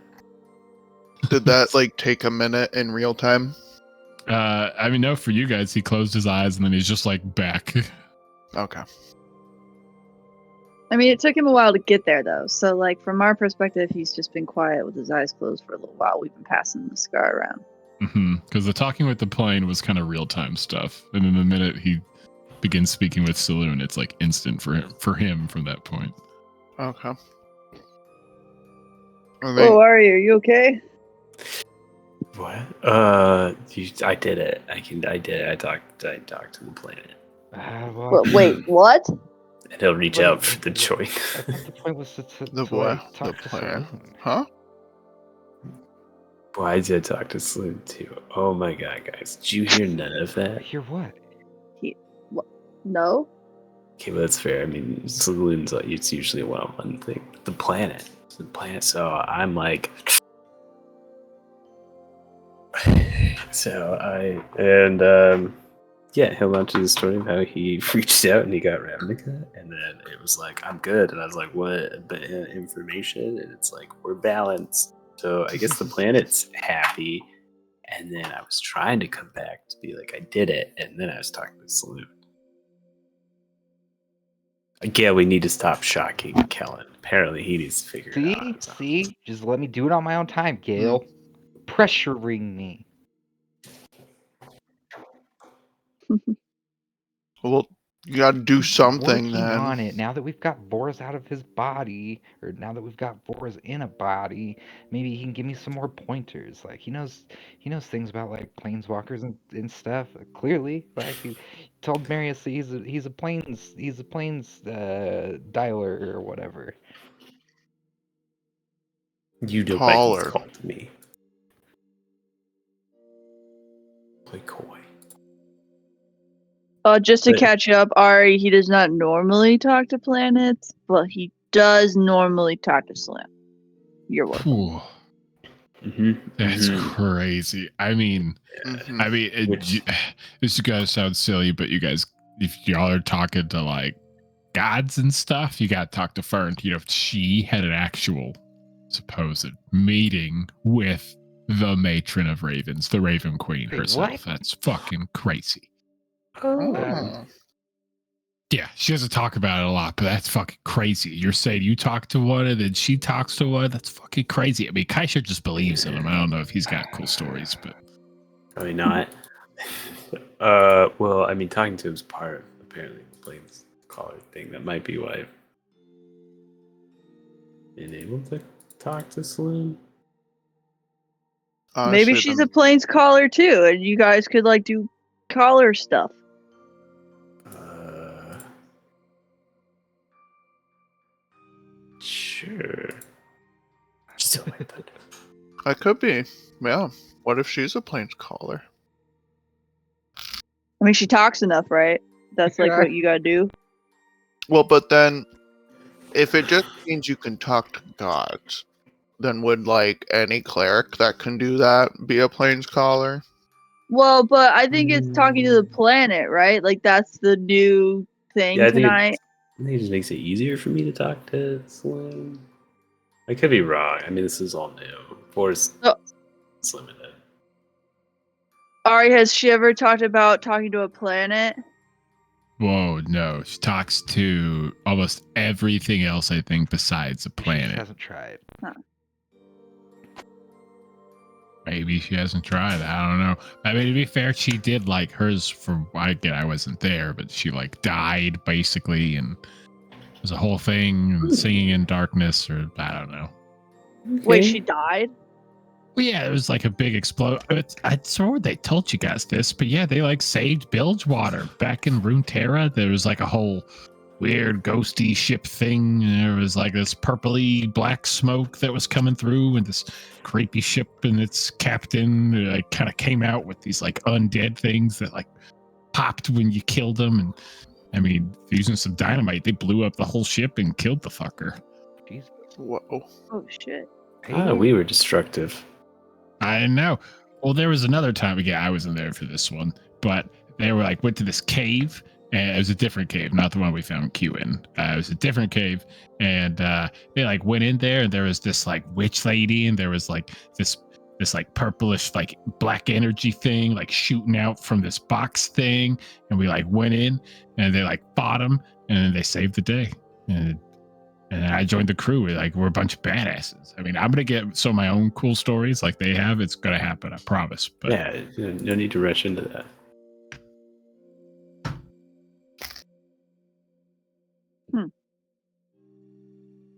[SPEAKER 4] Did that like take a minute in real time?
[SPEAKER 3] I mean, no, for you guys, he closed his eyes and then he's just like back.
[SPEAKER 4] Okay.
[SPEAKER 2] I mean, it took him a while to get there, though. So, like, from our perspective, he's just been quiet with his eyes closed for a little while. We've been passing the scar around.
[SPEAKER 3] Because the talking with the plane was kind of real time stuff, and then the minute he begins speaking with Saloon, it's like instant for him from that point.
[SPEAKER 4] Okay.
[SPEAKER 2] Oh, are you? Are you okay?
[SPEAKER 1] What? I did it. I did it. I talked to the planet.
[SPEAKER 2] Wait, what?
[SPEAKER 1] And he'll reach out for the joint.
[SPEAKER 5] I thought the point was to
[SPEAKER 4] The
[SPEAKER 5] to,
[SPEAKER 4] what?
[SPEAKER 5] like,
[SPEAKER 4] The
[SPEAKER 5] talk to
[SPEAKER 4] plan?
[SPEAKER 5] Saloon.
[SPEAKER 4] Huh?
[SPEAKER 1] Well, I did talk to Saloon too. Oh my god, guys. Did you hear none of that?
[SPEAKER 5] Hear what?
[SPEAKER 2] No?
[SPEAKER 1] Okay, well, that's fair. I mean, Saloon's like, it's usually a one-on-one thing. The planet. So I'm like... yeah, he'll launch the story of how he reached out and he got Ravnica, and then it was like, I'm good, and I was like, what? But information, and it's like, we're balanced. So I guess the planet's happy, and then I was trying to come back to be like, I did it, and then I was talking to Saloon. Again, we need to stop shocking Kellen. Apparently, he needs to figure it out.
[SPEAKER 5] See? Just let me do it on my own time, Gale. Pressuring me.
[SPEAKER 4] Well, you gotta do something
[SPEAKER 5] Working
[SPEAKER 4] then.
[SPEAKER 5] on it. Now that we've got Boris out of his body, or now that we've got Boris in a body, maybe he can give me some more pointers. Like he knows things about like planeswalkers and stuff. Clearly, like he told Marius that he's a planes dialer or whatever.
[SPEAKER 1] You know,
[SPEAKER 4] Caller.
[SPEAKER 1] Vikings called me. Play coy.
[SPEAKER 2] Just to
[SPEAKER 1] But-
[SPEAKER 2] catch you up, Ari, he does not normally talk to planets, but he does normally talk to Slim. You're welcome.
[SPEAKER 3] Whew, that's crazy. I mean,
[SPEAKER 4] Mhm.
[SPEAKER 3] this is gonna sound silly, but you guys, if y'all are talking to like gods and stuff, you gotta talk to Fern. You know, if she had an actual supposed meeting with the matron of ravens, the Raven Queen
[SPEAKER 5] Wait,
[SPEAKER 3] herself.
[SPEAKER 5] what?
[SPEAKER 3] That's fucking crazy.
[SPEAKER 4] Oh.
[SPEAKER 3] Yeah, she doesn't talk about it a lot, but that's fucking crazy. You're saying you talk to one and then she talks to one? That's fucking crazy. I mean, Kaisha just believes in him. I don't know if he's got cool stories, but...
[SPEAKER 1] Probably not. Well, I mean, talking to him is part of, apparently, the Plains Caller thing. That might be why I've been able to talk to Saloon.
[SPEAKER 2] Maybe
[SPEAKER 4] Honestly,
[SPEAKER 2] she's a planes caller too, and you guys could like do caller stuff.
[SPEAKER 1] Sure. Still like that.
[SPEAKER 4] I could be. Yeah. What if she's a planes caller?
[SPEAKER 2] I mean, she talks enough, right? That's like what you gotta do.
[SPEAKER 4] Well, but then, if it just means you can talk to gods, then would like any cleric that can do that be a planes caller?
[SPEAKER 2] Well, but I think it's talking to the planet, right? Like that's the new thing
[SPEAKER 1] Yeah, I think
[SPEAKER 2] tonight.
[SPEAKER 1] I think it just makes it easier for me to talk to Slim. I could be wrong. I mean, this is all new. Force Slim in it.
[SPEAKER 2] Ari, has she ever talked about talking to a planet?
[SPEAKER 3] Whoa, no. She talks to almost everything else, I think, besides a
[SPEAKER 5] She
[SPEAKER 3] planet.
[SPEAKER 5] hasn't tried.
[SPEAKER 3] Maybe she hasn't tried. I don't know. I mean, to be fair, she did like hers for, again, I wasn't there, but she like died basically, and it was a whole thing, and singing in darkness, or I don't know.
[SPEAKER 2] Wait, she died?
[SPEAKER 3] Well, yeah, it was like a big explosion. I swore they told you guys this, but yeah, they like saved Bilgewater back in Runeterra. There was like a whole weird ghosty ship thing. And there was like this purpley black smoke that was coming through, and this creepy ship and its captain like kind of came out with these like undead things that like popped when you killed them. And I mean, using some dynamite, they blew up the whole ship and killed the fucker.
[SPEAKER 5] Jesus.
[SPEAKER 4] Whoa.
[SPEAKER 2] Oh shit.
[SPEAKER 1] We were destructive.
[SPEAKER 3] I know. Well, there was another time again. I wasn't there for this one, but they were like went to this cave, and it was a different cave, not the one we found Q in. It was a different cave, and they like went in there, and there was this like witch lady, and there was like this this like purplish like black energy thing like shooting out from this box thing, and we like went in and they like fought him and then they saved the day, and I joined the crew. We're a bunch of badasses. I mean, I'm gonna get some of my own cool stories like they have. It's gonna happen, I promise. But
[SPEAKER 1] Yeah, no need to rush into that.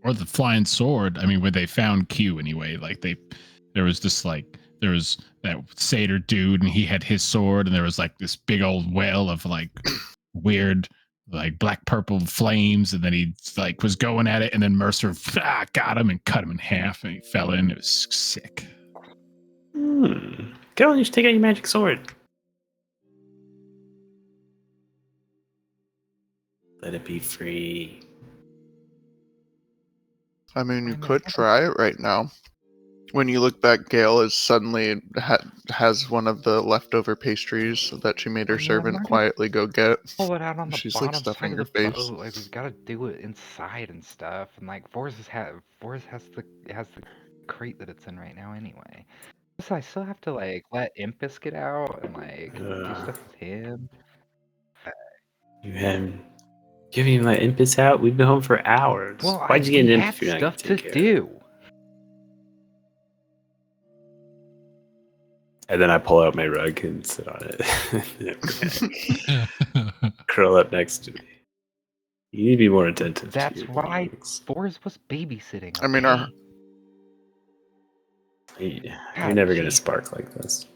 [SPEAKER 3] or the flying sword. I mean, when they found Q anyway, like there was that satyr dude and he had his sword, and there was like this big old well of like weird like black purple flames, and then he like was going at it, and then Mercer got him and cut him in half, and he fell in. It was sick.
[SPEAKER 1] Go on, you should take out your magic sword. Let it be free.
[SPEAKER 4] I mean, you could try it right now. When you look back, Gail is suddenly has one of the leftover pastries that she made her servant quietly go get.
[SPEAKER 5] Pull it out on the
[SPEAKER 4] She's
[SPEAKER 5] bottom
[SPEAKER 4] like stuffing
[SPEAKER 5] side
[SPEAKER 4] her
[SPEAKER 5] of the
[SPEAKER 4] face.
[SPEAKER 5] boat. Like we've got to do it inside and stuff. And like Forrest has the crate that it's in right now anyway. So I still have to like let Impus get out and like do stuff with him.
[SPEAKER 1] You haven't even let Impus out? We've been home for hours.
[SPEAKER 5] Well,
[SPEAKER 1] Why'd you get an
[SPEAKER 5] we
[SPEAKER 1] Imp
[SPEAKER 5] had
[SPEAKER 1] if you're not
[SPEAKER 5] stuff
[SPEAKER 1] gonna
[SPEAKER 5] to
[SPEAKER 1] take care of it?
[SPEAKER 5] do.
[SPEAKER 1] And then I pull out my rug and sit on it. Curl up next to me. You need to be more attentive.
[SPEAKER 5] That's
[SPEAKER 1] to your
[SPEAKER 5] why
[SPEAKER 1] things.
[SPEAKER 5] Forrest was babysitting.
[SPEAKER 4] I mean,
[SPEAKER 5] okay?
[SPEAKER 1] You're never gonna spark like this.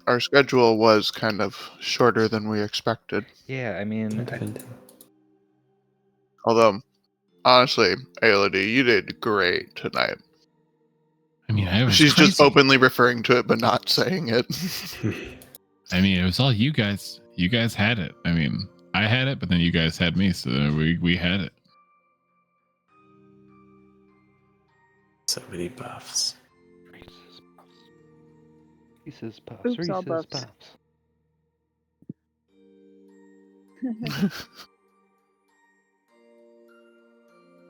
[SPEAKER 4] our schedule was kind of shorter than we expected.
[SPEAKER 5] Yeah, I mean,
[SPEAKER 4] Although, honestly, Aelody, you did great tonight.
[SPEAKER 3] I mean, it was
[SPEAKER 4] She's
[SPEAKER 3] crazy.
[SPEAKER 4] just openly referring to it, but not saying it.
[SPEAKER 3] I mean, it was all you guys. You guys had it. I mean, I had it, but then you guys had me, so we had it.
[SPEAKER 1] So many buffs.
[SPEAKER 5] Reese's Puffs.
[SPEAKER 2] Oops, all
[SPEAKER 5] Reese's
[SPEAKER 2] buffs.
[SPEAKER 5] Puffs.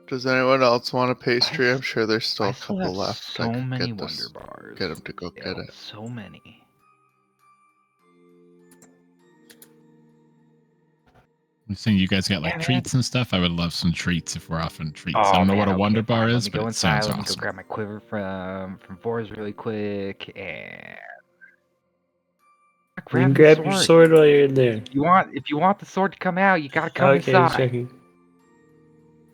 [SPEAKER 4] Does anyone else want a pastry? I'm sure there's still
[SPEAKER 5] I
[SPEAKER 4] a
[SPEAKER 5] still
[SPEAKER 4] couple
[SPEAKER 5] have
[SPEAKER 4] left.
[SPEAKER 5] so
[SPEAKER 4] I could
[SPEAKER 5] many
[SPEAKER 4] get
[SPEAKER 5] Wonder
[SPEAKER 4] this.
[SPEAKER 5] Bars.
[SPEAKER 4] Get him to go get it.
[SPEAKER 5] So many.
[SPEAKER 3] I'm saying you guys got like
[SPEAKER 5] Yeah, man.
[SPEAKER 3] treats and stuff. I would love some treats if we're offering treats.
[SPEAKER 5] Oh,
[SPEAKER 3] I don't know what
[SPEAKER 5] man,
[SPEAKER 3] a Wonder
[SPEAKER 5] okay,
[SPEAKER 3] Bar
[SPEAKER 5] fine.
[SPEAKER 3] is,
[SPEAKER 5] Let me
[SPEAKER 3] but
[SPEAKER 5] go
[SPEAKER 3] it
[SPEAKER 5] inside.
[SPEAKER 3] sounds
[SPEAKER 5] Let me
[SPEAKER 3] awesome.
[SPEAKER 5] go grab my quiver from Boris really quick and
[SPEAKER 1] You can
[SPEAKER 5] the
[SPEAKER 1] grab your sword while you're in there.
[SPEAKER 5] If you want the sword to come out, you gotta come
[SPEAKER 1] Okay, just
[SPEAKER 5] inside.
[SPEAKER 1] checking.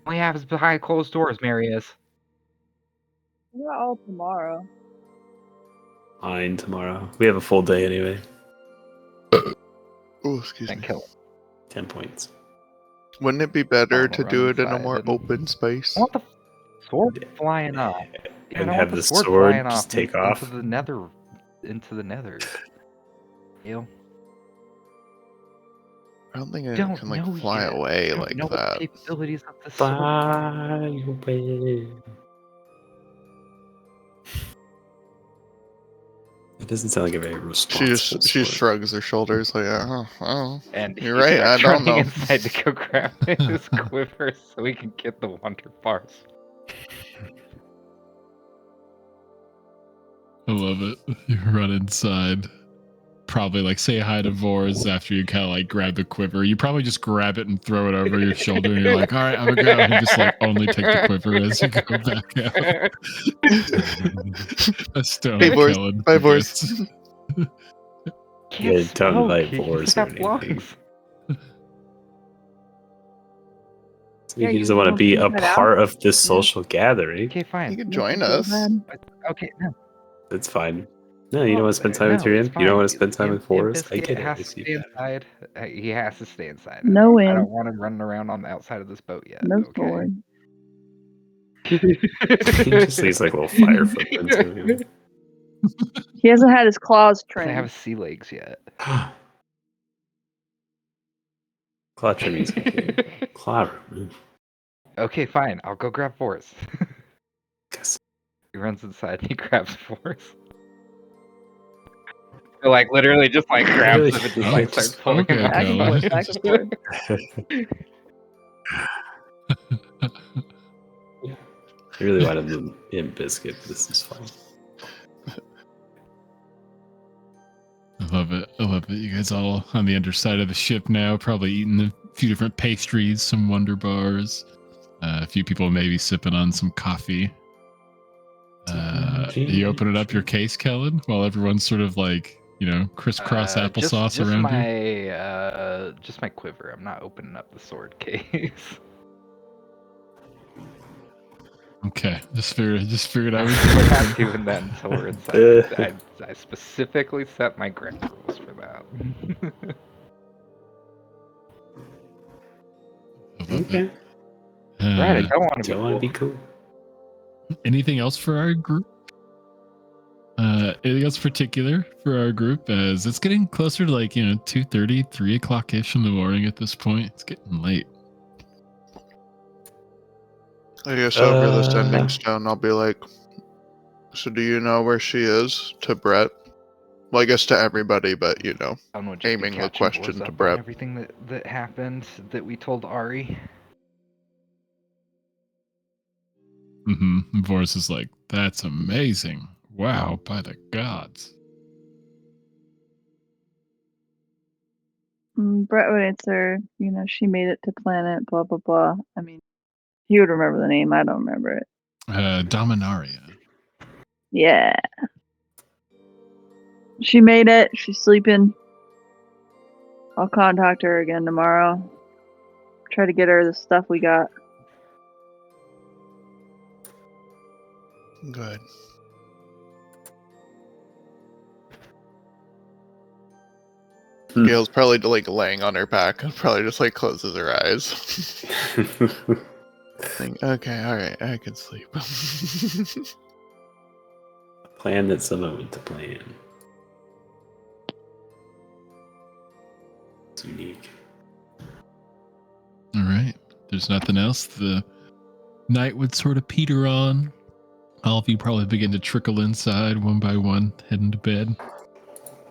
[SPEAKER 5] All we have is behind closed doors, Marius.
[SPEAKER 2] We're all tomorrow.
[SPEAKER 1] Fine, tomorrow. We have a full day anyway.
[SPEAKER 4] Oh, excuse me.
[SPEAKER 5] Can't kill him.
[SPEAKER 1] 10 points.
[SPEAKER 4] Wouldn't it be better
[SPEAKER 5] I'll
[SPEAKER 4] to
[SPEAKER 5] run
[SPEAKER 4] do it in a
[SPEAKER 5] inside
[SPEAKER 4] more
[SPEAKER 5] and-
[SPEAKER 4] open space?
[SPEAKER 5] I want the sword flying up.
[SPEAKER 1] And
[SPEAKER 5] I don't
[SPEAKER 1] have
[SPEAKER 5] want
[SPEAKER 1] the
[SPEAKER 5] sword
[SPEAKER 1] sword
[SPEAKER 5] flying
[SPEAKER 1] just
[SPEAKER 5] off
[SPEAKER 1] take off.
[SPEAKER 5] into the nether. Into the nether. You
[SPEAKER 4] I don't think it
[SPEAKER 5] don't
[SPEAKER 4] can like
[SPEAKER 5] know
[SPEAKER 4] fly
[SPEAKER 5] yet.
[SPEAKER 4] away
[SPEAKER 5] You don't
[SPEAKER 4] like
[SPEAKER 5] know what the
[SPEAKER 4] that.
[SPEAKER 5] capabilities of the sword.
[SPEAKER 1] Fly away. It doesn't sound like a very responsible
[SPEAKER 4] She
[SPEAKER 1] sword.
[SPEAKER 4] shrugs her shoulders like, oh,
[SPEAKER 5] And
[SPEAKER 4] you're
[SPEAKER 5] he
[SPEAKER 4] right. I
[SPEAKER 5] starts
[SPEAKER 4] don't
[SPEAKER 5] running
[SPEAKER 4] know.
[SPEAKER 5] inside to go grab his quiver so we can get the Wonder Bars.
[SPEAKER 3] I love it. You run inside. Probably like say hi to Vors after you kind of like grab the quiver. You probably just grab it and throw it over your shoulder, and you're like, "All right, I'm gonna go." And you just like only take the quiver as you go back out. A stone
[SPEAKER 4] Hey, Vors.
[SPEAKER 3] killing.
[SPEAKER 4] Bye,
[SPEAKER 3] you
[SPEAKER 4] Vors.
[SPEAKER 3] guys.
[SPEAKER 1] Yeah, don't
[SPEAKER 5] smoke.
[SPEAKER 1] invite
[SPEAKER 5] He
[SPEAKER 1] Vors
[SPEAKER 5] doesn't
[SPEAKER 1] or
[SPEAKER 5] have
[SPEAKER 1] anything.
[SPEAKER 5] lungs.
[SPEAKER 2] Yeah,
[SPEAKER 1] He
[SPEAKER 2] you
[SPEAKER 1] doesn't want to
[SPEAKER 2] want
[SPEAKER 1] be
[SPEAKER 2] to
[SPEAKER 1] a
[SPEAKER 2] check it out?
[SPEAKER 1] part of this social gathering.
[SPEAKER 5] Okay,
[SPEAKER 4] You
[SPEAKER 5] fine.
[SPEAKER 4] can
[SPEAKER 2] You
[SPEAKER 4] join
[SPEAKER 2] want to
[SPEAKER 4] us.
[SPEAKER 2] go ahead?
[SPEAKER 5] Okay, no.
[SPEAKER 1] That's fine. No, you don't want to spend time with
[SPEAKER 5] No,
[SPEAKER 1] your
[SPEAKER 5] it's
[SPEAKER 1] imp? You don't
[SPEAKER 5] fine.
[SPEAKER 1] want to spend time with Vors? I
[SPEAKER 5] Biscuit
[SPEAKER 1] get it.
[SPEAKER 5] has
[SPEAKER 1] I
[SPEAKER 5] to
[SPEAKER 1] see
[SPEAKER 5] stay
[SPEAKER 1] that.
[SPEAKER 5] inside. He has to stay inside.
[SPEAKER 2] No
[SPEAKER 5] I don't
[SPEAKER 2] imp,
[SPEAKER 5] want him running around on the outside of this boat yet.
[SPEAKER 2] no
[SPEAKER 5] okay?
[SPEAKER 2] sword.
[SPEAKER 1] He just leaves like little fire footprints of him.
[SPEAKER 2] He hasn't had his claws
[SPEAKER 5] Doesn't have
[SPEAKER 2] trained.
[SPEAKER 5] sea legs yet.
[SPEAKER 1] Claw trimming's okay. Claw remove.
[SPEAKER 5] Okay, fine. I'll go grab Force.
[SPEAKER 1] Guess.
[SPEAKER 5] He runs inside and he grabs Force. So, like literally just like grabs
[SPEAKER 1] Really?
[SPEAKER 5] him and just like starts pulling
[SPEAKER 3] Okay,
[SPEAKER 5] him
[SPEAKER 2] Back and
[SPEAKER 3] Colin.
[SPEAKER 2] forth, back and forth.
[SPEAKER 1] You really wanted the imp biscuit. This is fine.
[SPEAKER 3] love it. I love it. You guys all on the underside of the ship now, probably eating a few different pastries, some Wonder Bars. A few people maybe sipping on some coffee. You opening up your case, Kellen, while everyone's sort of like, crisscross applesauce
[SPEAKER 5] just
[SPEAKER 3] around
[SPEAKER 5] my,
[SPEAKER 3] you.
[SPEAKER 5] Just my quiver. I'm not opening up the sword case.
[SPEAKER 3] Okay, just figured I was.
[SPEAKER 5] We're not doing that until we're inside. I specifically set my grip rules for that.
[SPEAKER 1] Okay.
[SPEAKER 5] Right, I don't want to
[SPEAKER 1] Don't want to be cool.
[SPEAKER 3] Anything else for our group? Anything else particular for our group? As it's getting closer to 2:30, 3 o'clock ish in the morning at this point. It's getting late.
[SPEAKER 4] I guess over the sending stone, I'll be like, so do you know where she is? To Brett. Well, I guess to everybody, but aiming the question to Brett.
[SPEAKER 5] Everything that happened that we told Ari.
[SPEAKER 3] Mm-hmm. Voris is like, that's amazing. Wow, by the gods.
[SPEAKER 2] Brett would answer, she made it to planet, blah, blah, blah. I mean, he would remember the name. I don't remember it.
[SPEAKER 3] Dominaria.
[SPEAKER 2] Yeah. She made it. She's sleeping. I'll contact her again tomorrow. Try to get her the stuff we got.
[SPEAKER 4] Good. Gail's probably laying on her back and probably just closes her eyes. Okay, alright, I can sleep.
[SPEAKER 1] A plan that someone went to plan. It's unique.
[SPEAKER 3] Alright. There's nothing else. The night would sort of peter on. All of you probably begin to trickle inside one by one, heading to bed.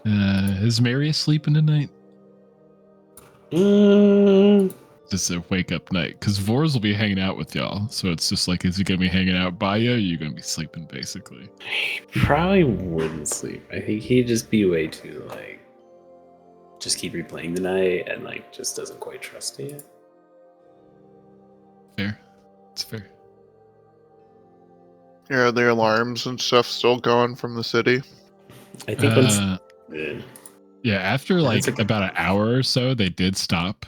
[SPEAKER 3] Is Mary asleep in the night? Just a wake up night, because Vors will be hanging out with y'all. So it's just like, is he gonna be hanging out by you? Or are you gonna be sleeping basically?
[SPEAKER 1] He probably wouldn't sleep. I think he'd just be way too just keep replaying the night and just doesn't quite trust you.
[SPEAKER 3] Fair. It's fair.
[SPEAKER 4] Yeah, are the alarms and stuff still going from the city?
[SPEAKER 1] I think
[SPEAKER 3] yeah, after about an hour or so, they did stop.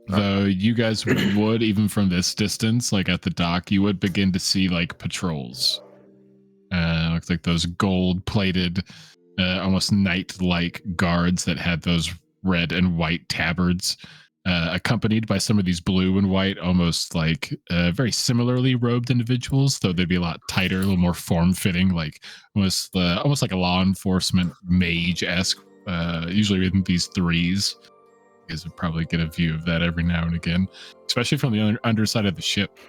[SPEAKER 3] Though you guys would, even from this distance, at the dock, you would begin to see patrols. Looks like those gold-plated, almost knight-like guards that had those red and white tabards, accompanied by some of these blue and white, almost very similarly robed individuals, though they'd be a lot tighter, a little more form-fitting, almost like a law enforcement mage-esque, usually in these threes. You guys would probably get a view of that every now and again, especially from the underside of the ship.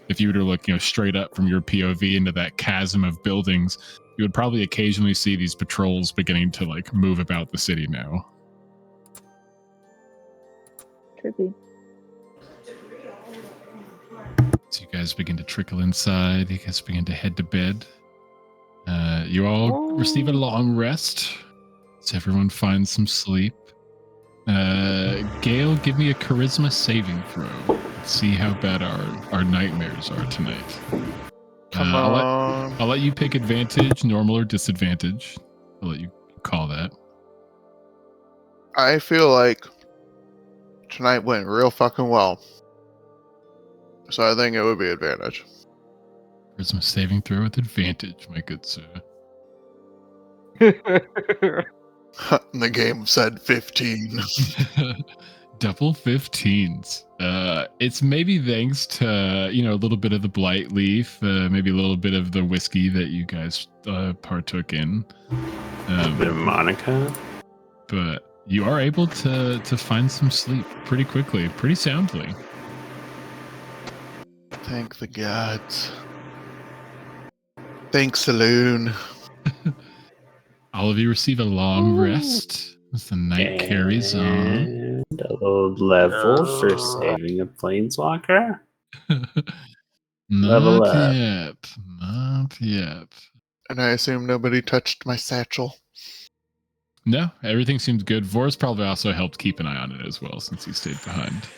[SPEAKER 3] If you were to look, straight up from your POV into that chasm of buildings, you would probably occasionally see these patrols beginning to move about the city now.
[SPEAKER 2] Trippy.
[SPEAKER 3] So you guys begin to trickle inside. You guys begin to head to bed. You all receive a long rest. So everyone finds some sleep. Gail, give me a charisma saving throw. Let's see how bad our nightmares are tonight.
[SPEAKER 4] Come on.
[SPEAKER 3] I'll let you pick advantage, normal, or disadvantage. I'll let you call that.
[SPEAKER 4] I feel like tonight went real fucking well. So I think it would be advantage.
[SPEAKER 3] Charisma saving throw with advantage, my good sir.
[SPEAKER 4] The game said 15.
[SPEAKER 3] Double 15s. It's maybe thanks to a little bit of the blight leaf, maybe a little bit of the whiskey that you guys partook in.
[SPEAKER 1] A bit of Monica.
[SPEAKER 3] But you are able to find some sleep pretty quickly, pretty soundly.
[SPEAKER 4] Thank the gods. Thanks, Saloon.
[SPEAKER 3] All of you receive a long rest as the night carries on.
[SPEAKER 1] And a little level for saving a planeswalker. Level
[SPEAKER 3] Not
[SPEAKER 1] up.
[SPEAKER 3] yet. Not yet.
[SPEAKER 4] And I assume nobody touched my satchel.
[SPEAKER 3] No, everything seems good. Vor's probably also helped keep an eye on it as well since he stayed behind.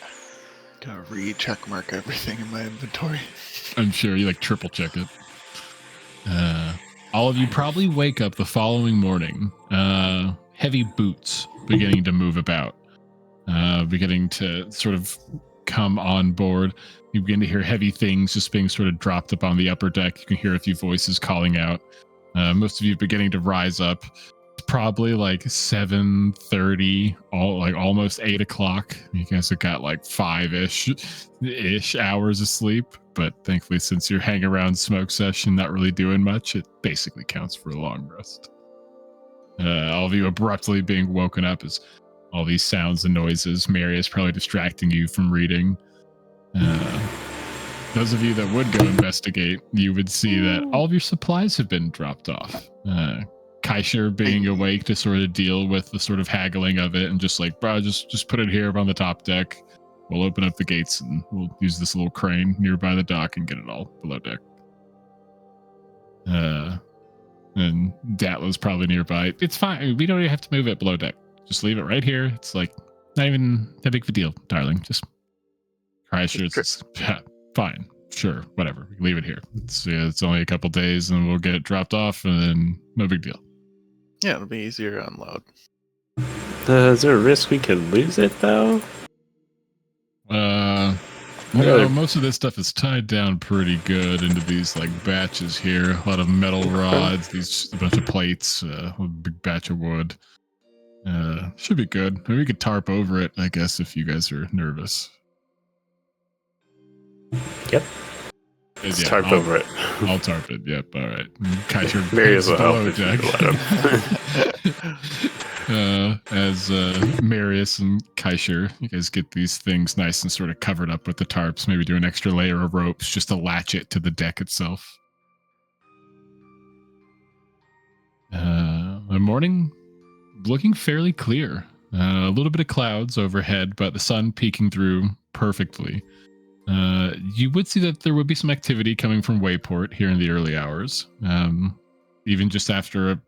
[SPEAKER 4] Gotta re-check mark everything in my inventory.
[SPEAKER 3] I'm sure you like triple check it. All of you probably wake up the following morning. Heavy boots beginning to move about, beginning to sort of come on board. You begin to hear heavy things just being sort of dropped up on the upper deck. You can hear a few voices calling out. Most of you beginning to rise up. It's probably like 7:30, almost 8 o'clock. You guys have got like 5-ish hours of sleep, but thankfully, since you're hanging around smoke session, not really doing much, it basically counts for a long rest. All of you abruptly being woken up as all these sounds and noises. Mary is probably distracting you from reading. Those of you that would go investigate, you would see that all of your supplies have been dropped off. Kaisher being awake to sort of deal with the sort of haggling of it and just like, bro, just put it here on the top deck. We'll open up the gates and we'll use this little crane nearby the dock and get it all below deck. And Datla's probably nearby. It's fine. We don't even have to move it below deck. Just leave it right here. It's like not even that big of a deal, darling. Just Kaisher's fine. Sure, whatever. We can leave it here. It's only a couple days and we'll get it dropped off and then no big deal.
[SPEAKER 4] Yeah, it'll be easier to unload.
[SPEAKER 1] Is there a risk we could lose it though?
[SPEAKER 3] No, most of this stuff is tied down pretty good into these like batches here. A lot of metal rods, a bunch of plates, a big batch of wood. Should be good. Maybe we could tarp over it, I guess, if you guys are nervous.
[SPEAKER 1] Yep. Let's tarp over it.
[SPEAKER 3] I'll tarp it. Yep. All right. Kaisher
[SPEAKER 1] Very as well.
[SPEAKER 3] As Marius and Kaisher, you guys get these things nice and sort of covered up with the tarps. Maybe do an extra layer of ropes just to latch it to the deck itself. The morning looking fairly clear. A little bit of clouds overhead, but the sun peeking through perfectly. You would see that there would be some activity coming from Wayport here in the early hours. Even just after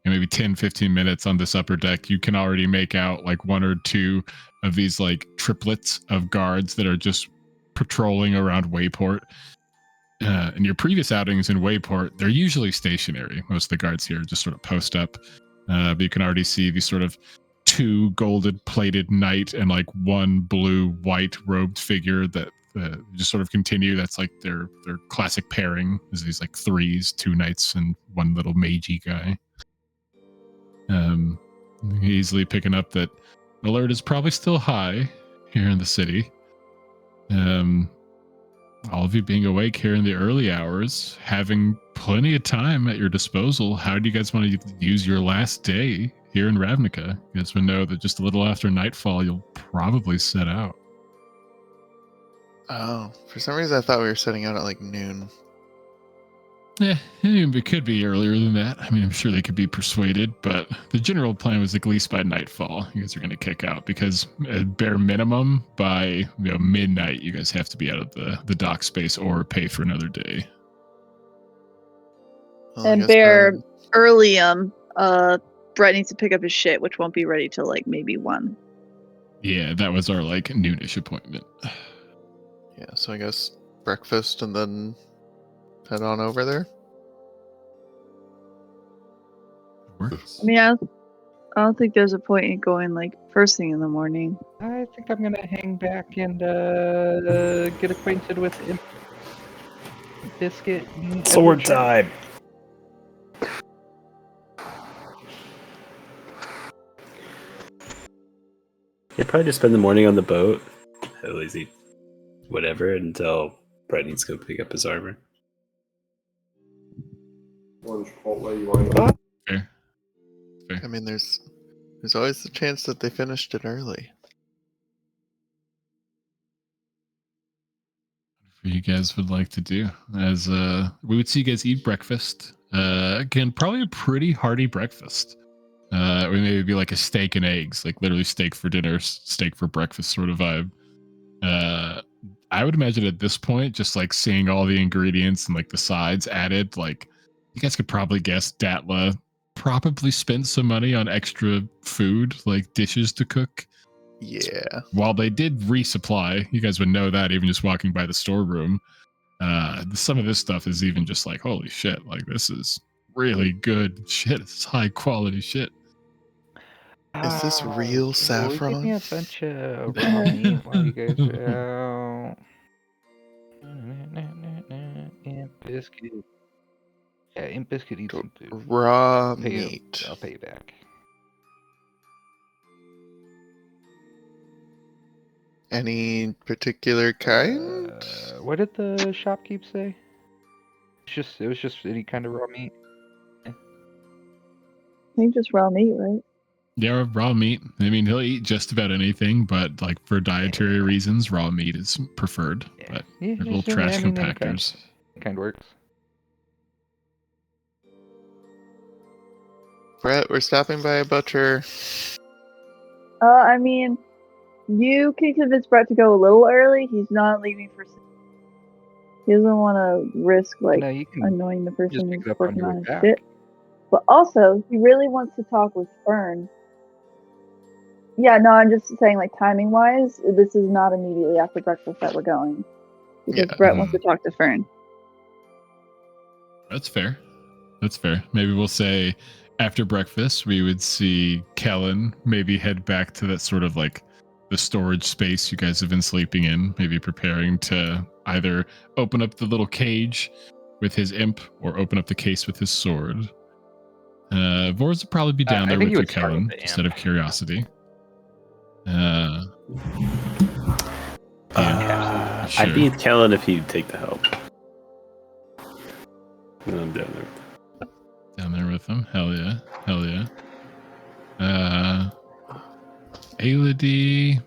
[SPEAKER 3] maybe 10-15 minutes on this upper deck, you can already make out like one or two of these like triplets of guards that are just patrolling around Wayport. In your previous outings in Wayport, they're usually stationary. Most of the guards here just sort of post up. But you can already see these sort of 2 golded plated knight and like 1 blue white robed figure that just sort of continue. That's like their classic pairing is these like 3s, 2 knights and 1 little magey guy. Easily picking up that alert is probably still high here in the city. All of you being awake here in the early hours, having plenty of time at your disposal. How do you guys want to use your last day here in Ravnica? You guys would know that just a little after nightfall, you'll probably set out.
[SPEAKER 4] Oh, for some reason I thought we were setting out at like noon.
[SPEAKER 3] Yeah, it could be earlier than that. I mean, I'm sure they could be persuaded, but the general plan was at least by nightfall, you guys are going to kick out because at bare minimum by midnight, you guys have to be out of the dock space or pay for another day.
[SPEAKER 4] Well,
[SPEAKER 2] And bare earlium, Brett needs to pick up his shit, which won't be ready till like maybe 1.
[SPEAKER 3] Yeah, that was our like noonish appointment.
[SPEAKER 4] Yeah, so I guess breakfast and then head on over there.
[SPEAKER 3] Works.
[SPEAKER 2] I mean, I don't think there's a point in going like first thing in the morning.
[SPEAKER 5] I think I'm gonna hang back and get acquainted with Biscuit. And
[SPEAKER 1] Sword
[SPEAKER 5] Edward Sharp.
[SPEAKER 1] time. Yeah, probably just spend the morning on the boat. At least eat whatever until Brett needs to go pick up his armor.
[SPEAKER 3] Fair.
[SPEAKER 4] I mean, there's always the chance that they finished it early.
[SPEAKER 3] You guys would like to do as we would see you guys eat breakfast. Again, probably a pretty hearty breakfast. We maybe be like a steak and eggs, like literally steak for dinner, steak for breakfast sort of vibe. I would imagine at this point, just like seeing all the ingredients and like the sides added, like you guys could probably guess Datla probably spent some money on extra food, like dishes to cook.
[SPEAKER 4] Yeah.
[SPEAKER 3] While they did resupply, you guys would know that even just walking by the storeroom. Some of this stuff is even just like, holy shit, like this is really good shit. It's high quality shit.
[SPEAKER 4] Is this real
[SPEAKER 5] Will you give me
[SPEAKER 4] saffron?
[SPEAKER 5] a bunch of raw meat while you guys are out? Imp Biscuit. Yeah, Imp Biscuit eats some food.
[SPEAKER 4] Raw
[SPEAKER 5] Pay you-
[SPEAKER 4] meat.
[SPEAKER 5] I'll pay you back.
[SPEAKER 4] Any particular kind?
[SPEAKER 5] What did the shopkeep say? It was just any kind of raw meat.
[SPEAKER 2] I think just raw meat, right?
[SPEAKER 3] Yeah, raw meat. I mean, he'll eat just about anything, but like for dietary reasons, raw meat is preferred.
[SPEAKER 5] Yeah.
[SPEAKER 3] But
[SPEAKER 5] Yeah,
[SPEAKER 3] they're little
[SPEAKER 5] just,
[SPEAKER 3] trash
[SPEAKER 5] any kind.
[SPEAKER 3] compactors.
[SPEAKER 5] Kind works.
[SPEAKER 4] Brett, we're stopping by a butcher.
[SPEAKER 2] I mean, you can convince Brett to go a little early. He's not leaving for. He doesn't want to risk like
[SPEAKER 5] No, you can
[SPEAKER 2] annoying the
[SPEAKER 5] just
[SPEAKER 2] person
[SPEAKER 5] pick
[SPEAKER 2] who's
[SPEAKER 5] it up on
[SPEAKER 2] working
[SPEAKER 5] your
[SPEAKER 2] on
[SPEAKER 5] way
[SPEAKER 2] his
[SPEAKER 5] back.
[SPEAKER 2] shit. But also, he really wants to talk with Fern. Yeah, no, I'm just saying, like, timing-wise, this is not immediately after breakfast that we're going. Because
[SPEAKER 4] Yeah.
[SPEAKER 2] Brett wants to talk to Fern.
[SPEAKER 3] That's fair. That's fair. Maybe we'll say after breakfast, we would see Kellen maybe head back to that sort of like the storage space you guys have been sleeping in, maybe preparing to either open up the little cage with his imp or open up the case with his sword. Vors would probably be down
[SPEAKER 5] I
[SPEAKER 3] there
[SPEAKER 5] think
[SPEAKER 3] with
[SPEAKER 5] he
[SPEAKER 3] you,
[SPEAKER 5] would start with
[SPEAKER 3] Kellen,
[SPEAKER 5] the
[SPEAKER 3] just out of
[SPEAKER 5] imp.
[SPEAKER 3] curiosity.
[SPEAKER 1] I
[SPEAKER 3] Sure.
[SPEAKER 1] I'd be with Kellen if he'd take the help. And I'm down there.
[SPEAKER 3] Down there with him. Hell yeah. Hell yeah. Aelody.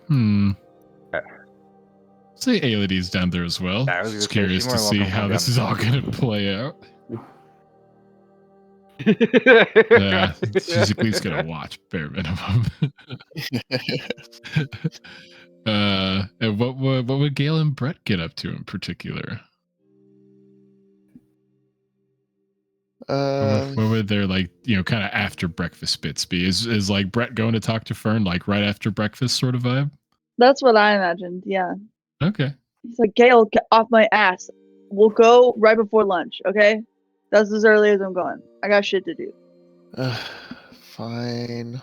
[SPEAKER 3] Say Aelody's down there as well.
[SPEAKER 5] I was gonna
[SPEAKER 3] Just
[SPEAKER 5] say,
[SPEAKER 3] curious
[SPEAKER 5] she's
[SPEAKER 3] to
[SPEAKER 5] more
[SPEAKER 3] see
[SPEAKER 5] welcome to
[SPEAKER 3] how
[SPEAKER 5] come
[SPEAKER 3] this
[SPEAKER 5] down.
[SPEAKER 3] is all going to play out. She's at least going to watch, bare minimum. And what would Gale and Brett get up to in particular? What would their like kind of after breakfast bits be? Is like Brett going to talk to Fern like right after breakfast sort of vibe?
[SPEAKER 2] That's what I imagined, yeah.
[SPEAKER 3] Okay.
[SPEAKER 2] He's like, Gail, get off my ass. We'll go right before lunch, okay? That's as early as I'm going. I got shit to do.
[SPEAKER 4] Fine.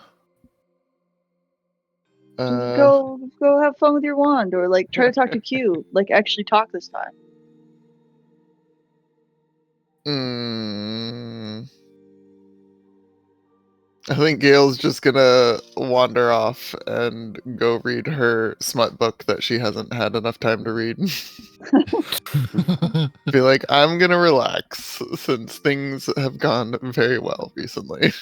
[SPEAKER 2] Just go have fun with your wand, or like try to talk to Q. Like actually talk this time.
[SPEAKER 4] I think Gail's just gonna wander off and go read her smut book that she hasn't had enough time to read. Be like, I'm gonna relax since things have gone very well recently.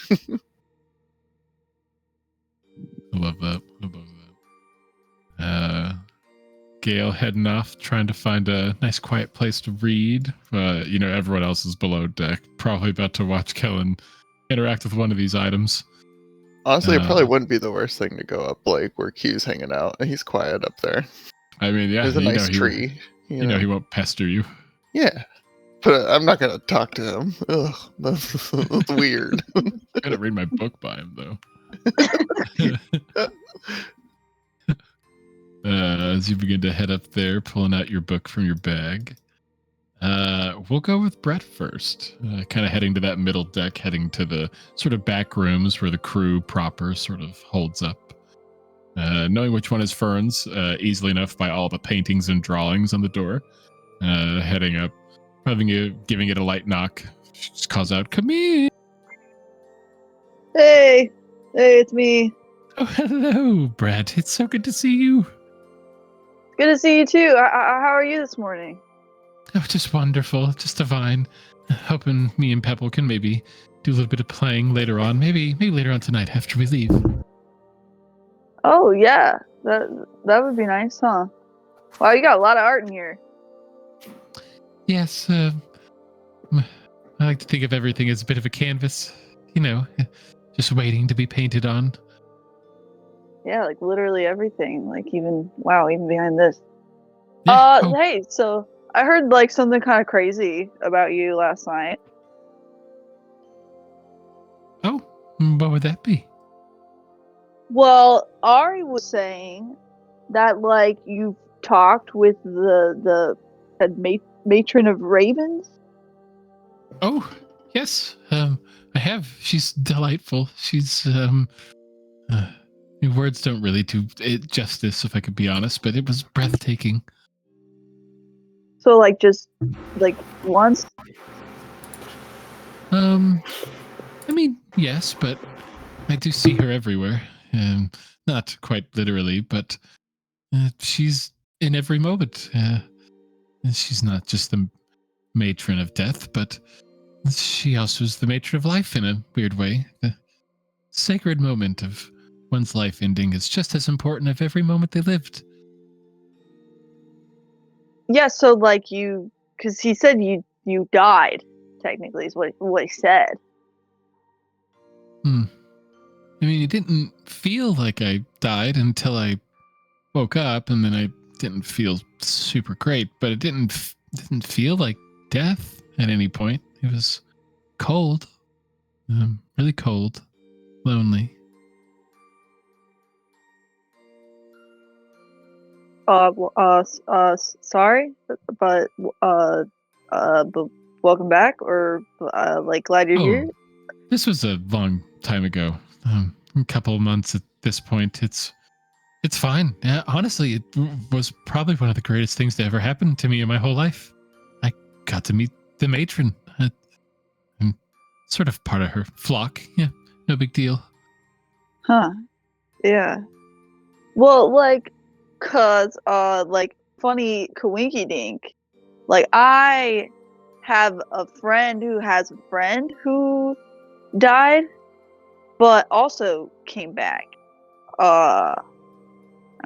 [SPEAKER 3] I love that. I love that. Gail heading off, trying to find a nice quiet place to read. Everyone else is below deck, probably about to watch Kellen interact with one of these items.
[SPEAKER 4] Honestly, it probably wouldn't be the worst thing to go up like where Q's hanging out. He's quiet up there.
[SPEAKER 3] I mean, yeah,
[SPEAKER 4] there's a nice tree.
[SPEAKER 3] You know he won't pester you.
[SPEAKER 4] Yeah, but I'm not gonna talk to him. Ugh, that's weird.
[SPEAKER 3] I gotta read my book by him though. As you begin to head up there, pulling out your book from your bag, we'll go with Brett first. Kind of heading to that middle deck, heading to the sort of back rooms where the crew proper sort of holds up. Knowing which one is Fern's easily enough by all the paintings and drawings on the door. Heading up, probably giving it a light knock. She just calls out, "Come in!"
[SPEAKER 2] Hey, it's me.
[SPEAKER 3] Oh, hello, Brett. It's so good to see you.
[SPEAKER 2] Good to see you too. How are you this morning?
[SPEAKER 3] Oh, just wonderful. Just divine. Hoping me and Pebble can maybe do a little bit of playing later on. Maybe later on tonight after we leave.
[SPEAKER 2] Oh yeah, that would be nice, huh? Wow, you got a lot of art in here.
[SPEAKER 3] Yes, I like to think of everything as a bit of a canvas. Just waiting to be painted on.
[SPEAKER 2] Yeah, like literally everything. Like even behind this.
[SPEAKER 3] Yeah.
[SPEAKER 2] Hey, so I heard like something kind of crazy about you last night.
[SPEAKER 3] Oh, What would that be?
[SPEAKER 2] Well, Ari was saying that like you've talked with the matron of ravens.
[SPEAKER 3] Oh, yes. I have. She's delightful. She's words don't really do it justice, if I could be honest, but it was breathtaking.
[SPEAKER 2] So like just like once.
[SPEAKER 3] I mean, yes, but I do see her everywhere. Not quite literally, but she's in every moment. And she's not just the matron of death, but she also is the matron of life in a weird way. The sacred moment of one's life ending is just as important as every moment they lived.
[SPEAKER 2] Yeah, so like you, because he said you died. Technically, is what he said.
[SPEAKER 3] I mean, it didn't feel like I died until I woke up, and then I didn't feel super great, but it didn't feel like death at any point. It was cold, really cold, lonely.
[SPEAKER 2] Sorry, but welcome back, or like glad you're here.
[SPEAKER 3] This was a long time ago. A couple of months at this point. It's fine. Honestly, it was probably one of the greatest things to ever happen to me in my whole life. I got to meet the matron. I'm sort of part of her flock. Yeah, no big deal.
[SPEAKER 2] Huh. Yeah. Well, like, cause like funny coinky dink. Like I have a friend who has a friend who died, but also came back. I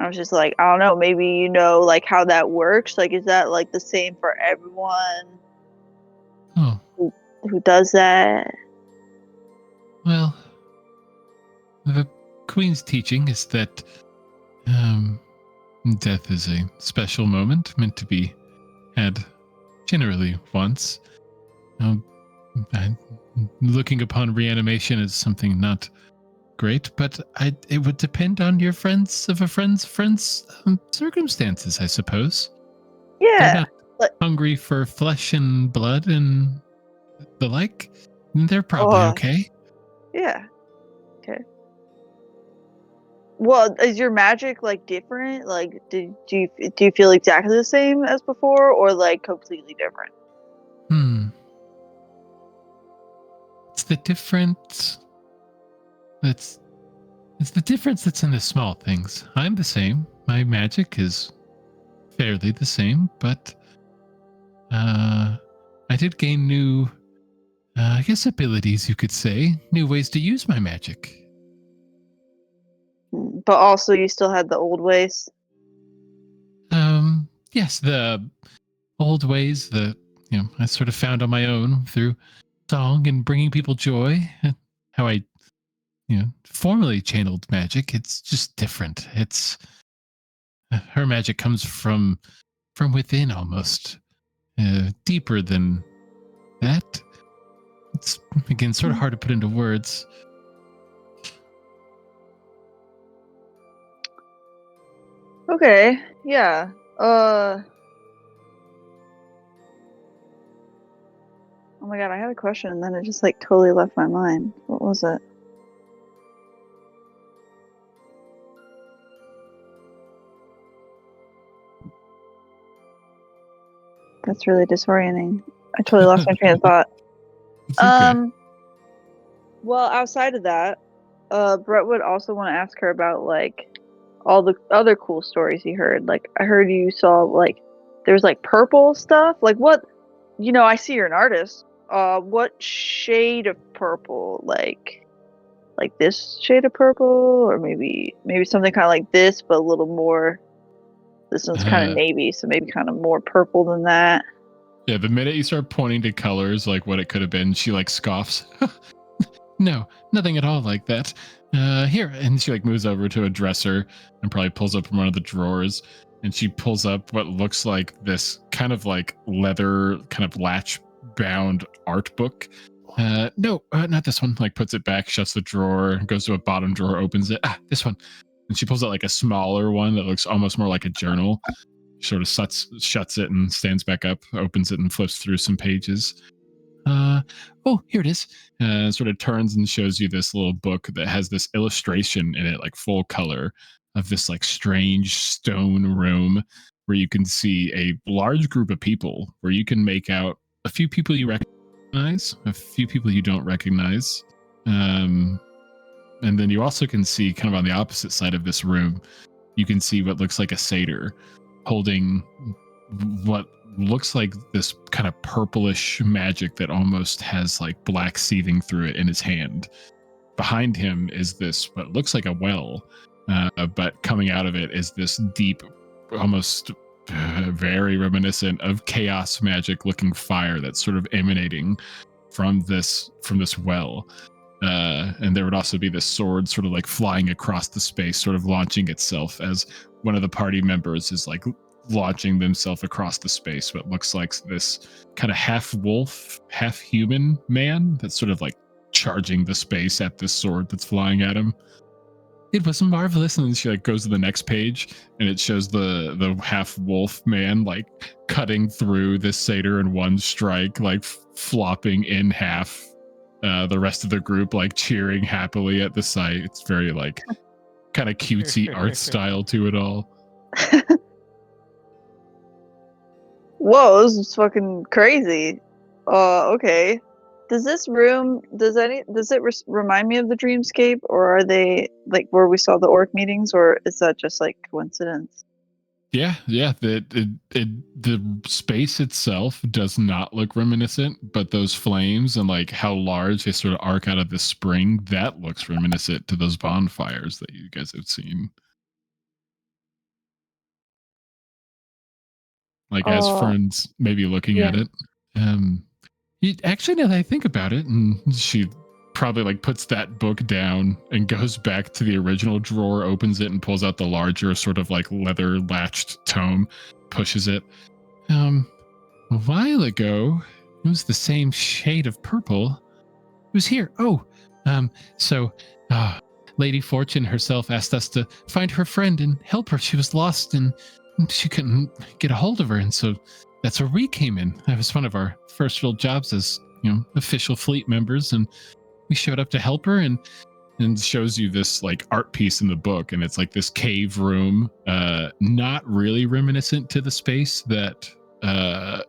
[SPEAKER 2] was just like, I don't know, maybe you know like how that works. Like, is that like the same for everyone
[SPEAKER 3] Oh,
[SPEAKER 2] who does that?
[SPEAKER 3] well, the Queen's teaching is that death is a special moment meant to be had generally once. Looking upon reanimation as something not great, but it would depend on your friends of a friend's circumstances, I suppose. They're
[SPEAKER 2] Yeah.
[SPEAKER 3] not hungry for flesh and blood and the like. They're probably okay.
[SPEAKER 2] Yeah. Okay. Well, is your magic like different? Like, do you feel exactly the same as before, or like completely different?
[SPEAKER 3] It's the difference. It's the difference that's in the small things. I'm the same. My magic is fairly the same, but I did gain new, I guess, abilities, you could say, new ways to use my magic.
[SPEAKER 2] But also, you still had the old ways.
[SPEAKER 3] Yes, the old ways that I sort of found on my own through song and bringing people joy. How I, formerly channeled magic. It's just different. It's her magic comes from within, almost deeper than that. It's again sort of hard to put into words.
[SPEAKER 2] Okay. Yeah. Oh my god, I had a question and then it just like totally left my mind. What was it? That's really disorienting. I totally lost my train of thought.
[SPEAKER 3] It's okay.
[SPEAKER 2] Well, outside of that, Brett would also want to ask her about like all the other cool stories he heard. Like I heard you saw like there's like purple stuff. Like what? I see you're an artist. What shade of purple? Like this shade of purple, or maybe something kind of like this, but a little more. This one's kind of navy, so maybe kind of more purple than that.
[SPEAKER 3] Yeah, the minute you start pointing to colors, like what it could have been, she like scoffs. No, nothing at all like that. Here, and she like moves over to a dresser and probably pulls up from one of the drawers, and she pulls up what looks like this kind of like leather, kind of latch bound art book, No, not this one. Like puts it back, shuts the drawer, goes to a bottom drawer, opens it. This one. And she pulls out like a smaller one that looks almost more like a journal. Sort of shuts it and stands back up, opens it and flips through some pages. Oh, here it is. Sort of turns and shows you this little book that has this illustration in it, like full color, of this like strange stone room where you can see a large group of people, where you can make out a few people you recognize, a few people you don't recognize. And then you also can see kind of on the opposite side of this room, you can see what looks like a satyr holding what looks like this kind of purplish magic that almost has like black seething through it in his hand. Behind him is this what looks like a well, but coming out of it is this deep, almost very reminiscent of chaos magic looking fire that's sort of emanating from this well. And there would also be this sword sort of like flying across the space, sort of launching itself as one of the party members is like launching themselves across the space. What looks like this kind of half wolf, half human man that's sort of like charging the space at this sword that's flying at him. It was marvelous. And then she like goes to the next page and it shows the half wolf man like cutting through this satyr in one strike, like flopping in half. The rest of the group like cheering happily at the sight. It's very like kind of cutesy art style to it all.
[SPEAKER 2] Whoa, this is fucking crazy. Okay. Does this room, does it remind me of the Dreamscape, or are they like where we saw the orc meetings, or is that just like coincidence?
[SPEAKER 3] Yeah. The space itself does not look reminiscent, but those flames and like how large they sort of arc out of the spring, that looks reminiscent to those bonfires that you guys have seen. Like as friends, maybe looking at it. Actually, now that I think about it, and she probably like puts that book down and goes back to the original drawer, opens it and pulls out the larger sort of like leather latched tome, pushes it. A while ago, it was the same shade of purple. It was here. Lady Fortune herself asked us to find her friend and help her. She was lost and she couldn't get a hold of her, and so that's where we came in. That was one of our first real jobs as, official fleet members, and we showed up to help her, and shows you this like art piece in the book, and it's like this cave room, not really reminiscent to the space that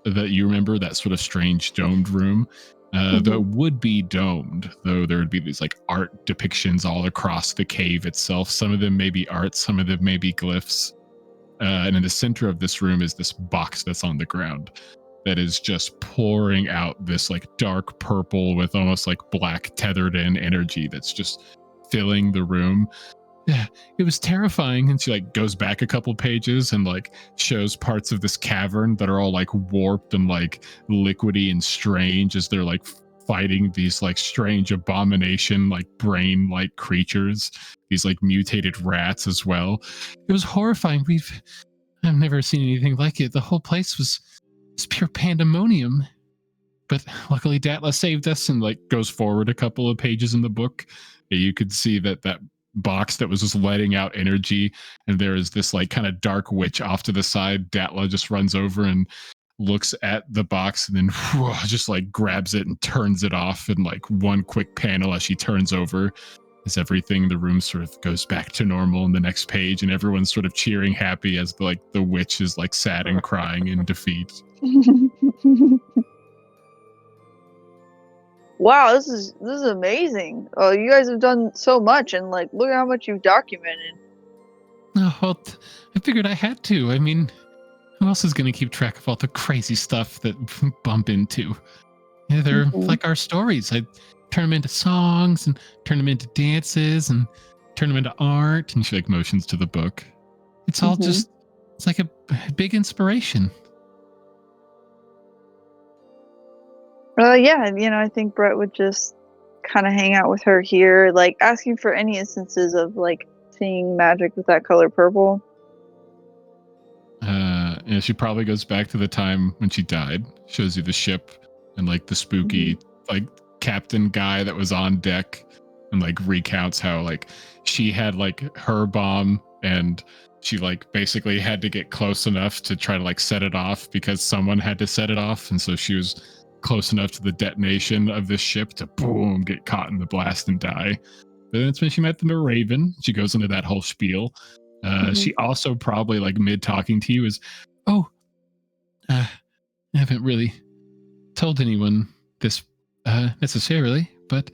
[SPEAKER 3] you remember, that sort of strange domed room. Though it would be domed, though there would be these like art depictions all across the cave itself. Some of them may be art, some of them may be glyphs. And in the center of this room is this box that's on the ground that is just pouring out this like dark purple with almost like black tethered in energy that's just filling the room. Yeah, it was terrifying. And she like goes back a couple pages and like shows parts of this cavern that are all like warped and like liquidy and strange as they're like fighting these like strange abomination like brain like creatures, these like mutated rats as well. It was horrifying. I've never seen anything like it. The whole place was pure pandemonium, but luckily Datla saved us and like goes forward a couple of pages in the book. You could see that box that was just letting out energy, and there is this like kind of dark witch off to the side. Datla just runs over and looks at the box and then just like grabs it and turns it off in like one quick panel as she turns over, as everything in the room sort of goes back to normal in the next page, and everyone's sort of cheering happy as the witch is like sad and crying in defeat.
[SPEAKER 2] Wow, this is amazing. Oh, you guys have done so much, and like look at how much you've documented.
[SPEAKER 3] Oh, well, I figured I had to. I mean, who else is going to keep track of all the crazy stuff that we bump into? Yeah, they're like our stories. I turn them into songs and turn them into dances and turn them into art. And she like motions to the book. It's all just, it's like a big inspiration.
[SPEAKER 2] Yeah, I think Brett would just kind of hang out with her here, like asking for any instances of like seeing magic with that color purple.
[SPEAKER 3] Yeah, she probably goes back to the time when she died, shows you the ship and like the spooky like captain guy that was on deck and like recounts how like she had like her bomb and she like basically had to get close enough to try to like set it off because someone had to set it off, and so she was close enough to the detonation of this ship to boom get caught in the blast and die. But that's when she met the Raven. She goes into that whole spiel. She also probably like mid talking to you is, I haven't really told anyone this necessarily, but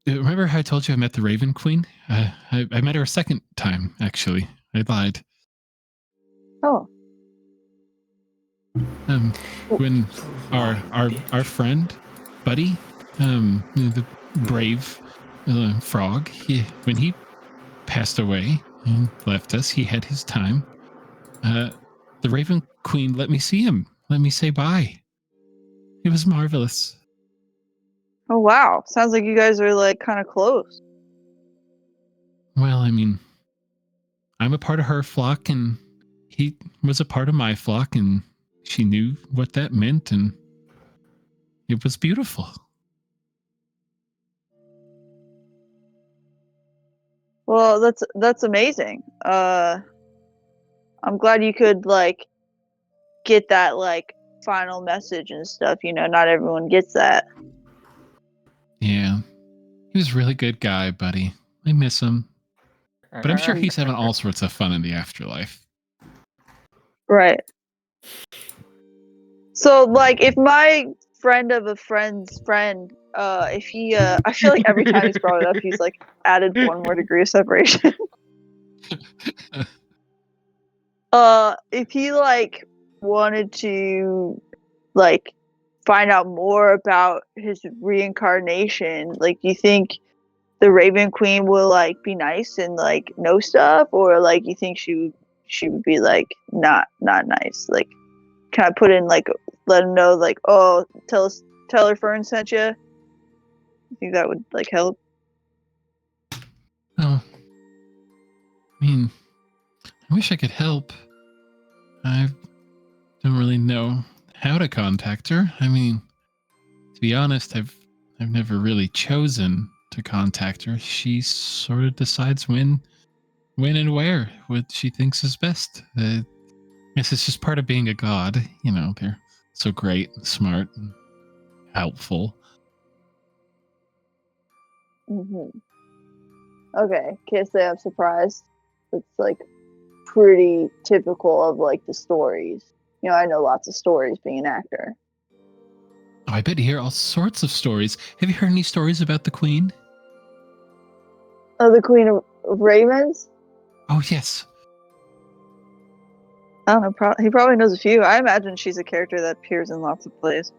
[SPEAKER 3] remember how I told you I met the Raven Queen? I met her a second time, actually. I lied.
[SPEAKER 2] Oh.
[SPEAKER 3] When our friend, Buddy, the brave frog, when he passed away and left us, he had his time. The Raven Queen let me see him. Let me say bye. It was marvelous.
[SPEAKER 2] Oh wow. Sounds like you guys are like kind of close.
[SPEAKER 3] Well, I mean, I'm a part of her flock and he was a part of my flock, and she knew what that meant, and it was beautiful.
[SPEAKER 2] Well, that's amazing. I'm glad you could like get that like final message and stuff. You know, not everyone gets that.
[SPEAKER 3] Yeah. He was a really good guy, Buddy. I miss him. But I'm sure he's having all sorts of fun in the afterlife.
[SPEAKER 2] Right. So, like, if my friend of a friend's friend, if he, I feel like every time he's brought it up, he's like added one more degree of separation. If he like wanted to, like, find out more about his reincarnation, like, do you think the Raven Queen will like be nice and like know stuff, or like you think she would be like not nice? Like, can I put in like let him know like, oh, tell her Fern sent you? You think that would like help?
[SPEAKER 3] Oh, I mean, I wish I could help. I don't really know how to contact her. I mean, to be honest, I've never really chosen to contact her. She sort of decides when and where what she thinks is best. I guess it's just part of being a god. You know, they're so great and smart and helpful.
[SPEAKER 2] Okay, can't say I'm surprised. It's like pretty typical of like the stories. You know, I know lots of stories being an actor.
[SPEAKER 3] Oh, I bet you hear all sorts of stories. Have you heard any stories about the Queen?
[SPEAKER 2] Oh, the Queen of Ravens?
[SPEAKER 3] Oh, yes.
[SPEAKER 2] I don't know. He probably knows a few. I imagine she's a character that appears in lots of plays.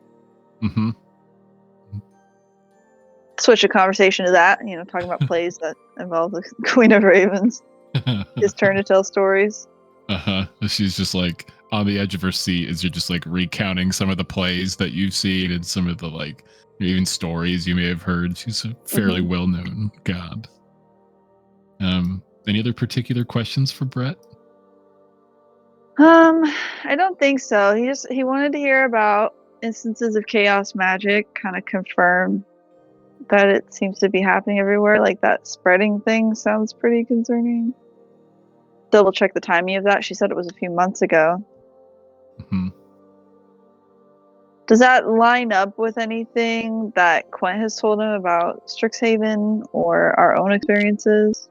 [SPEAKER 3] Mm-hmm.
[SPEAKER 2] Switch the conversation to that. You know, talking about plays that involve the Queen of Ravens. His turn to tell stories.
[SPEAKER 3] Uh-huh. She's just like on the edge of her seat as you're just like recounting some of the plays that you've seen and some of the like even stories you may have heard. She's a fairly well-known god. Any other particular questions for Brett?
[SPEAKER 2] I don't think so. He wanted to hear about instances of chaos magic, kind of confirm that it seems to be happening everywhere. Like that spreading thing sounds pretty concerning. Double check the timing of that. She said it was a few months ago.
[SPEAKER 3] Mm-hmm.
[SPEAKER 2] Does that line up with anything that Quent has told him about Strixhaven or our own experiences?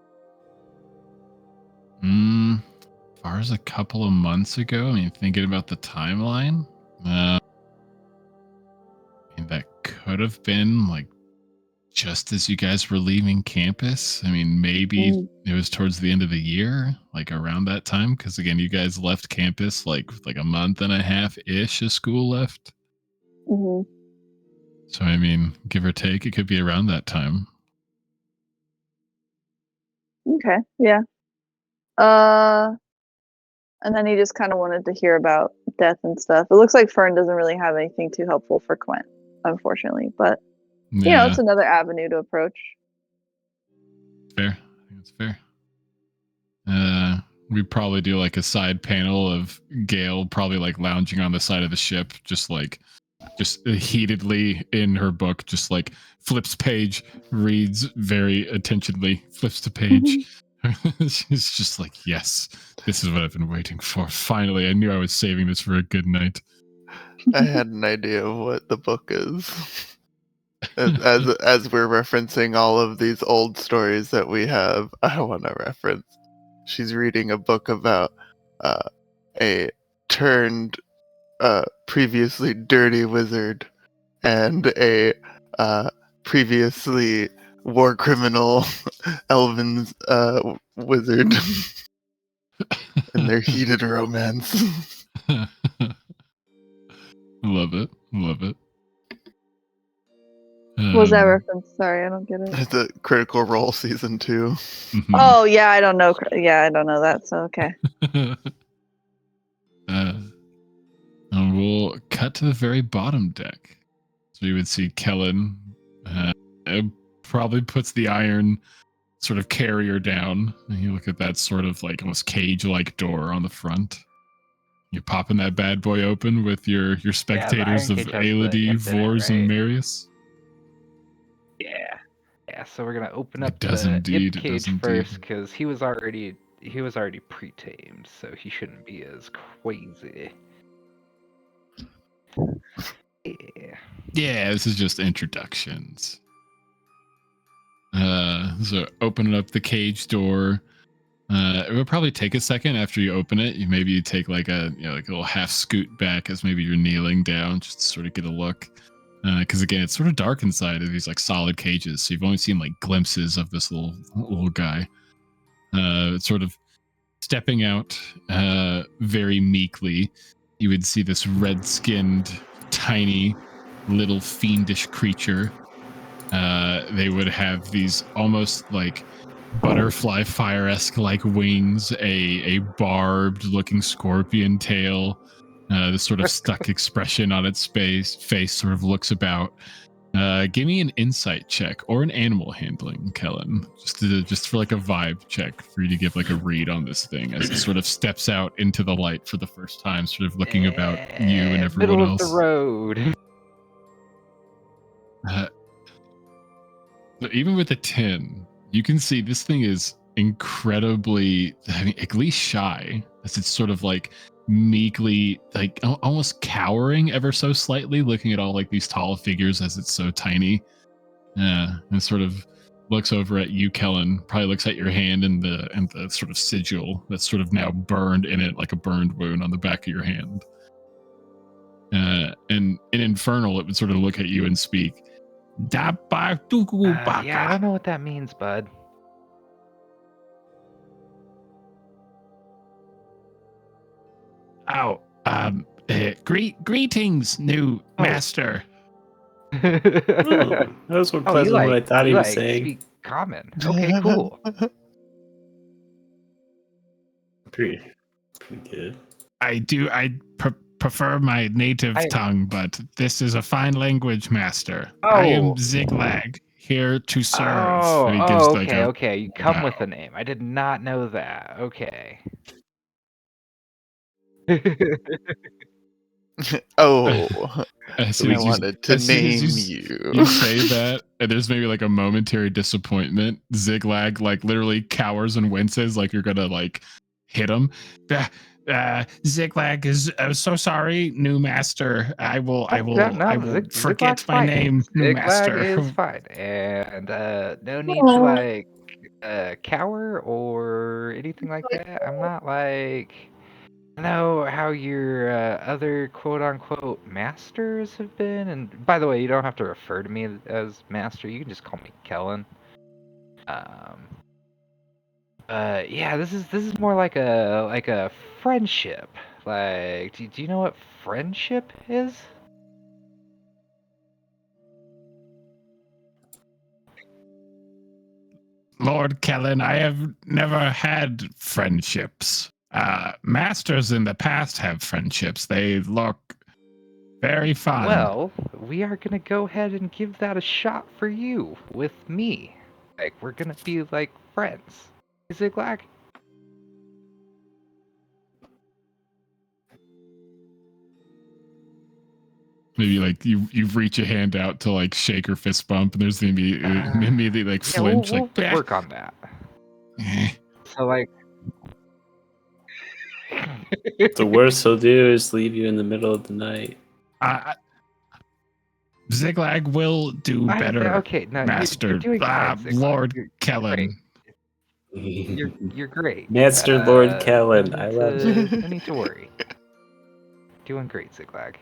[SPEAKER 3] As far as a couple of months ago, I mean, thinking about the timeline, I mean, that could have been like just as you guys were leaving campus. I mean, maybe it was towards the end of the year, like around that time, because again, you guys left campus like a month and a half ish of school left.
[SPEAKER 2] Mm-hmm.
[SPEAKER 3] So I mean, give or take, it could be around that time.
[SPEAKER 2] Okay, yeah. And then he just kind of wanted to hear about death and stuff. It looks like Fern doesn't really have anything too helpful for Quent, unfortunately. But you know, it's another avenue to approach.
[SPEAKER 3] Fair. I think it's fair. We probably do like a side panel of Gale probably like lounging on the side of the ship, just heatedly in her book, just like flips page, reads very attentively, flips to page. She's just like, yes, this is what I've been waiting for. Finally, I knew I was saving this for a good night.
[SPEAKER 4] I had an idea of what the book is. As we're referencing all of these old stories that we have, I want to reference. She's reading a book about a turned previously dirty wizard and a previously war criminal elven wizard and their heated romance.
[SPEAKER 3] Love it. Love it.
[SPEAKER 2] What was that reference? Sorry, I don't get it.
[SPEAKER 4] It's a Critical Role season 2.
[SPEAKER 3] Mhm.
[SPEAKER 2] Oh yeah, I don't know. Yeah, I don't know that. So okay.
[SPEAKER 3] And we'll cut to the very bottom deck. So you would see Kellen probably puts the iron sort of carrier down. And you look at that sort of like almost cage-like door on the front. You're popping that bad boy open with your spectators
[SPEAKER 5] iron
[SPEAKER 3] of
[SPEAKER 5] cage has the
[SPEAKER 3] Aelody,
[SPEAKER 5] imp in it,
[SPEAKER 3] Vors, and
[SPEAKER 5] right?
[SPEAKER 3] Marius.
[SPEAKER 5] Yeah, so we're gonna open
[SPEAKER 3] It
[SPEAKER 5] up
[SPEAKER 3] does
[SPEAKER 5] the
[SPEAKER 3] indeed,
[SPEAKER 5] imp
[SPEAKER 3] it does
[SPEAKER 5] cage
[SPEAKER 3] indeed.
[SPEAKER 5] first because he was already pre-tamed, so he shouldn't be as crazy. Yeah.
[SPEAKER 3] Yeah, this is just introductions. So opening up the cage door. It would probably take a second after you open it. Maybe you take like a little half scoot back as maybe you're kneeling down just to sort of get a look. Because again, it's sort of dark inside of these like solid cages, so you've only seen like glimpses of this little guy. Sort of stepping out very meekly. You would see this red-skinned, tiny, little fiendish creature. They would have these almost like butterfly fire-esque like wings, a barbed looking scorpion tail, this sort of stuck expression on its face sort of looks about. Give me an insight check or an animal handling, Kellen, just for like a vibe check for you to give like a read on this thing as it sort of steps out into the light for the first time, sort of looking about you and everyone
[SPEAKER 5] Middle
[SPEAKER 3] else.
[SPEAKER 5] of the road.
[SPEAKER 3] Even with a 10, you can see this thing is incredibly, I mean, at least shy, as it's sort of like meekly, like almost cowering ever so slightly, looking at all like these tall figures as it's so tiny. And sort of looks over at you, Kellen, probably looks at your hand and the sort of sigil that's sort of now burned in it, like a burned wound on the back of your hand. And in Infernal, it would sort of look at you and speak.
[SPEAKER 5] Yeah, I don't know what that means, bud.
[SPEAKER 3] Oh, greetings, new master.
[SPEAKER 1] Oh, that was more pleasant than what I thought he was saying.
[SPEAKER 5] Speak common. Okay, cool.
[SPEAKER 1] Pretty good.
[SPEAKER 3] I prefer my native tongue, but this is a fine language, master. I am Ziglag, here to serve.
[SPEAKER 5] Oh,
[SPEAKER 3] And he gives like
[SPEAKER 5] okay,
[SPEAKER 3] a
[SPEAKER 5] okay. You come with
[SPEAKER 3] bow.
[SPEAKER 5] a name. I did not know that. Okay.
[SPEAKER 4] Oh,
[SPEAKER 3] As
[SPEAKER 4] I
[SPEAKER 3] soon as you-
[SPEAKER 4] wanted to
[SPEAKER 3] as soon as
[SPEAKER 4] name
[SPEAKER 3] you say that, and there's maybe like a momentary disappointment. Ziglag like literally cowers and winces, like you're gonna like hit him. Ziglag is so sorry, new master. I will forget
[SPEAKER 5] Ziglag's
[SPEAKER 3] my
[SPEAKER 5] fine.
[SPEAKER 3] name, new master.
[SPEAKER 5] Ziglag is fine, and no need to like cower or anything like that. I'm not like. I know how your other quote-unquote masters have been, and by the way, you don't have to refer to me as master. You can just call me Kellen. Yeah, this is more like a friendship. Like, do you know what friendship is?
[SPEAKER 3] Lord Kellen, I have never had friendships. Masters in the past have friendships. They look very fun.
[SPEAKER 5] Well, we are gonna go ahead and give that a shot for you with me. Like, we're gonna be like friends. Ziglag?
[SPEAKER 3] Maybe like you reach a hand out to like shake or fist bump, and there's the immediately like
[SPEAKER 5] Yeah,
[SPEAKER 3] flinch,
[SPEAKER 5] we'll
[SPEAKER 3] like "Bah."
[SPEAKER 5] work on that.
[SPEAKER 3] Eh.
[SPEAKER 5] So like,
[SPEAKER 1] The worst he'll do is leave you in the middle of the night.
[SPEAKER 3] Ziglag will do better,
[SPEAKER 5] okay, no,
[SPEAKER 3] Master.
[SPEAKER 5] you're doing fine, Ziglag.
[SPEAKER 3] Lord
[SPEAKER 5] You're
[SPEAKER 3] Kellen.
[SPEAKER 5] great. You're great.
[SPEAKER 1] Master Lord Kellen, I love you.
[SPEAKER 5] No need to worry. Doing great, Ziglag.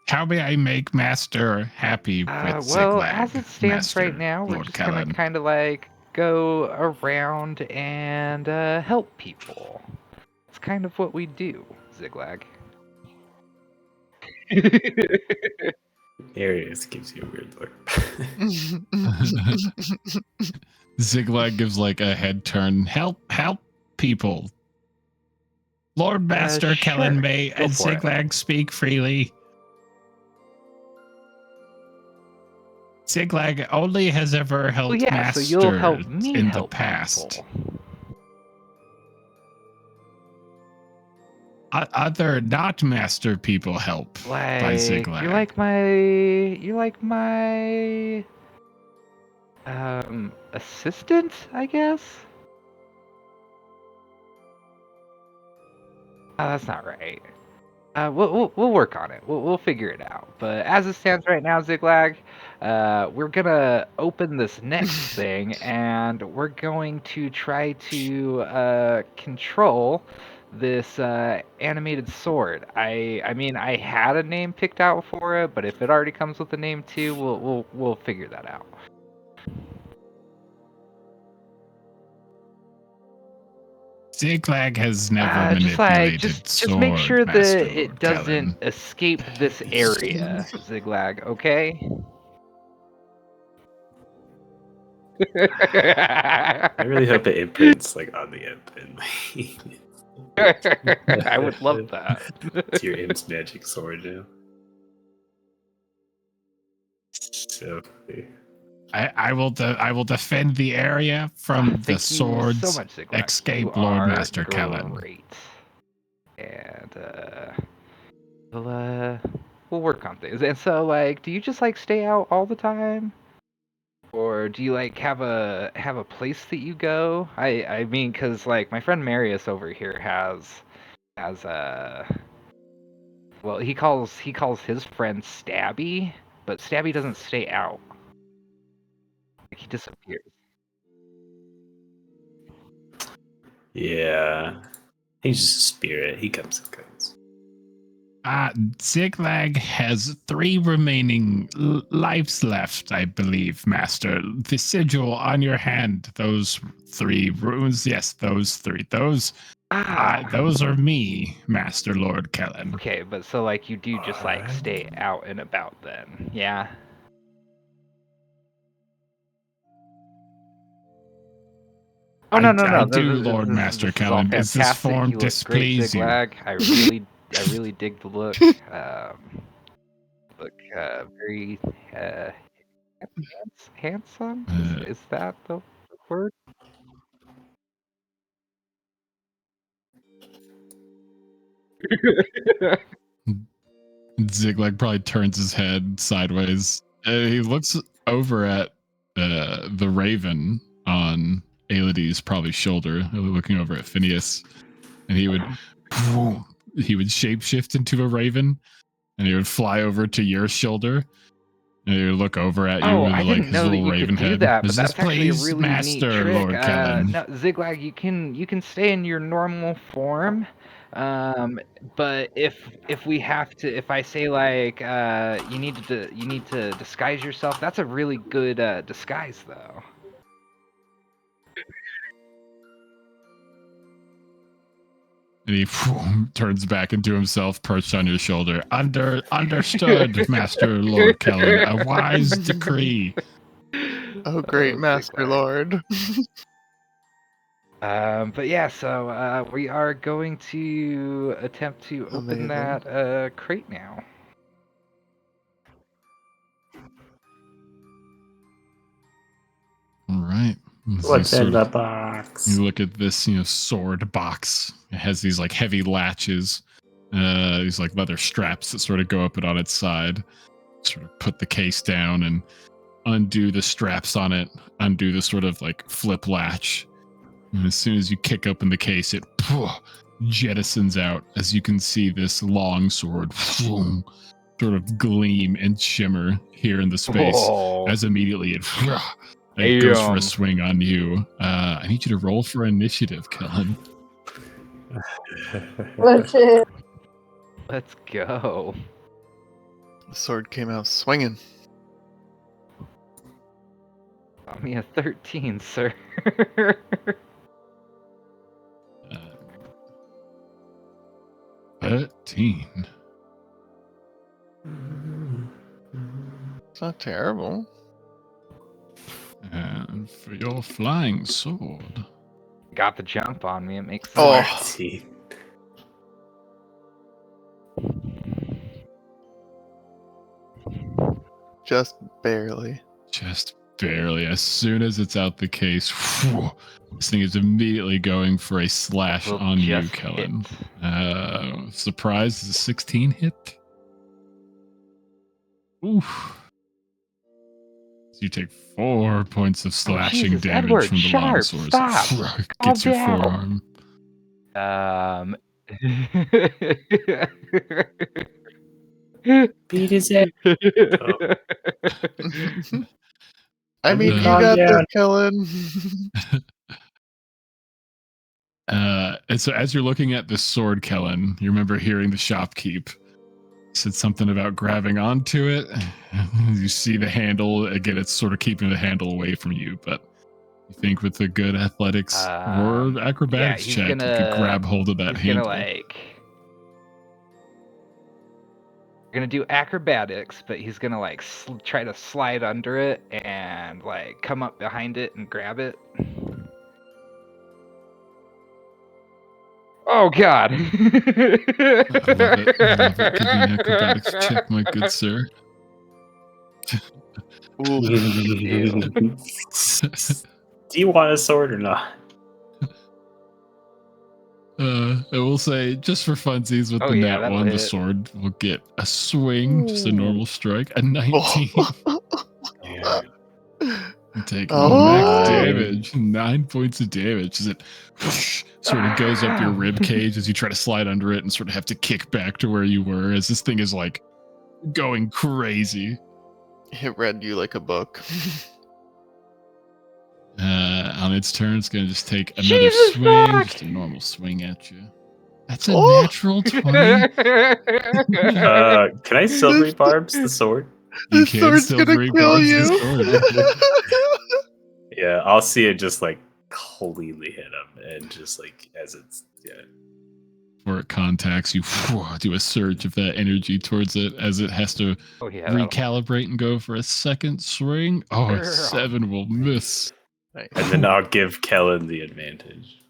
[SPEAKER 3] How may I make Master happy with
[SPEAKER 5] Well,
[SPEAKER 3] Ziglag?
[SPEAKER 5] as it stands
[SPEAKER 3] Master
[SPEAKER 5] right now, we're
[SPEAKER 3] Lord
[SPEAKER 5] just gonna
[SPEAKER 3] Kellen?
[SPEAKER 5] kind of like go around and help people. It's kind of what we do, Ziglag.
[SPEAKER 1] Arius gives you a weird look.
[SPEAKER 3] Ziglag gives like a head turn. Help people. Lord Master
[SPEAKER 5] Sure.
[SPEAKER 3] Kellen may
[SPEAKER 5] Go for it.
[SPEAKER 3] Ziglag speak freely. Ziglag only has ever helped
[SPEAKER 5] Well, yeah,
[SPEAKER 3] Master
[SPEAKER 5] so you'll help me
[SPEAKER 3] in
[SPEAKER 5] help
[SPEAKER 3] the past.
[SPEAKER 5] people.
[SPEAKER 3] Other not Master people help by
[SPEAKER 5] Like
[SPEAKER 3] Ziglag.
[SPEAKER 5] you like my assistant, I guess. Oh, that's not right. We'll work on it. We'll figure it out. But as it stands right now, Ziglag, we're gonna open this next thing, and we're going to try to control this animated sword. I mean, I had a name picked out for it, but if it already comes with a name too, we'll figure that out.
[SPEAKER 3] Ziglag has never
[SPEAKER 5] Just
[SPEAKER 3] manipulated
[SPEAKER 5] just make
[SPEAKER 3] sword,
[SPEAKER 5] sure
[SPEAKER 3] Master
[SPEAKER 5] that it
[SPEAKER 3] Lord
[SPEAKER 5] doesn't
[SPEAKER 3] Kellen.
[SPEAKER 5] escape this area, Ziglag. Okay.
[SPEAKER 1] I really hope it imprints like on the end.
[SPEAKER 5] I would love that.
[SPEAKER 1] It's your Im's magic sword now. So
[SPEAKER 3] I will defend the area from the
[SPEAKER 5] Thank you so
[SPEAKER 3] swords.
[SPEAKER 5] much, Ziglag.
[SPEAKER 3] Escape,
[SPEAKER 5] You
[SPEAKER 3] Lord
[SPEAKER 5] are
[SPEAKER 3] Master Kellen.
[SPEAKER 5] great. And we'll work on things. And so, like, do you just like stay out all the time, or do you like have a place that you go? I mean, cause like my friend Marius over here has well, he calls his friend Stabby, but Stabby doesn't stay out. Like, he disappears.
[SPEAKER 1] yeah, he's just a spirit. He comes and goes.
[SPEAKER 3] Ziglag has 3 remaining lives left, I believe, Master. The sigil on your hand, those 3 runes, yes, those 3. Those are me, Master Lord Kellen.
[SPEAKER 5] Okay, but so like you do just like stay out and about then, yeah? Oh no.
[SPEAKER 3] I do, Lord Master
[SPEAKER 5] This is all
[SPEAKER 3] Kellen. Is this
[SPEAKER 5] fantastic.
[SPEAKER 3] form
[SPEAKER 5] You look great,
[SPEAKER 3] displease you?
[SPEAKER 5] Ziglag. I really dig the look. Look very handsome. Is that the word?
[SPEAKER 3] Ziglag probably turns his head sideways. He looks over at the raven on Aelides' probably shoulder, looking over at Phineas, and he would shapeshift into a raven, and he would fly over to your shoulder, and he would look over at you
[SPEAKER 5] Oh,
[SPEAKER 3] with
[SPEAKER 5] I
[SPEAKER 3] like
[SPEAKER 5] didn't
[SPEAKER 3] his
[SPEAKER 5] know that
[SPEAKER 3] little
[SPEAKER 5] you
[SPEAKER 3] raven
[SPEAKER 5] could do
[SPEAKER 3] head.
[SPEAKER 5] that, but
[SPEAKER 3] Is this
[SPEAKER 5] that's actually a
[SPEAKER 3] please,
[SPEAKER 5] really neat
[SPEAKER 3] Master
[SPEAKER 5] trick.
[SPEAKER 3] Lord Kellen?
[SPEAKER 5] No, Ziglag, you can stay in your normal form. But if we have to, if I say like you need to disguise yourself, that's a really good disguise though.
[SPEAKER 3] And he turns back into himself, perched on your shoulder. Understood, Master Lord Kellen. A wise decree.
[SPEAKER 4] Oh, great Master
[SPEAKER 5] Ziglag.
[SPEAKER 4] Lord.
[SPEAKER 5] But yeah, so we are going to attempt to open
[SPEAKER 4] Amazing.
[SPEAKER 5] that crate now.
[SPEAKER 3] All right. As you
[SPEAKER 1] What's
[SPEAKER 3] sort
[SPEAKER 1] in the
[SPEAKER 3] of-
[SPEAKER 1] box?
[SPEAKER 3] You look at this, sword box. It has these like heavy latches, these like leather straps that sort of go up it on its side. Sort of put the case down and undo the straps on it, undo the sort of like flip latch. And as soon as you kick open the case, it jettisons out. As you can see, this long sword sort of gleam and shimmer here in the space.
[SPEAKER 5] Whoa.
[SPEAKER 3] As immediately it goes for a
[SPEAKER 5] Damn.
[SPEAKER 3] swing on you. I need you to roll for initiative, Kellen.
[SPEAKER 2] Legit.
[SPEAKER 5] Let's go.
[SPEAKER 4] The sword came out swinging.
[SPEAKER 5] Got me a 13, sir.
[SPEAKER 3] 13.
[SPEAKER 4] It's not terrible.
[SPEAKER 3] And for your flying sword.
[SPEAKER 5] Got the jump on me. It makes
[SPEAKER 4] Oh.
[SPEAKER 5] sense.
[SPEAKER 1] 14.
[SPEAKER 4] Just barely.
[SPEAKER 3] Just barely. As soon as it's out the case, this thing is immediately going for a slash
[SPEAKER 5] Will
[SPEAKER 3] on you,
[SPEAKER 5] just
[SPEAKER 3] Kellen.
[SPEAKER 5] hit.
[SPEAKER 3] Surprise is a 16 hit. Oof. So you take 4 points of slashing
[SPEAKER 5] Jesus,
[SPEAKER 3] damage
[SPEAKER 5] Edward,
[SPEAKER 3] from the long
[SPEAKER 5] sharp,
[SPEAKER 3] sword.
[SPEAKER 5] stop.
[SPEAKER 3] Gets your
[SPEAKER 5] Calm
[SPEAKER 3] forearm.
[SPEAKER 1] Beat his head.
[SPEAKER 4] I mean, you
[SPEAKER 3] Calm
[SPEAKER 4] got this,
[SPEAKER 1] down.
[SPEAKER 4] Kellen.
[SPEAKER 3] And so as you're looking at this sword, Kellen, you remember hearing the shopkeep said something about grabbing onto it. You see the handle. Again, it's sort of keeping the handle away from you, but you think with a good athletics or acrobatics
[SPEAKER 5] he's
[SPEAKER 3] check, you could grab hold of that
[SPEAKER 5] He's
[SPEAKER 3] handle.
[SPEAKER 5] gonna gonna do acrobatics, but he's gonna like try to slide under it and like come up behind it and grab it. Oh God!
[SPEAKER 3] I love it. I love it. Give me an acrobatics check, my good sir.
[SPEAKER 1] Do you want a sword or not?
[SPEAKER 3] I will say, just for funsies with
[SPEAKER 5] Oh,
[SPEAKER 3] the
[SPEAKER 5] yeah,
[SPEAKER 3] nat
[SPEAKER 5] that'll
[SPEAKER 3] 1, the
[SPEAKER 5] hit.
[SPEAKER 3] sword will get a swing, just a normal strike, a 19.
[SPEAKER 1] Yeah.
[SPEAKER 3] You take
[SPEAKER 4] Oh.
[SPEAKER 3] max
[SPEAKER 1] Nine.
[SPEAKER 3] damage, 9 points of damage as it sort of goes up your rib cage as you try to slide under it and sort of have to kick back to where you were as this thing is like going crazy.
[SPEAKER 4] It read you like a book.
[SPEAKER 3] On its turn, it's going to just take another
[SPEAKER 5] Jesus
[SPEAKER 3] swing,
[SPEAKER 5] fuck!
[SPEAKER 3] just a normal swing at you. That's a
[SPEAKER 4] Oh!
[SPEAKER 3] natural 20.
[SPEAKER 1] Can I silvery barbs the sword?
[SPEAKER 3] You
[SPEAKER 4] This
[SPEAKER 3] can
[SPEAKER 4] sword's
[SPEAKER 3] still
[SPEAKER 4] gonna
[SPEAKER 3] bring
[SPEAKER 4] kill
[SPEAKER 3] barbs
[SPEAKER 4] you.
[SPEAKER 3] the sword.
[SPEAKER 1] Yeah, I'll see it just like completely hit him and just like as it's
[SPEAKER 3] Before it contacts you, do a surge of that energy towards it as it has to
[SPEAKER 5] Oh yeah. that'll-
[SPEAKER 3] recalibrate and go for a second swing. Oh, a
[SPEAKER 5] Girl.
[SPEAKER 3] 7 will miss.
[SPEAKER 4] Nice.
[SPEAKER 1] and then I'll give Kellen the advantage.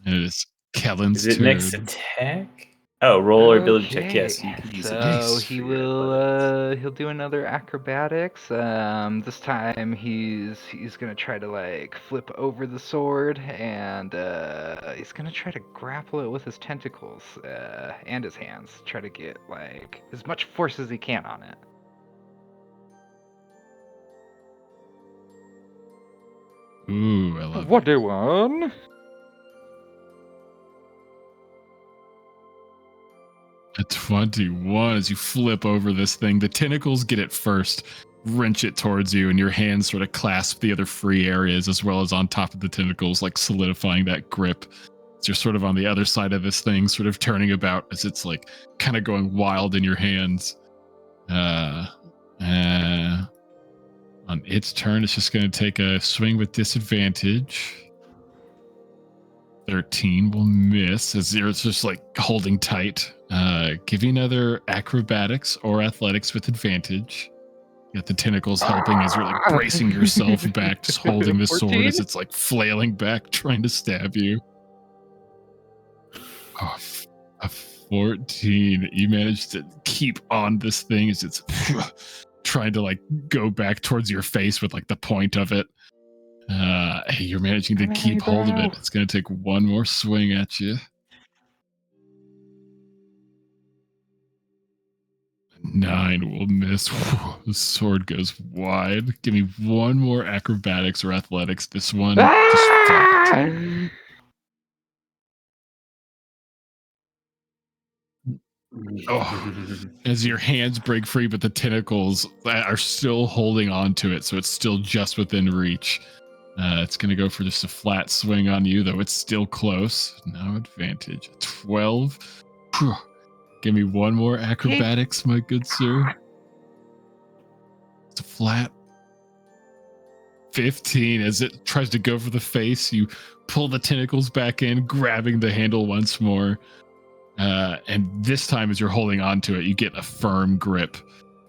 [SPEAKER 3] And it is Kellen's
[SPEAKER 1] Is it
[SPEAKER 3] turn.
[SPEAKER 1] next attack? Oh, roll or ability check. Yes,
[SPEAKER 5] Okay,
[SPEAKER 1] you can use
[SPEAKER 5] so
[SPEAKER 1] advantage
[SPEAKER 5] he
[SPEAKER 1] for your
[SPEAKER 5] will
[SPEAKER 1] athletics.
[SPEAKER 5] he'll do another acrobatics. This time he's gonna try to like flip over the sword and he's gonna try to grapple it with his tentacles and his hands. Try to get like as much force as he can on it.
[SPEAKER 3] Ooh, I love
[SPEAKER 5] What
[SPEAKER 3] it.
[SPEAKER 5] do one?
[SPEAKER 3] A 21 as you flip over this thing. The tentacles get it first, wrench it towards you, and your hands sort of clasp the other free areas as well as on top of the tentacles, like solidifying that grip. So you're sort of on the other side of this thing, sort of turning about as it's like kind of going wild in your hands. On its turn, it's just going to take a swing with disadvantage. 13 will miss as it's just like holding tight. Give you another acrobatics or athletics with advantage. You got the tentacles helping as you're like bracing yourself back, just holding the sword
[SPEAKER 5] 14?
[SPEAKER 3] as it's like flailing back, trying to stab you. Oh, a 14. You managed to keep on this thing as it's trying to like go back towards your face with like the point of it. Hey, you're managing to
[SPEAKER 5] Come at
[SPEAKER 3] keep
[SPEAKER 5] me,
[SPEAKER 3] hold of
[SPEAKER 5] bro.
[SPEAKER 3] it. It's going to take one more swing at you. 9 will miss. The sword goes wide. Give me one more acrobatics or athletics. This one just flat.
[SPEAKER 5] Ah!
[SPEAKER 3] Oh, as your hands break free, but the tentacles are still holding on to it, so it's still just within reach. It's going to go for just a flat swing on you, though it's still close. No advantage. 12. Whew. Give me one more acrobatics, my good sir. It's a flat 15. As it tries to go for the face, you pull the tentacles back in, grabbing the handle once more. And this time, as you're holding on to it, you get a firm grip.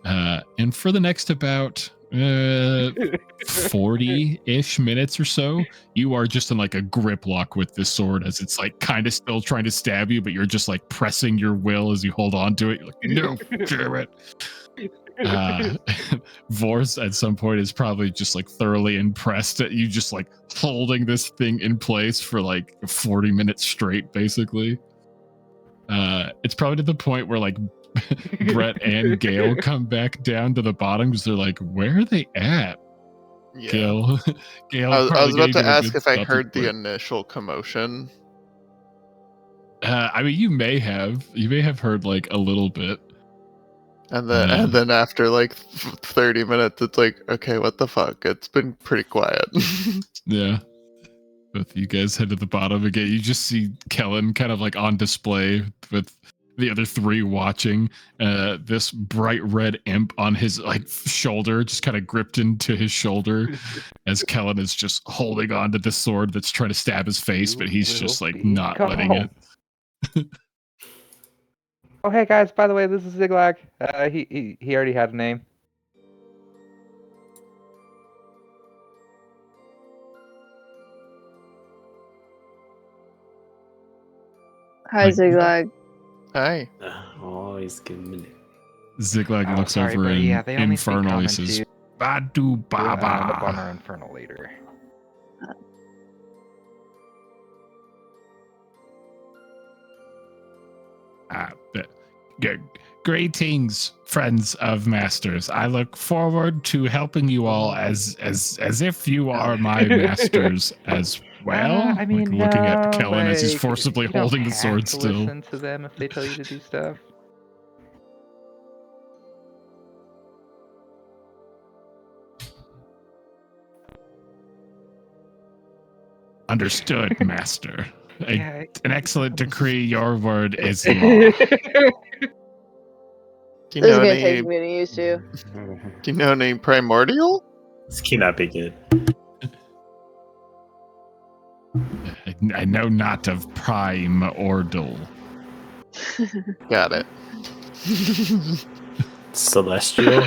[SPEAKER 3] And for the next about 40-ish minutes or so, you are just in like a grip lock with this sword as it's like kind of still trying to stab you, but you're just like pressing your will as you hold on to it. You're like, no, damn it. Vorse at some point is probably just like thoroughly impressed at you just like holding this thing in place for like 40 minutes straight, basically. It's probably to the point where like Brett and Gail come back down to the bottom because they're like, where are they at?
[SPEAKER 4] Yeah.
[SPEAKER 3] Gail
[SPEAKER 4] I was about to ask if I
[SPEAKER 3] spot
[SPEAKER 4] heard the
[SPEAKER 3] quit.
[SPEAKER 4] initial commotion.
[SPEAKER 3] I mean, you may have heard like a little bit.
[SPEAKER 4] And then after like 30 minutes, it's like, okay, what the fuck? It's been pretty quiet.
[SPEAKER 3] Yeah. Both you guys head to the bottom again. You just see Kellen kind of like on display with the other three watching. This bright red imp on his like shoulder, just kind of gripped into his shoulder, as Kellen is just holding on to this sword that's trying to stab his face, but he's just like not letting it.
[SPEAKER 5] Oh, hey guys! By the way, this is Ziglag. He already had a name.
[SPEAKER 2] Hi, Ziglag.
[SPEAKER 4] Hi.
[SPEAKER 1] Always giving me.
[SPEAKER 3] Ziglag
[SPEAKER 5] Oh,
[SPEAKER 3] looks
[SPEAKER 5] sorry,
[SPEAKER 3] over
[SPEAKER 5] buddy.
[SPEAKER 3] in
[SPEAKER 5] Yeah, they only speak
[SPEAKER 3] Infernal. He
[SPEAKER 5] common
[SPEAKER 3] says,
[SPEAKER 5] too.
[SPEAKER 3] Badu
[SPEAKER 5] End up on
[SPEAKER 3] Baba.
[SPEAKER 5] our Infernal later.
[SPEAKER 3] Greetings, friends of masters. I look forward to helping you all as if you are my masters as well.
[SPEAKER 5] I mean,
[SPEAKER 3] like looking at
[SPEAKER 5] no,
[SPEAKER 3] Kellen as he's
[SPEAKER 5] like,
[SPEAKER 3] forcibly
[SPEAKER 5] you don't
[SPEAKER 3] holding the
[SPEAKER 5] have
[SPEAKER 3] sword
[SPEAKER 5] to
[SPEAKER 3] still.
[SPEAKER 5] Listen to them if they tell you to do stuff.
[SPEAKER 3] Understood, master.
[SPEAKER 5] Yeah,
[SPEAKER 3] An excellent decree. Your word is law.
[SPEAKER 4] Do you
[SPEAKER 2] This is
[SPEAKER 4] know
[SPEAKER 2] gonna take
[SPEAKER 4] any?
[SPEAKER 2] some getting used to.
[SPEAKER 4] Do you know any primordial?
[SPEAKER 1] This cannot be good.
[SPEAKER 3] I know not of primordial.
[SPEAKER 4] Got it.
[SPEAKER 1] Celestial?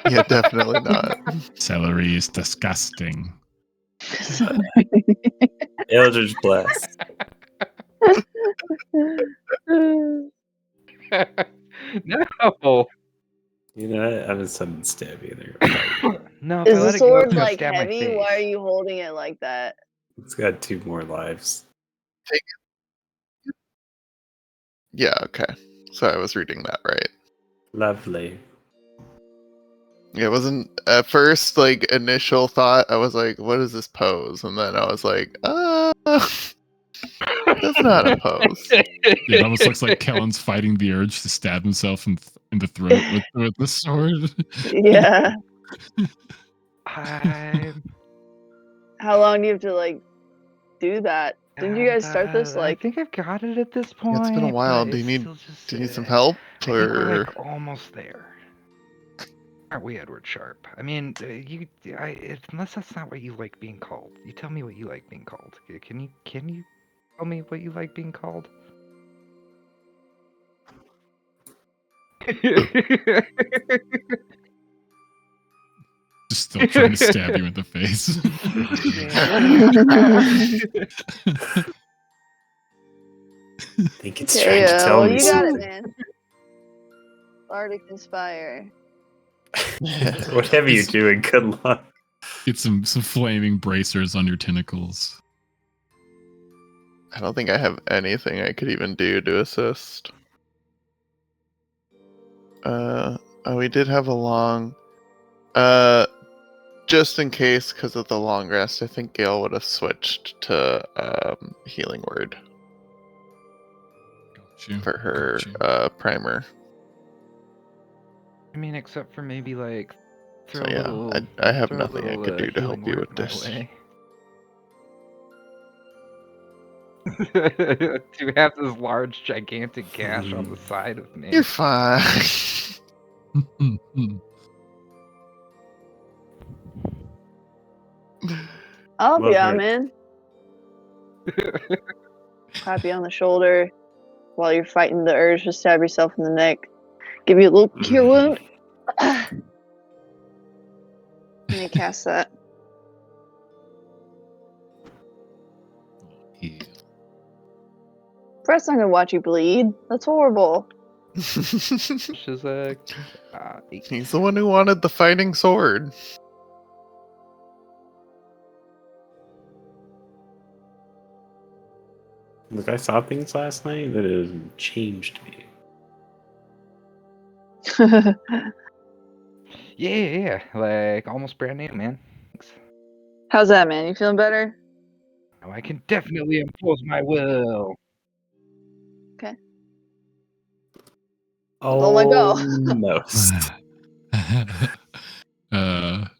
[SPEAKER 4] Yeah, definitely not.
[SPEAKER 3] Celery is disgusting.
[SPEAKER 1] Eldritch Blast.
[SPEAKER 5] No.
[SPEAKER 1] You know, I haven't sudden stab either.
[SPEAKER 5] No, if
[SPEAKER 2] Is
[SPEAKER 5] I
[SPEAKER 2] the
[SPEAKER 5] let it go,
[SPEAKER 2] sword
[SPEAKER 5] it's gonna
[SPEAKER 2] like
[SPEAKER 5] stab my
[SPEAKER 2] heavy?
[SPEAKER 5] face.
[SPEAKER 2] Why are you holding it like that?
[SPEAKER 1] It's got 2 more lives.
[SPEAKER 4] Yeah, okay. So I was reading that right.
[SPEAKER 1] Lovely.
[SPEAKER 4] It wasn't at first like initial thought. I was like, "What is this pose?" And then I was like, that's not a pose."
[SPEAKER 3] Yeah, it almost looks like Kellen's fighting the urge to stab himself in the throat with the sword.
[SPEAKER 2] Yeah.
[SPEAKER 5] I'm,
[SPEAKER 2] How long do you have to like do that? Didn't you guys start this
[SPEAKER 5] I
[SPEAKER 2] like?
[SPEAKER 5] think I've got it at this point.
[SPEAKER 4] Yeah, it's been a while.
[SPEAKER 5] but
[SPEAKER 4] Do you
[SPEAKER 5] it's
[SPEAKER 4] need
[SPEAKER 5] still just,
[SPEAKER 4] do you need some help
[SPEAKER 5] I think we're
[SPEAKER 4] or
[SPEAKER 5] like almost there. Aren't we, Edward Sharp? I mean, unless that's not what you like being called. You tell me what you like being called. Can you tell me what you like being called?
[SPEAKER 3] Just still trying to stab you in the face.
[SPEAKER 1] I think it's
[SPEAKER 2] Okay,
[SPEAKER 1] trying to tell
[SPEAKER 2] well,
[SPEAKER 1] me
[SPEAKER 2] you got it,
[SPEAKER 1] something.
[SPEAKER 2] man. Bardic Inspire.
[SPEAKER 1] Whatever you're doing, good luck.
[SPEAKER 3] Get some flaming bracers on your tentacles.
[SPEAKER 4] I don't think I have anything I could even do to assist. We did have a long. Just in case, because of the long rest, I think Gale would have switched to Healing Word for her primer.
[SPEAKER 5] I mean, except for maybe like
[SPEAKER 4] So yeah, I have nothing I could do to help you with this.
[SPEAKER 5] To have this large, gigantic gash on the side of me.
[SPEAKER 4] You're fine.
[SPEAKER 2] I'll
[SPEAKER 1] Love
[SPEAKER 2] be on,
[SPEAKER 1] her.
[SPEAKER 2] man. Clap you on the shoulder while you're fighting the urge to stab yourself in the neck. Give you a little cure wound. Let me cast that. Fred's not gonna watch you bleed. That's horrible.
[SPEAKER 5] She's a
[SPEAKER 4] He's the one who wanted the fighting sword.
[SPEAKER 1] Look, I saw things last night that have changed me.
[SPEAKER 5] yeah, like almost brand new, man. Thanks.
[SPEAKER 2] How's that, man? You feeling better?
[SPEAKER 5] Now I can definitely impose my will.
[SPEAKER 2] Okay.
[SPEAKER 1] Oh
[SPEAKER 2] my go.
[SPEAKER 1] Almost.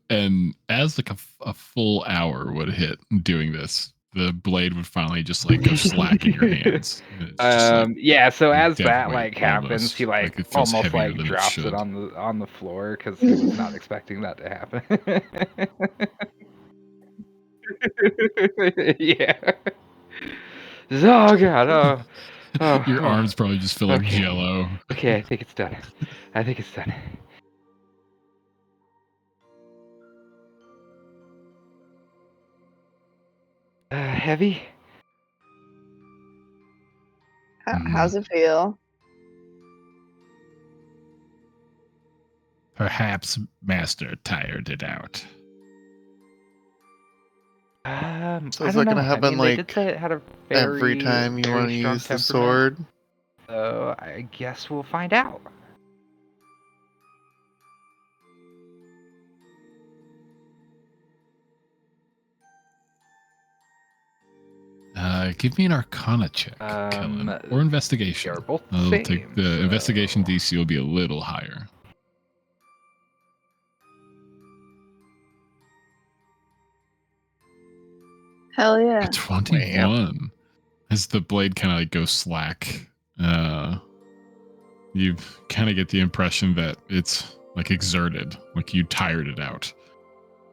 [SPEAKER 3] And as like a full hour would hit doing this, the blade would finally just like go slack in your hands. It's just, like,
[SPEAKER 5] Yeah, so as
[SPEAKER 3] dead
[SPEAKER 5] that
[SPEAKER 3] weight,
[SPEAKER 5] like happens,
[SPEAKER 3] almost.
[SPEAKER 5] he
[SPEAKER 3] Like,
[SPEAKER 5] like
[SPEAKER 3] it feels
[SPEAKER 5] almost
[SPEAKER 3] heavier
[SPEAKER 5] like
[SPEAKER 3] than it
[SPEAKER 5] drops
[SPEAKER 3] should.
[SPEAKER 5] it on the floor because he was not expecting that to happen. Yeah. Oh god, oh
[SPEAKER 3] Your arms probably just feel like
[SPEAKER 5] Okay.
[SPEAKER 3] jello.
[SPEAKER 5] Okay, I think it's done. I think it's done. Heavy?
[SPEAKER 2] How's it feel?
[SPEAKER 3] Perhaps Master tired it out.
[SPEAKER 4] So
[SPEAKER 5] I
[SPEAKER 4] is
[SPEAKER 5] don't
[SPEAKER 4] that
[SPEAKER 5] know.
[SPEAKER 4] gonna happen,
[SPEAKER 5] they did
[SPEAKER 4] like,
[SPEAKER 5] say it had a
[SPEAKER 4] every time you want to
[SPEAKER 5] strong
[SPEAKER 4] use the
[SPEAKER 5] temperament,
[SPEAKER 4] sword?
[SPEAKER 5] So I guess we'll find out.
[SPEAKER 3] Give me an Arcana check, Kellen, or investigation.
[SPEAKER 5] They are both the
[SPEAKER 3] I'll
[SPEAKER 5] same,
[SPEAKER 3] take the
[SPEAKER 5] so-
[SPEAKER 3] investigation DC will be a little higher.
[SPEAKER 2] Hell yeah.
[SPEAKER 3] 21. As the blade kind of like goes slack, you kind of get the impression that it's like exerted, like you tired it out,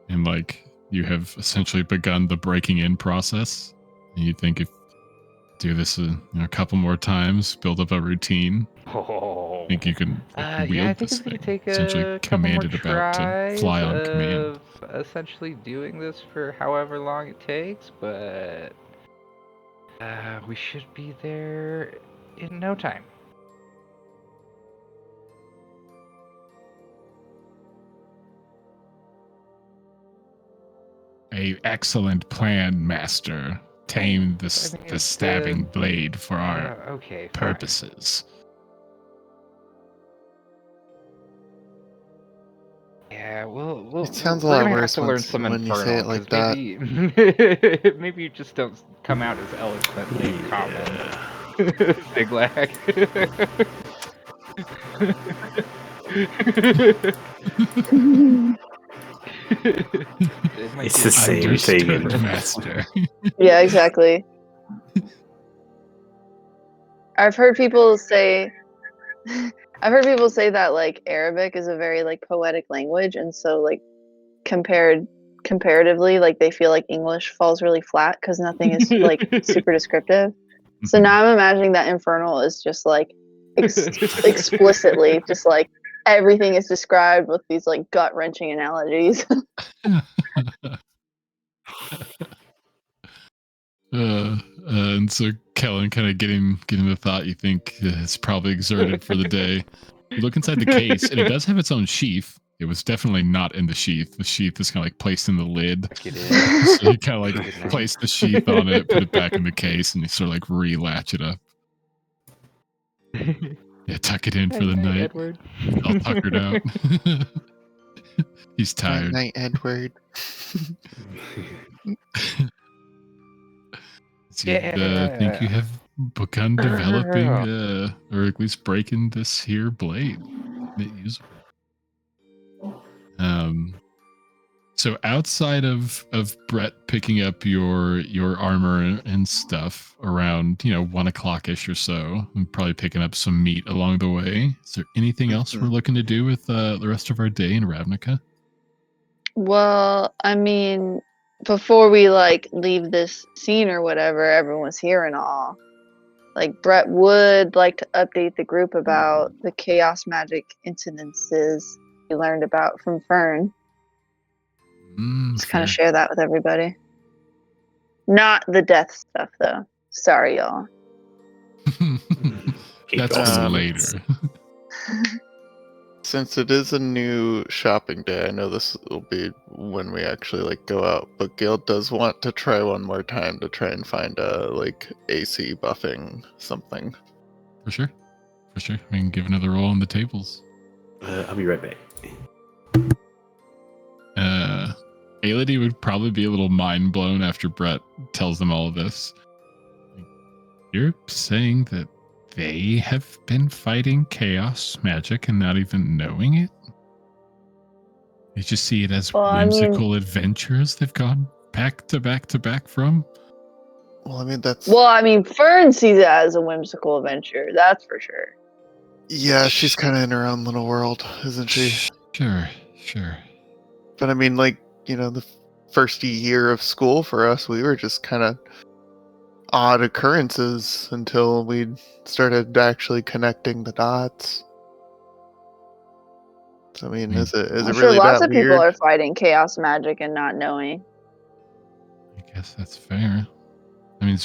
[SPEAKER 3] and like you have essentially begun the breaking in process. And you think if do this a couple more times, build up a routine.
[SPEAKER 5] Oh.
[SPEAKER 3] I think you can wield
[SPEAKER 5] yeah, I think
[SPEAKER 3] this
[SPEAKER 5] it's gonna
[SPEAKER 3] thing.
[SPEAKER 5] take
[SPEAKER 3] Essentially
[SPEAKER 5] a couple more
[SPEAKER 3] commanded about to
[SPEAKER 5] tries
[SPEAKER 3] fly on command.
[SPEAKER 5] of essentially doing this for however long it takes, but we should be there in no time.
[SPEAKER 3] A excellent plan, Master. Tame this
[SPEAKER 5] I mean,
[SPEAKER 3] the stabbing blade for our
[SPEAKER 5] okay, fine.
[SPEAKER 3] purposes.
[SPEAKER 5] Yeah, we'll
[SPEAKER 4] It sounds a
[SPEAKER 5] we're
[SPEAKER 4] lot
[SPEAKER 5] gonna
[SPEAKER 4] worse
[SPEAKER 5] have to learn some
[SPEAKER 4] when you
[SPEAKER 5] Infernal,
[SPEAKER 4] say it like
[SPEAKER 5] 'cause maybe you just don't come out as eloquently common. Big lag.
[SPEAKER 1] It's the same thing.
[SPEAKER 3] Understood, Master.
[SPEAKER 2] Yeah, exactly. I've heard people say that like Arabic is a very like poetic language, and so like comparatively, like they feel like English falls really flat because nothing is like super descriptive. So now I'm imagining that Infernal is just like explicitly just like everything is described with these like gut wrenching analogies.
[SPEAKER 3] And so Kellen kind of getting the thought you think it's probably exerted for the day. You look inside the case, and it does have its own sheath. It was definitely not in the sheath. The sheath is kind of like placed in the lid.
[SPEAKER 5] Tuck it in.
[SPEAKER 3] So you kind of like
[SPEAKER 5] Good night.
[SPEAKER 3] place the sheath on it, put it back in the case, and you sort of like re-latch it up. Yeah, tuck it in for the night.
[SPEAKER 5] Edward.
[SPEAKER 3] All tuckered out. He's
[SPEAKER 4] Night,
[SPEAKER 3] tired.
[SPEAKER 4] night, Edward.
[SPEAKER 3] So I think you have begun developing, or at least breaking this here blade. Usable. So outside of Brett picking up your armor and stuff around 1 o'clock-ish or so, and probably picking up some meat along the way, is there anything else we're looking to do with the rest of our day in Ravnica?
[SPEAKER 2] Well, I mean, before we leave this scene or whatever, everyone's here and all. Brett would like to update the group about the chaos magic incidences he learned about from Fern. Just kind of share that with everybody. Not the death stuff, though. Sorry, y'all.
[SPEAKER 3] That's for later.
[SPEAKER 4] Since it is a new shopping day, I know this will be when we actually go out, but Gil does want to try one more time to try and find a AC buffing something.
[SPEAKER 3] For sure. We can give another roll on the tables.
[SPEAKER 1] I'll be right back.
[SPEAKER 3] Aelity would probably be a little mind blown after Brett tells them all of this. You're saying that they have been fighting chaos magic and not even knowing it? They just see it as whimsical adventures they've gone back to back to back from?
[SPEAKER 4] Well, I mean, that's...
[SPEAKER 2] Well, I mean, Fern sees it as a whimsical adventure, that's for sure.
[SPEAKER 4] Yeah, she's kind of in her own little world, isn't she?
[SPEAKER 3] Sure.
[SPEAKER 4] But I mean, the first year of school for us, we were just kind of odd occurrences until we started actually connecting the dots. So, I mean, is it
[SPEAKER 2] I'm
[SPEAKER 4] really
[SPEAKER 2] sure lots
[SPEAKER 4] that
[SPEAKER 2] of people
[SPEAKER 4] weird?
[SPEAKER 2] are fighting chaos magic and not knowing.
[SPEAKER 3] I guess that's fair. I mean,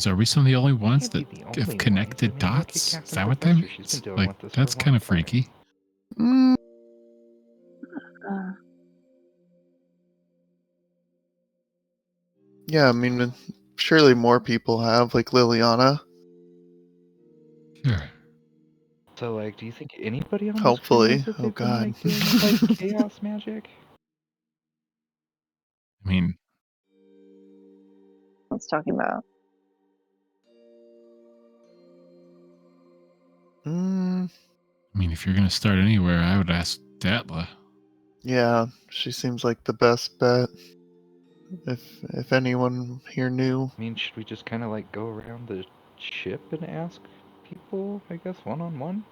[SPEAKER 3] are we some of the only ones that have connected dots? Is that what that means? That's kind of freaky.
[SPEAKER 4] Yeah, I mean, surely more people have, like Liliana.
[SPEAKER 3] Sure.
[SPEAKER 5] So, do you think anybody on
[SPEAKER 4] Hopefully.
[SPEAKER 5] this
[SPEAKER 4] Oh, God.
[SPEAKER 5] doing chaos magic?
[SPEAKER 3] I mean,
[SPEAKER 2] What's talking about?
[SPEAKER 3] If you're gonna start anywhere, I would ask Datla.
[SPEAKER 4] Yeah, she seems like the best bet. If anyone here knew.
[SPEAKER 5] I mean, should we just kind of go around the ship and ask people, I guess, one-on-one?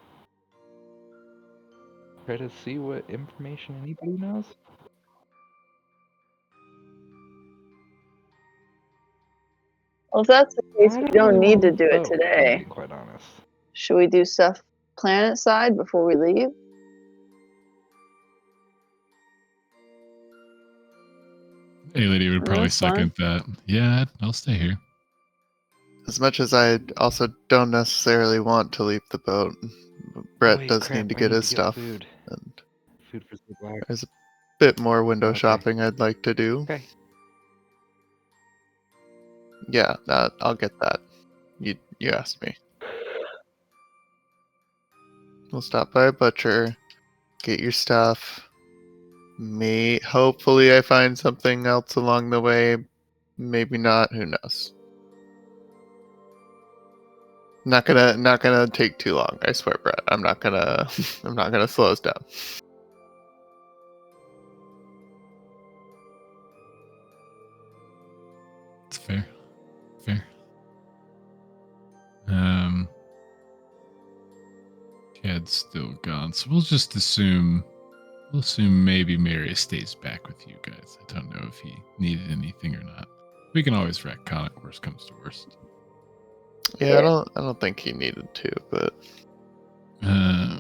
[SPEAKER 5] Try to see what information anybody knows?
[SPEAKER 2] Well, if that's the case, we don't need to do it
[SPEAKER 5] To
[SPEAKER 2] today.
[SPEAKER 5] be quite honest.
[SPEAKER 2] Should we do stuff planet side before we leave?
[SPEAKER 3] Aelity would probably
[SPEAKER 2] That's fine.
[SPEAKER 3] second that. Yeah, I'll stay here.
[SPEAKER 4] As much as I also don't necessarily want to leave the boat, Brett
[SPEAKER 5] Holy
[SPEAKER 4] does
[SPEAKER 5] crap,
[SPEAKER 4] need to
[SPEAKER 5] I
[SPEAKER 4] get
[SPEAKER 5] need
[SPEAKER 4] his
[SPEAKER 5] to
[SPEAKER 4] stuff.
[SPEAKER 5] food.
[SPEAKER 4] And
[SPEAKER 5] Food for the black.
[SPEAKER 4] there's a bit more window
[SPEAKER 5] Okay.
[SPEAKER 4] shopping I'd like to do.
[SPEAKER 5] Okay.
[SPEAKER 4] Yeah, I'll get that. You asked me. We'll stop by a butcher, get your stuff. Hopefully I find something else along the way. Maybe not, who knows. Not gonna take too long, I swear, Brett. I'm not gonna slow us down.
[SPEAKER 3] It's fair. Chad's still gone, so we'll just assume maybe Marius stays back with you guys. I don't know if he needed anything or not. We can always retcon it, worst comes to worst.
[SPEAKER 4] Yeah, I don't think he needed to, but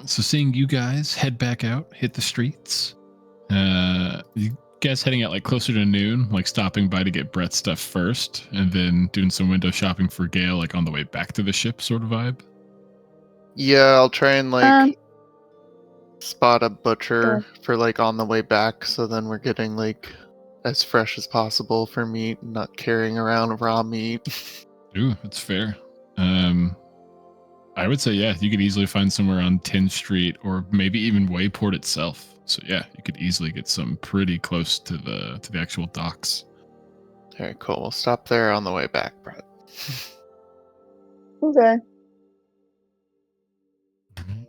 [SPEAKER 3] so seeing you guys head back out, hit the streets. You guys heading out closer to noon, stopping by to get Brett's stuff first, and then doing some window shopping for Gale, on the way back to the ship, sort of vibe.
[SPEAKER 4] yeah, I'll try and spot a butcher for like on the way back, so then we're getting like as fresh as possible for meat, not carrying around raw meat.
[SPEAKER 3] Ooh, that's fair. I would say, yeah, you could easily find somewhere on 10th Street or maybe even Wayport itself. So yeah, you could easily get some pretty close to the actual docks.
[SPEAKER 4] Okay, cool. We'll stop there on the way back, Brett.
[SPEAKER 2] Okay.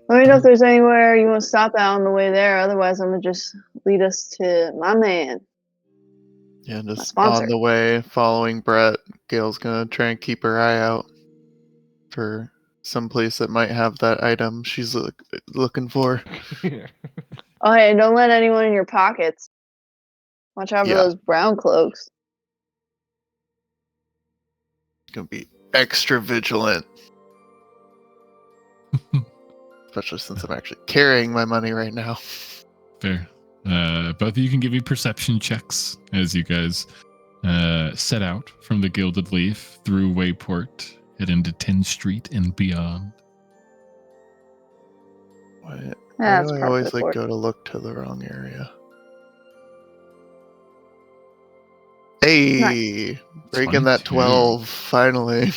[SPEAKER 2] Let me know if there's anywhere you want to stop at on the way there. Otherwise, I'm gonna just lead us to my man.
[SPEAKER 4] Yeah, just
[SPEAKER 2] sponsor.
[SPEAKER 4] on the way, following Brett. Gail's gonna try and keep her eye out for some place that might have that item she's looking for.
[SPEAKER 2] Oh, hey, don't let anyone in your pockets. Watch out for
[SPEAKER 4] Yeah.
[SPEAKER 2] those brown cloaks.
[SPEAKER 4] Gonna be extra vigilant. Especially since I'm actually carrying my money right now.
[SPEAKER 3] Fair. Both of you can give me perception checks as you guys set out from the Gilded Leaf through Wayport, head into 10th Street and beyond.
[SPEAKER 4] Why
[SPEAKER 2] That's
[SPEAKER 4] do I
[SPEAKER 2] par for
[SPEAKER 4] always
[SPEAKER 2] the course.
[SPEAKER 4] go to look to the wrong area? Hey, breaking that
[SPEAKER 3] 22.
[SPEAKER 4] 12 finally.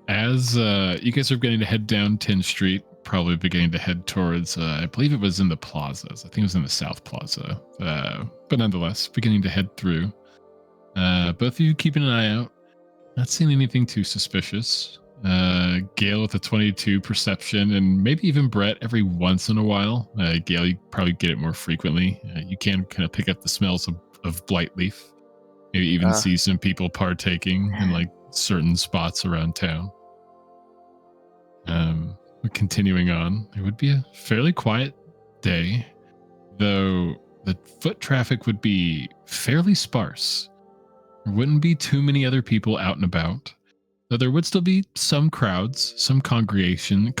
[SPEAKER 3] As you guys are beginning to head down 10th Street, probably beginning to head towards, I believe it was in the plazas. I think it was in the South Plaza. But nonetheless, beginning to head through. Both of you keeping an eye out. Not seeing anything too suspicious. Gail with a 22 perception, and maybe even Brett every once in a while. Gail, you probably get it more frequently. You can kind of pick up the smells of blight leaf. Maybe even see some people partaking in like certain spots around town. Continuing on, it would be a fairly quiet day, though the foot traffic would be fairly sparse. There wouldn't be too many other people out and about, though there would still be some crowds, some congregation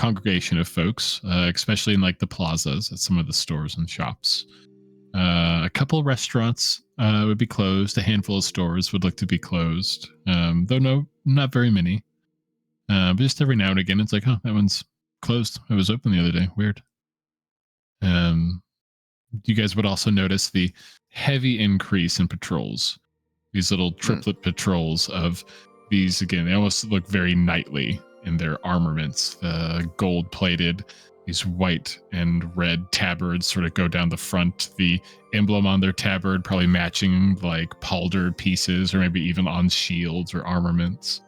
[SPEAKER 3] of folks, especially in like the plazas at some of the stores and shops. A couple of restaurants would be closed. A handful of stores would look to be closed, though not very many. But just every now and again, it's like, oh, that one's closed. It was open the other day. Weird. You guys would also notice the heavy increase in patrols. These little triplet patrols of these, again, they almost look very knightly in their armaments. Gold plated, these white and red tabards sort of go down the front. The emblem on their tabard probably matching like paldered pieces or maybe even on shields or armaments.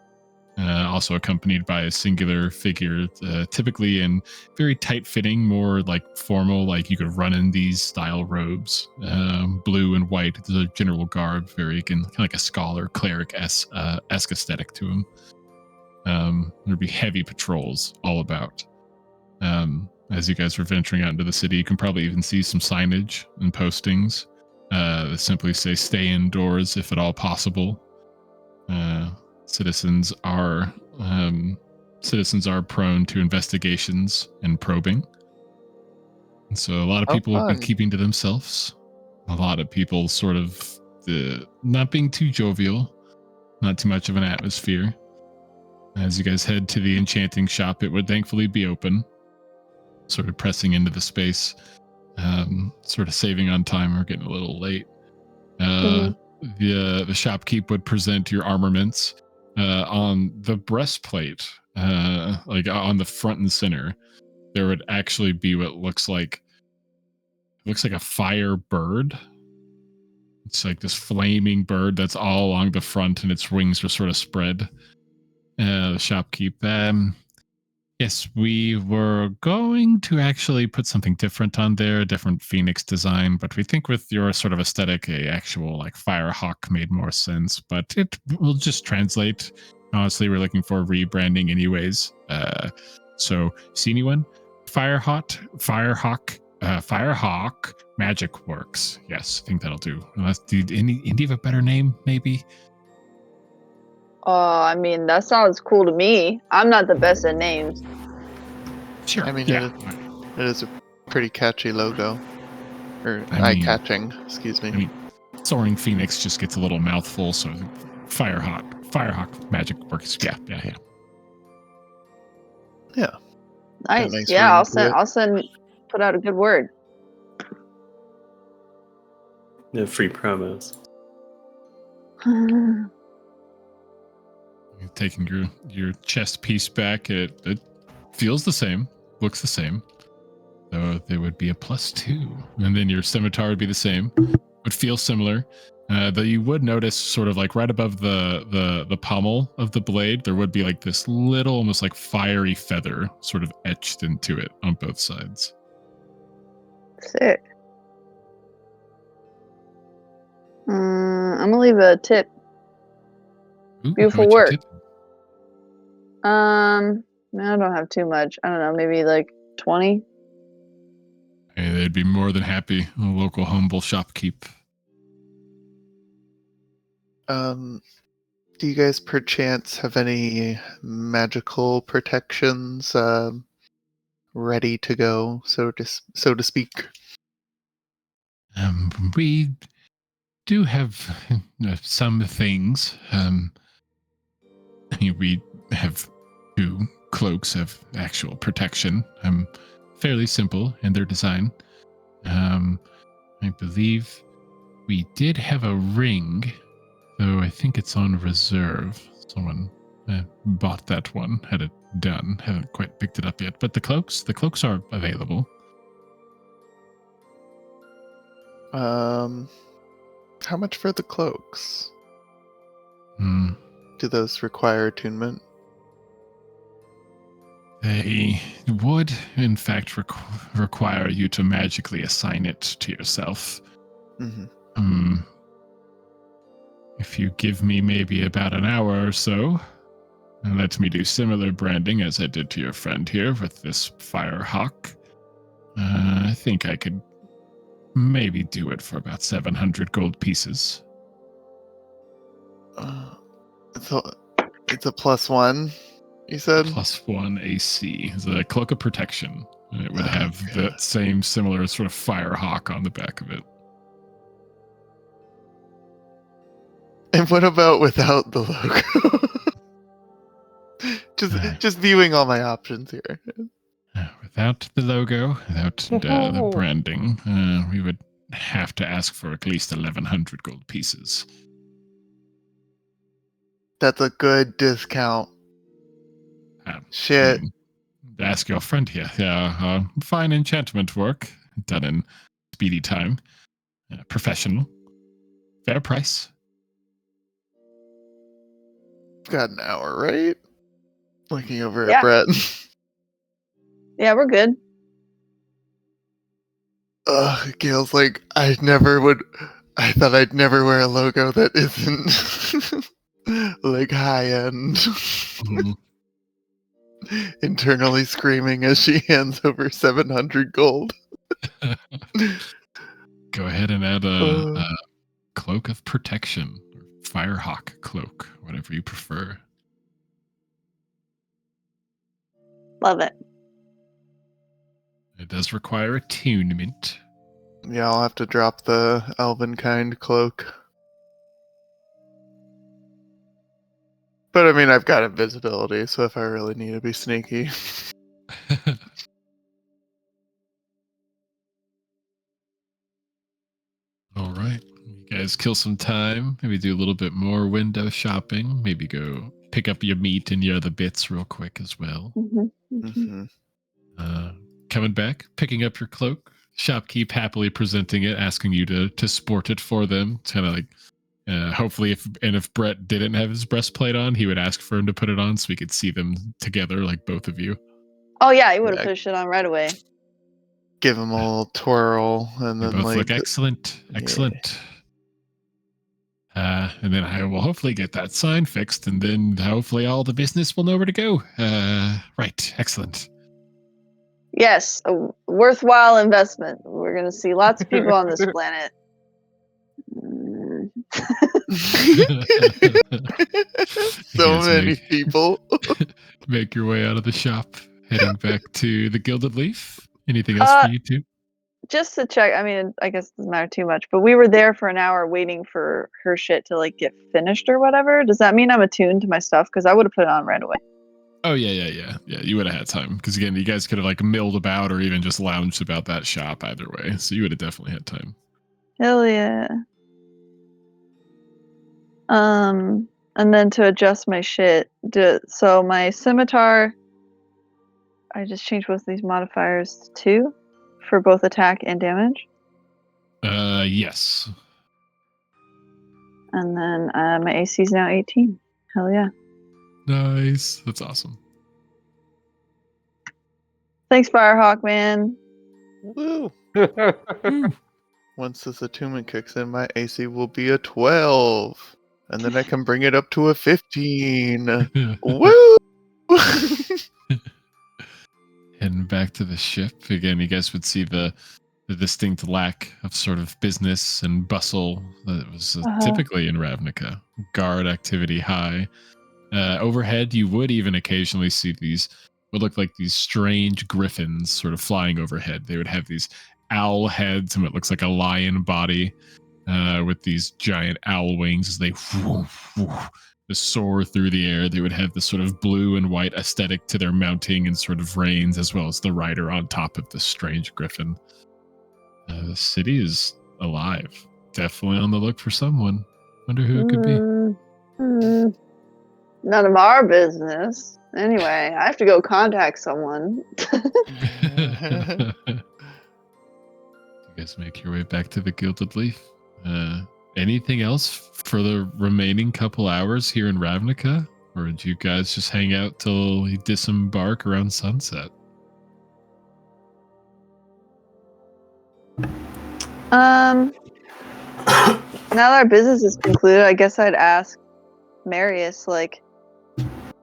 [SPEAKER 3] Also accompanied by a singular figure, typically in very tight-fitting, more like formal, like you could run in these style robes, blue and white. It's a general garb, very again, kind of like a scholar, cleric-esque aesthetic to him. There'd be heavy patrols all about. As you guys are venturing out into the city, you can probably even see some signage and postings that simply say "Stay indoors if at all possible." Citizens are prone to investigations and probing, and so a lot of people have been keeping to themselves. A lot of people sort of not being too jovial, not too much of an atmosphere. As you guys head to the enchanting shop, it would thankfully be open, sort of pressing into the space, sort of saving on time. We're getting a little late. The shopkeep would present your armaments. On the breastplate, like on the front and center, there would actually be what looks like a fire bird. It's like this flaming bird that's all along the front, and its wings are sort of spread. The shopkeep, yes, we were going to actually put something different on there, a different phoenix design, but we think with your sort of aesthetic, a actual like Firehawk made more sense, but it will just translate. Honestly, we're looking for rebranding anyways. So see anyone? Firehawk Magic Works. Yes, I think that'll do. Unless, do you have a better name, maybe?
[SPEAKER 2] I mean, that sounds cool to me. I'm not the best at names.
[SPEAKER 3] Sure.
[SPEAKER 4] I mean,
[SPEAKER 3] yeah.
[SPEAKER 4] it is a pretty catchy logo. Or eye-catching, excuse me.
[SPEAKER 3] I mean, Soaring Phoenix just gets a little mouthful, so Firehawk Magic Works. Yeah.
[SPEAKER 4] Yeah.
[SPEAKER 2] Nice.
[SPEAKER 4] nice
[SPEAKER 2] Yeah,
[SPEAKER 4] ring
[SPEAKER 2] I'll
[SPEAKER 4] to
[SPEAKER 2] send.
[SPEAKER 4] it.
[SPEAKER 2] I'll send. Put out a good word.
[SPEAKER 1] No free promos.
[SPEAKER 3] You're taking your chest piece back. It feels the same, looks the same. So there would be a +2, and then your scimitar would be the same. Would feel similar. Though you would notice, sort of like right above the pommel of the blade, there would be like this little, almost like fiery feather, sort of etched into it on both sides.
[SPEAKER 2] Sick. I'm gonna leave a tip.
[SPEAKER 3] Ooh, how
[SPEAKER 2] Beautiful
[SPEAKER 3] much you
[SPEAKER 2] work.
[SPEAKER 3] tip?
[SPEAKER 2] No, I don't have too much. I don't know, maybe like 20.
[SPEAKER 3] Hey, they'd be more than happy. A local humble shopkeep.
[SPEAKER 4] Do you guys perchance have any magical protections ready to go, so to speak?
[SPEAKER 3] We do have some things. We have 2 cloaks of actual protection. Fairly simple in their design. I believe we did have a ring, though I think it's on reserve. Someone bought that one, had it done. Haven't quite picked it up yet. But the cloaks are available.
[SPEAKER 4] How much for the cloaks?
[SPEAKER 3] Hmm.
[SPEAKER 4] Do those require attunement?
[SPEAKER 3] They would, in fact, require you to magically assign it to yourself.
[SPEAKER 4] Mm-hmm.
[SPEAKER 3] If you give me maybe about an hour or so, and let me do similar branding as I did to your friend here with this fire hawk, I think I could maybe do it for about 700 gold pieces.
[SPEAKER 4] It's a +1, you said?
[SPEAKER 3] +1 AC. It's a cloak of protection. And it would have
[SPEAKER 4] Okay.
[SPEAKER 3] that same similar sort of fire hawk on the back of it.
[SPEAKER 4] And what about without the logo? just viewing all my options here.
[SPEAKER 3] Without the logo, without the branding, we would have to ask for at least 1,100 gold pieces.
[SPEAKER 4] That's a good discount. Shit.
[SPEAKER 3] Ask your friend here. Yeah, fine enchantment work done in speedy time. Professional. Fair price.
[SPEAKER 4] Got an hour, right? Looking over
[SPEAKER 2] Yeah.
[SPEAKER 4] at Brett.
[SPEAKER 2] Yeah, we're good.
[SPEAKER 4] Gail's like, I thought I'd never wear a logo that isn't like high end. Internally screaming as she hands over 700 gold.
[SPEAKER 3] Go ahead and add a cloak of protection, or firehawk cloak, whatever you prefer.
[SPEAKER 2] Love it.
[SPEAKER 3] It does require attunement.
[SPEAKER 4] Yeah, I'll have to drop the Elvenkind cloak. But I mean, I've got invisibility, so if I really need to be sneaky.
[SPEAKER 3] All right. You guys kill some time. Maybe do a little bit more window shopping. Maybe go pick up your meat and your other bits real quick as well. Coming back, picking up your cloak. Shopkeep happily presenting it, asking you to sport it for them. Kind of like, hopefully, if Brett didn't have his breastplate on, he would ask for him to put it on so we could see them together, like both of you.
[SPEAKER 2] Oh yeah, he would have pushed it on right away.
[SPEAKER 4] Give him a little twirl, and
[SPEAKER 3] They
[SPEAKER 4] then
[SPEAKER 3] both look excellent. Excellent. And then I will hopefully get that sign fixed, and then hopefully all the business will know where to go. Right. Excellent.
[SPEAKER 2] Yes, a worthwhile investment. We're going to see lots of people on this planet.
[SPEAKER 4] So many people.
[SPEAKER 3] Make your way out of the shop, heading back to the Gilded Leaf. Anything else for you two?
[SPEAKER 2] Just to check, I mean, I guess it doesn't matter too much, but we were there for an hour waiting for her shit to like get finished or whatever. Does that mean I'm attuned to my stuff? Because I would have put it on right away.
[SPEAKER 3] Oh yeah. You would have had time because again, you guys could have like milled about or even just lounged about that shop either way. So you would have definitely had time.
[SPEAKER 2] Hell yeah. And then to adjust my shit, so my scimitar, I just changed both these modifiers to 2 for both attack and damage.
[SPEAKER 3] Yes.
[SPEAKER 2] And then my AC is now 18. Hell yeah.
[SPEAKER 3] Nice. That's awesome.
[SPEAKER 2] Thanks, Firehawk, man.
[SPEAKER 4] Woo!
[SPEAKER 3] Woo.
[SPEAKER 4] Once this attunement kicks in, my AC will be a 12. And then I can bring it up to a 15. Woo!
[SPEAKER 3] Heading back to the ship again, you guys would see the distinct lack of sort of business and bustle that was typically in Ravnica. Guard activity high. Overhead, you would even occasionally see these what look like these strange griffins sort of flying overhead. They would have these owl heads and what looks like a lion body with these giant owl wings as they soar through the air. They would have this sort of blue and white aesthetic to their mounting and sort of reins, as well as the rider on top of this strange griffin. The city is alive. Definitely on the look for someone. Wonder who it could be.
[SPEAKER 2] None of our business. Anyway, I have to go contact someone.
[SPEAKER 3] You guys make your way back to the Gilded Leaf. Anything else for the remaining couple hours here in Ravnica? Or did you guys just hang out till you disembark around sunset?
[SPEAKER 2] Now that our business is concluded, I guess I'd ask Marius, like,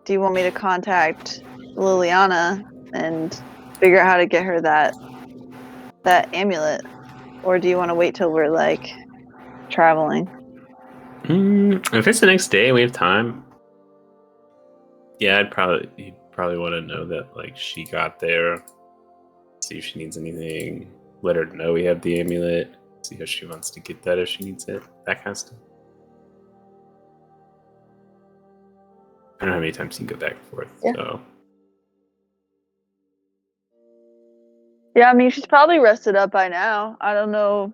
[SPEAKER 2] do you want me to contact Liliana and figure out how to get her that amulet? Or do you want to wait till we're, like, traveling?
[SPEAKER 1] If it's the next day and we have time, yeah, you'd probably want to know that, like, she got there, see if she needs anything, let her know we have the amulet, see how she wants to get that if she needs it, that kind of stuff. I don't know how many times you can go back and forth,
[SPEAKER 2] Yeah.
[SPEAKER 1] so.
[SPEAKER 2] Yeah, I mean, she's probably rested up by now. I don't know.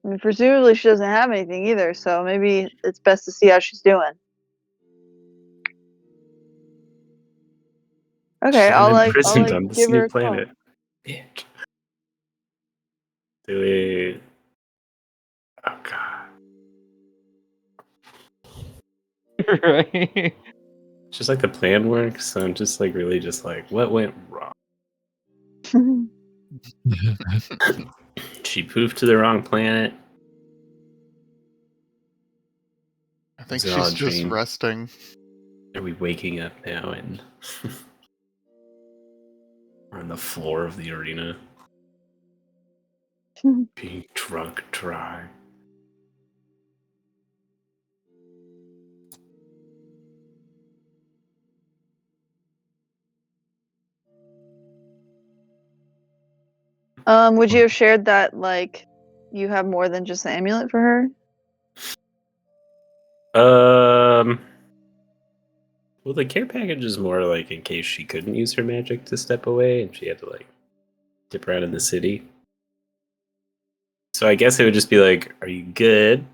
[SPEAKER 2] I mean, presumably she doesn't have anything either, so maybe it's best to see how she's doing. Okay, I'll
[SPEAKER 1] imprisoned on this
[SPEAKER 2] give her
[SPEAKER 1] new
[SPEAKER 2] a call.
[SPEAKER 1] planet. Bitch. Do we? Oh god.
[SPEAKER 5] Right.
[SPEAKER 1] Just like the plan works, so I'm just like really just like, what went wrong? She poofed to the wrong planet.
[SPEAKER 4] I think
[SPEAKER 1] Is it all
[SPEAKER 4] she's
[SPEAKER 1] a
[SPEAKER 4] just
[SPEAKER 1] dream?
[SPEAKER 4] resting.
[SPEAKER 1] Are we waking up now and we're on the floor of the arena? Being drunk dry.
[SPEAKER 2] Would you have shared that, like, you have more than just the amulet for her?
[SPEAKER 1] Well, the care package is more like in case she couldn't use her magic to step away and she had to like dip around in the city. So I guess it would just be like, are you good?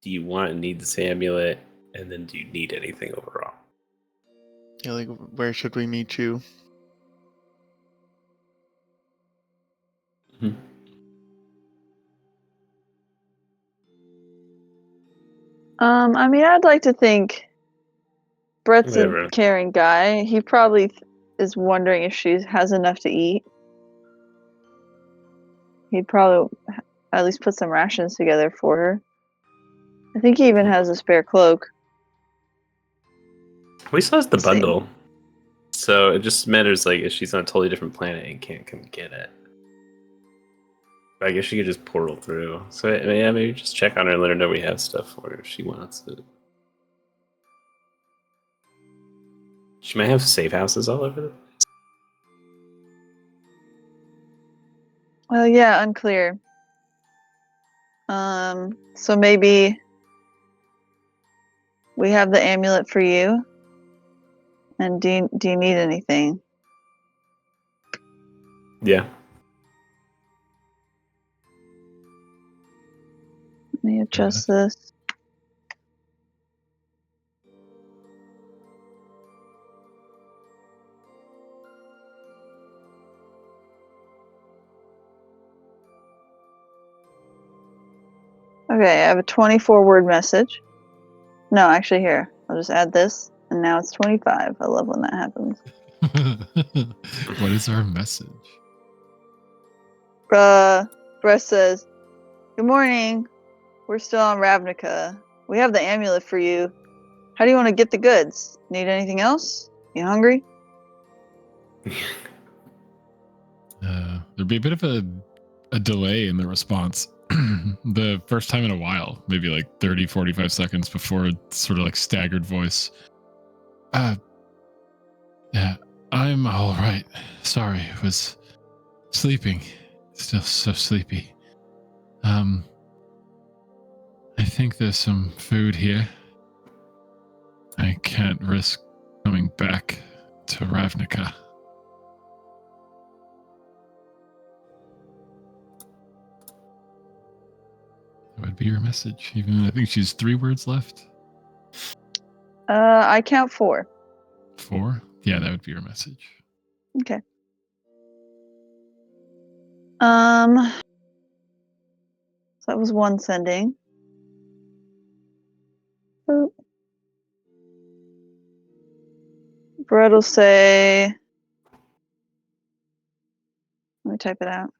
[SPEAKER 1] Do you want and need this amulet? And then do you need anything overall?
[SPEAKER 4] Yeah, like, where should we meet you?
[SPEAKER 2] I mean, I'd like to think Brett's
[SPEAKER 1] Whatever.
[SPEAKER 2] a caring guy. He probably is wondering if she has enough to eat. He'd probably at least put some rations together for her. I think he even has a spare cloak.
[SPEAKER 1] We still has the
[SPEAKER 2] Let's see.
[SPEAKER 1] bundle. So it just matters like if she's on a totally different planet and can't come get it. I guess she could just portal through. So yeah, maybe just check on her and let her know we have stuff for her if she wants it. She might have safe houses all over the place.
[SPEAKER 2] Well, yeah, unclear. So maybe we have the amulet for you, And do you need anything?
[SPEAKER 1] Yeah.
[SPEAKER 2] Let me adjust this. Okay, I have a 24-word message. No, actually, here. I'll just add this, and now it's 25. I love when that happens.
[SPEAKER 3] What is our message?
[SPEAKER 2] Brett says, "Good morning. We're still on Ravnica. We have the amulet for you. How do you want to get the goods? Need anything else? You hungry?"
[SPEAKER 3] There'd be a bit of a delay in the response. The first time in a while, maybe like 30, 45 seconds before a sort of like staggered voice. Yeah, I'm all right. Sorry, I was sleeping. Still so sleepy. I think there's some food here. I can't risk coming back to Ravnica. That would be your message. Even I think she's 3 words left.
[SPEAKER 2] I count 4.
[SPEAKER 3] 4? Yeah, that would be your message.
[SPEAKER 2] Okay. So that was one sending. Boop. Brett will say, let me type it out.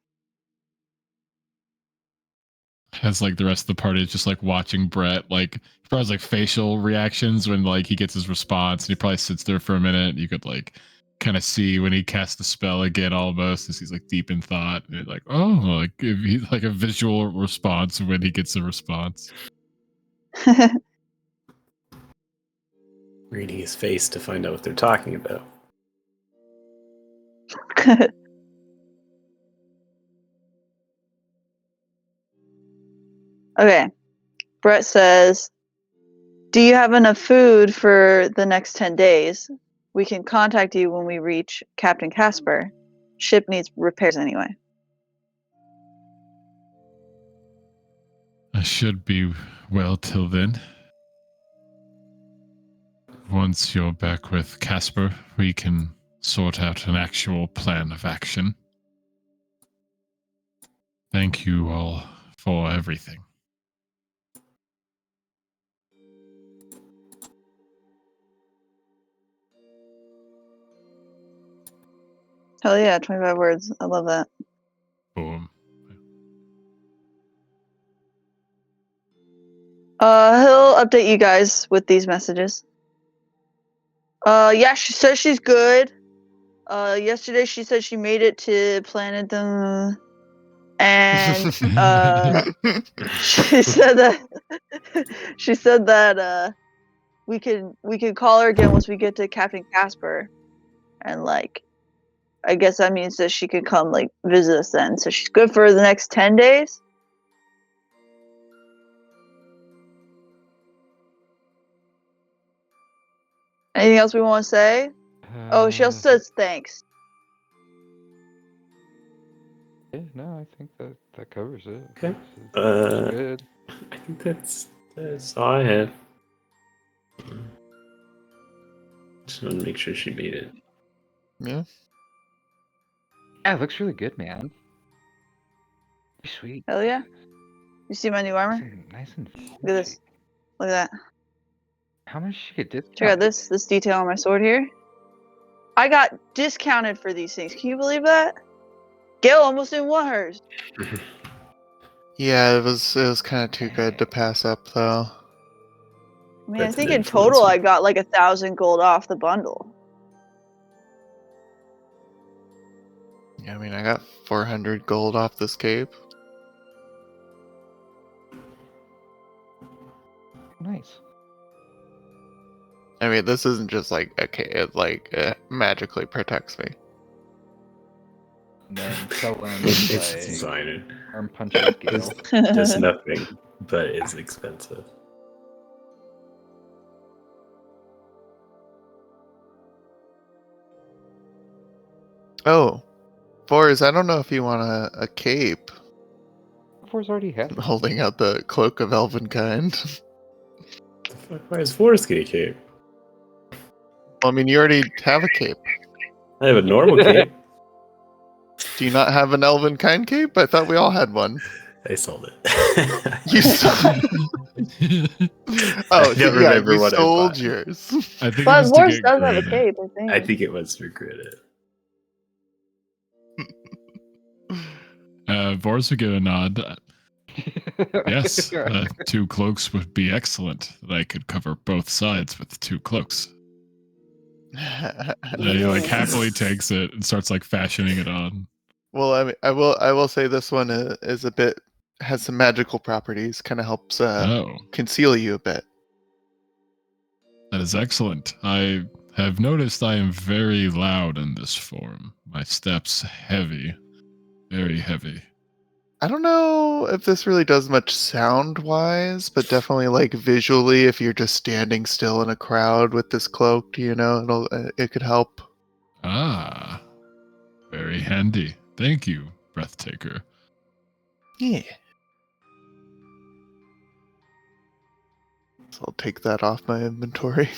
[SPEAKER 3] As like the rest of the party is just like watching Brett, like he probably has like facial reactions when like he gets his response, and he probably sits there for a minute. You could like kind of see when he casts the spell again, almost as he's like deep in thought, and like, oh, like if he like a visual response when he gets a response.
[SPEAKER 1] Reading his face to find out what they're talking about.
[SPEAKER 2] Okay. Brett says, "Do you have enough food for the next 10 days? We can contact you when we reach Captain Casper. Ship needs repairs anyway."
[SPEAKER 3] I should be well till then. Once you're back with Casper, we can sort out an actual plan of action. Thank you all for everything.
[SPEAKER 2] Hell yeah, 25 words. I love that.
[SPEAKER 3] Boom.
[SPEAKER 2] He'll update you guys with these messages. Yeah, she says she's good. Yesterday she said she made it to planet and she said that we could call her again once we get to Captain Casper, and like I guess that means that she could come like visit us then. So she's good for the next 10 days. Anything else we want to say? Oh, she also says thanks.
[SPEAKER 5] Yeah, no, I think that covers it.
[SPEAKER 1] Okay.
[SPEAKER 5] It's good.
[SPEAKER 1] I think that's all I have. Just want to make sure she made it.
[SPEAKER 4] Yeah.
[SPEAKER 5] Yeah, it looks really good, man. Sweet.
[SPEAKER 2] Hell yeah. You see my new armor?
[SPEAKER 5] Nice and
[SPEAKER 2] Look at this. Look at that.
[SPEAKER 5] How much she get discounted?
[SPEAKER 2] Check out this detail on my sword here. I got discounted for these things. Can you believe that? Gail almost didn't want hers.
[SPEAKER 4] Yeah, it was kind of too good to pass up, though.
[SPEAKER 2] I mean, I
[SPEAKER 1] That's
[SPEAKER 2] think
[SPEAKER 1] an
[SPEAKER 2] in total
[SPEAKER 1] influencer.
[SPEAKER 2] I got like 1,000 gold off the bundle.
[SPEAKER 4] Yeah, I mean, I got 400 gold off this cape.
[SPEAKER 5] Nice.
[SPEAKER 4] I mean, this isn't just like a cape; it magically protects me.
[SPEAKER 5] And then Selwyn
[SPEAKER 1] It's
[SPEAKER 5] like
[SPEAKER 1] designer.
[SPEAKER 5] arm punches Gale.
[SPEAKER 1] Does nothing, but is expensive.
[SPEAKER 4] Oh, Boris, I don't know if you want a cape.
[SPEAKER 5] Force already has.
[SPEAKER 4] Holding out the cloak of elvenkind.
[SPEAKER 1] The fuck? Why is Forrest getting a cape?
[SPEAKER 4] I mean, you already have a cape.
[SPEAKER 1] I have a normal cape.
[SPEAKER 4] Do you not have an elvenkind cape? I thought we all had one.
[SPEAKER 1] I sold it.
[SPEAKER 4] You sold.
[SPEAKER 1] I don't remember
[SPEAKER 4] you
[SPEAKER 1] what I
[SPEAKER 4] sold
[SPEAKER 1] bought.
[SPEAKER 4] yours.
[SPEAKER 3] I think it
[SPEAKER 2] But
[SPEAKER 3] was to
[SPEAKER 2] Morse
[SPEAKER 3] get
[SPEAKER 2] does have a
[SPEAKER 3] graded.
[SPEAKER 2] cape, I think.
[SPEAKER 1] I think it was for credit.
[SPEAKER 3] Boris would give a nod. Yes, 2 cloaks would be excellent. That I could cover both sides with 2 cloaks. He like happily takes it and starts like fashioning it on.
[SPEAKER 4] Well, I mean, I will say this one is a bit has some magical properties. Kind of helps
[SPEAKER 3] Oh,
[SPEAKER 4] conceal you a bit.
[SPEAKER 3] that is excellent. I have noticed I am very loud in this form. My steps heavy, very heavy.
[SPEAKER 4] I don't know if this really does much sound-wise, but definitely like visually, if you're just standing still in a crowd with this cloak, it could help.
[SPEAKER 3] Ah, very handy. Thank you, Breathtaker.
[SPEAKER 4] Yeah. So I'll take that off my inventory.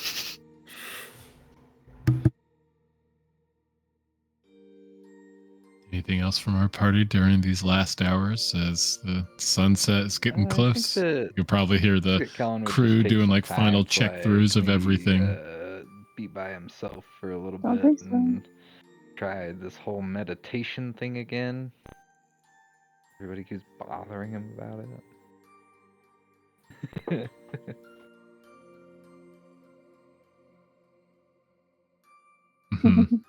[SPEAKER 3] Anything else from our party during these last hours as the sunset is getting close? You'll probably hear the crew doing like final check-throughs of everything.
[SPEAKER 5] Be by himself for a little
[SPEAKER 2] I
[SPEAKER 5] bit
[SPEAKER 2] think so.
[SPEAKER 5] and try this whole meditation thing again. Everybody keeps bothering him about it.
[SPEAKER 3] Mhm.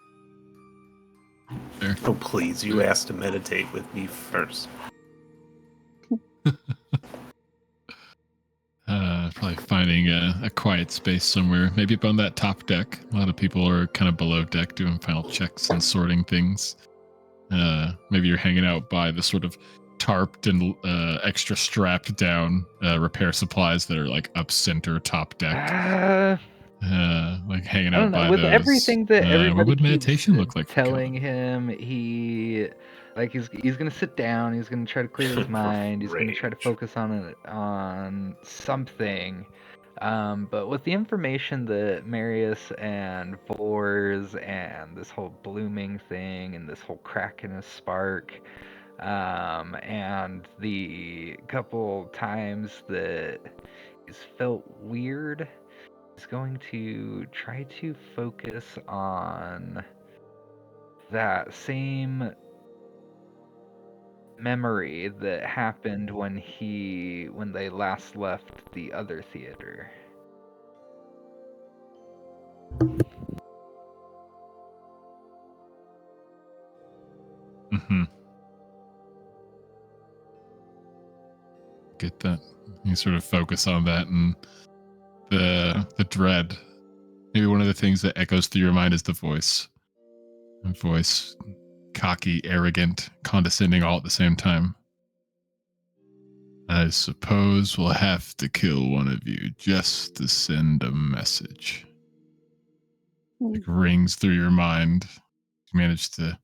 [SPEAKER 3] Fair.
[SPEAKER 1] Oh, please, you asked to meditate with me first.
[SPEAKER 3] Probably finding a quiet space somewhere, maybe up on that top deck. A lot of people are kind of below deck doing final checks and sorting things. Maybe you're hanging out by the sort of tarped and extra strapped down repair supplies that are like up center top deck. Like hanging
[SPEAKER 5] I
[SPEAKER 3] out
[SPEAKER 5] don't know.
[SPEAKER 3] by
[SPEAKER 5] With
[SPEAKER 3] those.
[SPEAKER 5] everything that
[SPEAKER 3] What
[SPEAKER 5] everybody
[SPEAKER 3] would
[SPEAKER 5] keeps
[SPEAKER 3] meditation look like for
[SPEAKER 5] telling
[SPEAKER 3] Kellen?
[SPEAKER 5] him, he's gonna sit down. He's gonna try to clear his mind. He's gonna try to
[SPEAKER 1] Rage.
[SPEAKER 5] focus on something. But with the information that Marius and Vors and this whole blooming thing and this whole crack in his spark, and the couple times that he's felt weird, is going to try to focus on that same memory that happened when they last left the other theater.
[SPEAKER 3] Mm-hmm. Get that. You sort of focus on that and the dread. Maybe one of the things that echoes through your mind is the voice. A voice, cocky, arrogant, condescending all at the same time. I suppose we'll have to kill one of you just to send a message. Like rings through your mind. You manage to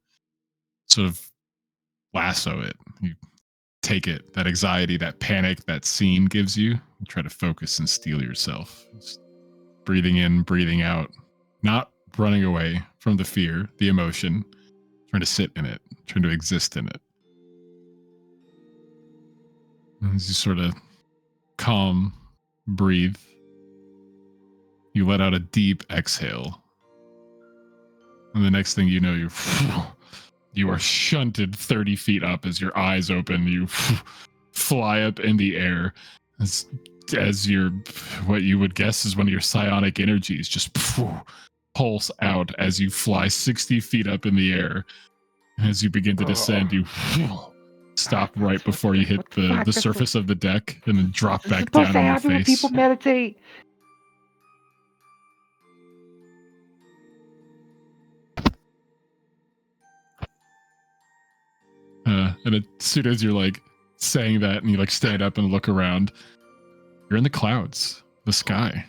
[SPEAKER 3] sort of lasso it. You take it, that anxiety, that panic that scene gives you. You try to focus and steel yourself. Just breathing in, breathing out, not running away from the fear, the emotion, trying to sit in it, trying to exist in it. And as you sort of calm, breathe, you let out a deep exhale. And the next thing you know, you are shunted 30 feet up as your eyes open. You fly up in the air as your, what you would guess is one of your psionic energies just pulse out as you fly 60 feet up in the air. As you begin to descend, you stop right before you hit the surface of the deck and then drop back down on your face.
[SPEAKER 5] People meditate.
[SPEAKER 3] And as soon as you're like saying that and you like stand up and look around, you're in the clouds, the sky.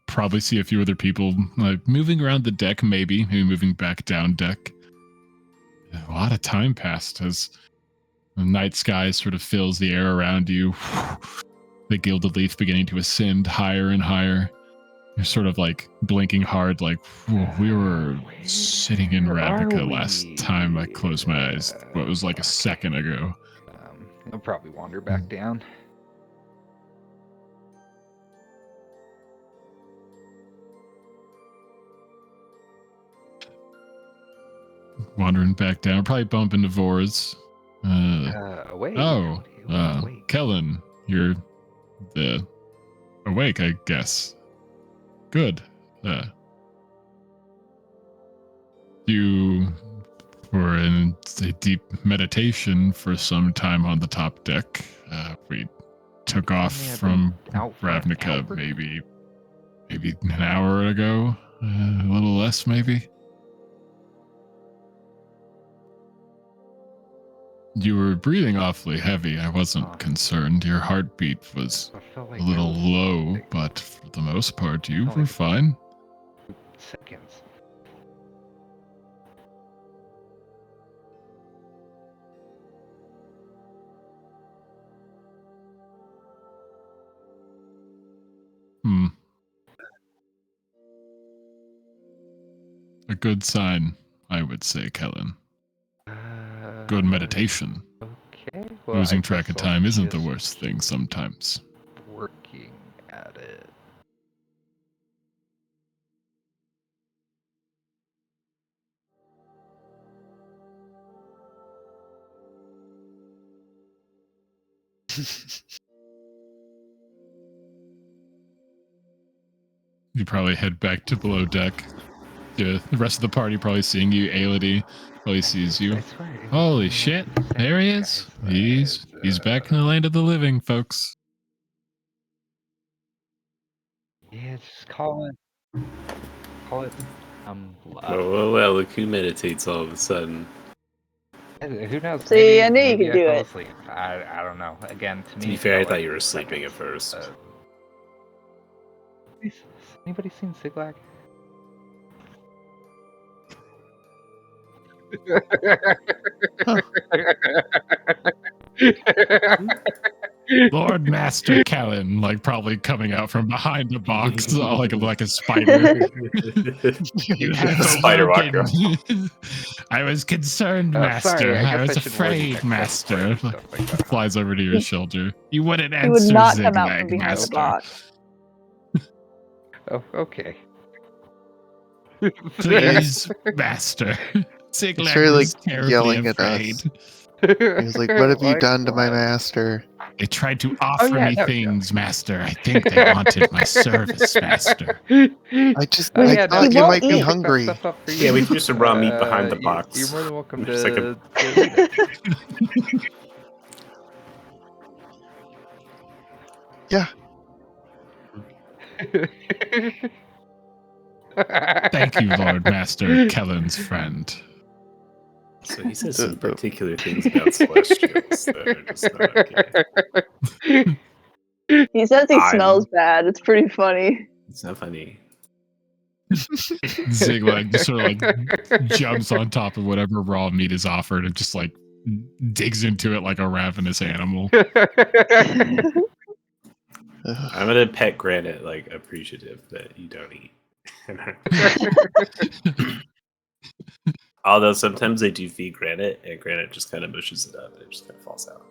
[SPEAKER 3] probably see a few other people like moving around the deck, maybe moving back down deck. A lot of time passed as the night sky sort of fills the air around you. The gilded leaf beginning to ascend higher and higher. You're sort of like blinking hard, like we were sitting in
[SPEAKER 5] Where are
[SPEAKER 3] Ravnica last
[SPEAKER 5] we?
[SPEAKER 3] time I closed my eyes. What was like a second ago.
[SPEAKER 5] I'll probably wander back down.
[SPEAKER 3] Wandering back down, probably bump into Vors.
[SPEAKER 5] Awake.
[SPEAKER 3] Oh,
[SPEAKER 5] Awake.
[SPEAKER 3] Kellen, you're awake, I guess. Good. You were in a deep meditation for some time on the top deck. We took off
[SPEAKER 5] Yeah,
[SPEAKER 3] from
[SPEAKER 5] out for an
[SPEAKER 3] Ravnica
[SPEAKER 5] hour?
[SPEAKER 3] maybe an hour ago, a little less maybe. You were breathing awfully heavy. I wasn't concerned. Your heartbeat was
[SPEAKER 5] I felt like
[SPEAKER 3] a
[SPEAKER 5] there
[SPEAKER 3] little
[SPEAKER 5] was,
[SPEAKER 3] low,
[SPEAKER 5] like,
[SPEAKER 3] but for the most part, you
[SPEAKER 5] felt
[SPEAKER 3] were
[SPEAKER 5] like-
[SPEAKER 3] fine.
[SPEAKER 5] seconds.
[SPEAKER 3] A good sign, I would say, Kellen. Good meditation.
[SPEAKER 5] Okay. Well,
[SPEAKER 3] Losing
[SPEAKER 5] I
[SPEAKER 3] track of
[SPEAKER 5] guess I'll
[SPEAKER 3] time isn't the
[SPEAKER 5] just
[SPEAKER 3] worst thing sometimes.
[SPEAKER 5] keep working at it.
[SPEAKER 3] You probably head back to below deck. The rest of the party probably seeing you. Aelity probably sees you.
[SPEAKER 5] I swear, it was
[SPEAKER 3] Holy
[SPEAKER 5] only like
[SPEAKER 3] shit!
[SPEAKER 5] 2 seconds,
[SPEAKER 3] There he is.
[SPEAKER 5] guys.
[SPEAKER 3] He's back in the land of the living, folks.
[SPEAKER 5] Yeah, just call it. Love.
[SPEAKER 1] Well, look who meditates all of a sudden.
[SPEAKER 5] Who knows?
[SPEAKER 2] See, I knew you
[SPEAKER 5] maybe
[SPEAKER 2] could
[SPEAKER 5] I
[SPEAKER 2] do
[SPEAKER 5] fell
[SPEAKER 2] it.
[SPEAKER 5] asleep. I don't know. Again, to me,
[SPEAKER 1] To be
[SPEAKER 5] it
[SPEAKER 1] fair, I
[SPEAKER 5] felt
[SPEAKER 1] thought
[SPEAKER 5] like
[SPEAKER 1] you were
[SPEAKER 5] 2
[SPEAKER 1] sleeping at
[SPEAKER 5] seconds.
[SPEAKER 1] first.
[SPEAKER 5] Has anybody seen Siglac?
[SPEAKER 3] Lord Master Kellen, like probably coming out from behind the box, like a spider. You have
[SPEAKER 1] Spider
[SPEAKER 3] awoken.
[SPEAKER 1] walker.
[SPEAKER 3] I was concerned,
[SPEAKER 5] Oh,
[SPEAKER 3] Master.
[SPEAKER 5] sorry, I
[SPEAKER 3] I
[SPEAKER 5] guess
[SPEAKER 3] was
[SPEAKER 5] I should warn you
[SPEAKER 3] afraid,
[SPEAKER 5] next time before I
[SPEAKER 3] Master.
[SPEAKER 5] do stuff like that.
[SPEAKER 3] Flies over to your shoulder. You wouldn't
[SPEAKER 2] He would
[SPEAKER 3] answer
[SPEAKER 2] not come out from
[SPEAKER 3] Ziglag,
[SPEAKER 2] behind the
[SPEAKER 3] Master.
[SPEAKER 2] box.
[SPEAKER 5] Oh, okay.
[SPEAKER 3] Please, Master.
[SPEAKER 4] He's
[SPEAKER 3] Ziglag
[SPEAKER 4] really
[SPEAKER 3] was terribly
[SPEAKER 4] yelling at
[SPEAKER 3] afraid.
[SPEAKER 4] us. He was like, "What have you done to my
[SPEAKER 5] What?
[SPEAKER 4] master?"
[SPEAKER 3] They tried to offer
[SPEAKER 5] yeah,
[SPEAKER 3] me
[SPEAKER 5] no,
[SPEAKER 3] things, Master. I think they wanted my service, Master.
[SPEAKER 4] I
[SPEAKER 2] Wait,
[SPEAKER 4] thought
[SPEAKER 2] he
[SPEAKER 4] you
[SPEAKER 2] won't
[SPEAKER 4] might be
[SPEAKER 2] eat.
[SPEAKER 5] pick that
[SPEAKER 4] hungry.
[SPEAKER 5] stuff up for
[SPEAKER 1] Yeah, we threw some raw meat behind the
[SPEAKER 5] you-
[SPEAKER 1] box.
[SPEAKER 5] You're more than welcome
[SPEAKER 1] Just like
[SPEAKER 5] to eat it.
[SPEAKER 4] Yeah.
[SPEAKER 3] Thank you, Lord Master, Kellen's friend.
[SPEAKER 1] So he says some particular things about celestials that are just not okay.
[SPEAKER 2] He says he
[SPEAKER 1] I'm-
[SPEAKER 2] smells bad. It's pretty funny.
[SPEAKER 1] It's not funny.
[SPEAKER 3] Ziglag just sort of like jumps on top of whatever raw meat is offered and just like digs into it like a ravenous animal.
[SPEAKER 1] I'm gonna pet Granite, like appreciative that you don't eat. Although sometimes they do feed Granite, and Granite just kind of mushes it up, and it just kind of falls out.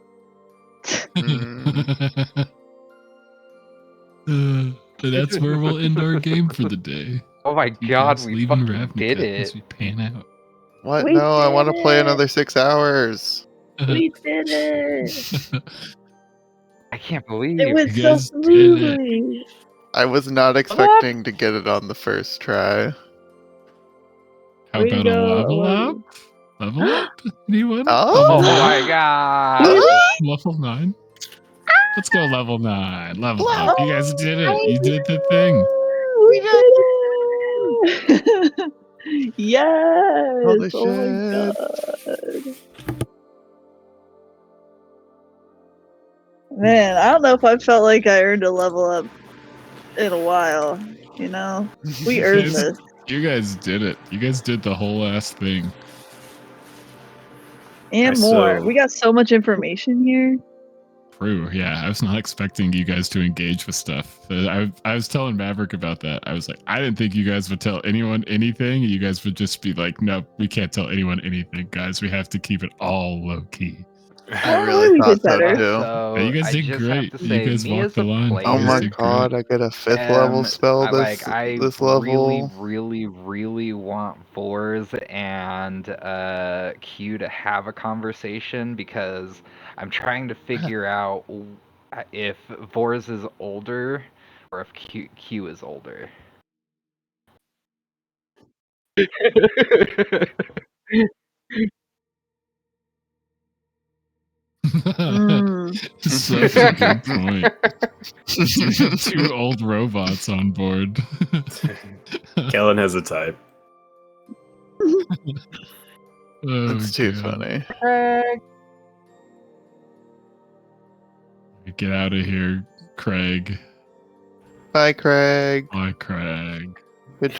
[SPEAKER 3] That's where we'll end our game for the day.
[SPEAKER 5] Oh my
[SPEAKER 3] You
[SPEAKER 5] god,
[SPEAKER 3] guys
[SPEAKER 5] we
[SPEAKER 3] leaving
[SPEAKER 5] fucking
[SPEAKER 3] Ravnica
[SPEAKER 5] did
[SPEAKER 3] as
[SPEAKER 5] it.
[SPEAKER 3] we pan out.
[SPEAKER 4] What?
[SPEAKER 2] We
[SPEAKER 4] No, I
[SPEAKER 2] did
[SPEAKER 4] want to play
[SPEAKER 2] it!
[SPEAKER 4] another 6 hours.
[SPEAKER 2] We did it!
[SPEAKER 5] I can't believe
[SPEAKER 2] It was
[SPEAKER 3] You
[SPEAKER 2] so
[SPEAKER 3] guys did it.
[SPEAKER 2] smoothly!
[SPEAKER 4] I was not expecting to get it on the first try.
[SPEAKER 3] How
[SPEAKER 2] Way to
[SPEAKER 3] about a
[SPEAKER 2] go,
[SPEAKER 3] level up?
[SPEAKER 2] Owen.
[SPEAKER 3] Level up? Anyone?
[SPEAKER 4] Oh!
[SPEAKER 5] Oh my god.
[SPEAKER 3] Level 9? Let's go level 9. Level up. You guys did it. You did the thing.
[SPEAKER 2] We did it! Yes!
[SPEAKER 4] Holy
[SPEAKER 2] Oh my
[SPEAKER 4] shit.
[SPEAKER 2] god. Man, I don't know if I felt like I earned a level up in a while. You know, we earned this.
[SPEAKER 3] You guys did it. You guys did the whole ass thing.
[SPEAKER 2] And
[SPEAKER 1] I
[SPEAKER 2] more.
[SPEAKER 1] so-
[SPEAKER 2] We got so much information here.
[SPEAKER 3] True. Yeah, I was not expecting you guys to engage with stuff. I was telling Maverick about that. I was like, I didn't think you guys would tell anyone anything. You guys would just be like, no, we can't tell anyone anything, guys. We have to keep it all low key.
[SPEAKER 4] I really
[SPEAKER 2] we
[SPEAKER 4] thought
[SPEAKER 2] did
[SPEAKER 4] so
[SPEAKER 2] better.
[SPEAKER 4] too.
[SPEAKER 5] So
[SPEAKER 3] Yeah, you guys
[SPEAKER 5] I
[SPEAKER 3] did
[SPEAKER 5] just
[SPEAKER 3] great.
[SPEAKER 5] have to
[SPEAKER 3] You
[SPEAKER 5] say,
[SPEAKER 3] guys
[SPEAKER 5] me
[SPEAKER 3] walked
[SPEAKER 5] as
[SPEAKER 3] the
[SPEAKER 5] a
[SPEAKER 3] line. You
[SPEAKER 5] player,
[SPEAKER 4] Oh
[SPEAKER 3] guys
[SPEAKER 4] my
[SPEAKER 3] did
[SPEAKER 4] god, I get a 5th level spell this
[SPEAKER 5] I
[SPEAKER 4] this level.
[SPEAKER 5] really want Vors and Q to have a conversation because I'm trying to figure out if Vors is older or if Q is older.
[SPEAKER 2] Mm.
[SPEAKER 3] Such a good point. Two old robots on board.
[SPEAKER 1] Kellen has a type.
[SPEAKER 3] Oh,
[SPEAKER 4] It's too
[SPEAKER 3] God.
[SPEAKER 4] funny.
[SPEAKER 5] Craig.
[SPEAKER 3] Get out of here, Craig.
[SPEAKER 4] Bye, Craig.
[SPEAKER 3] Bye, Craig.
[SPEAKER 4] Good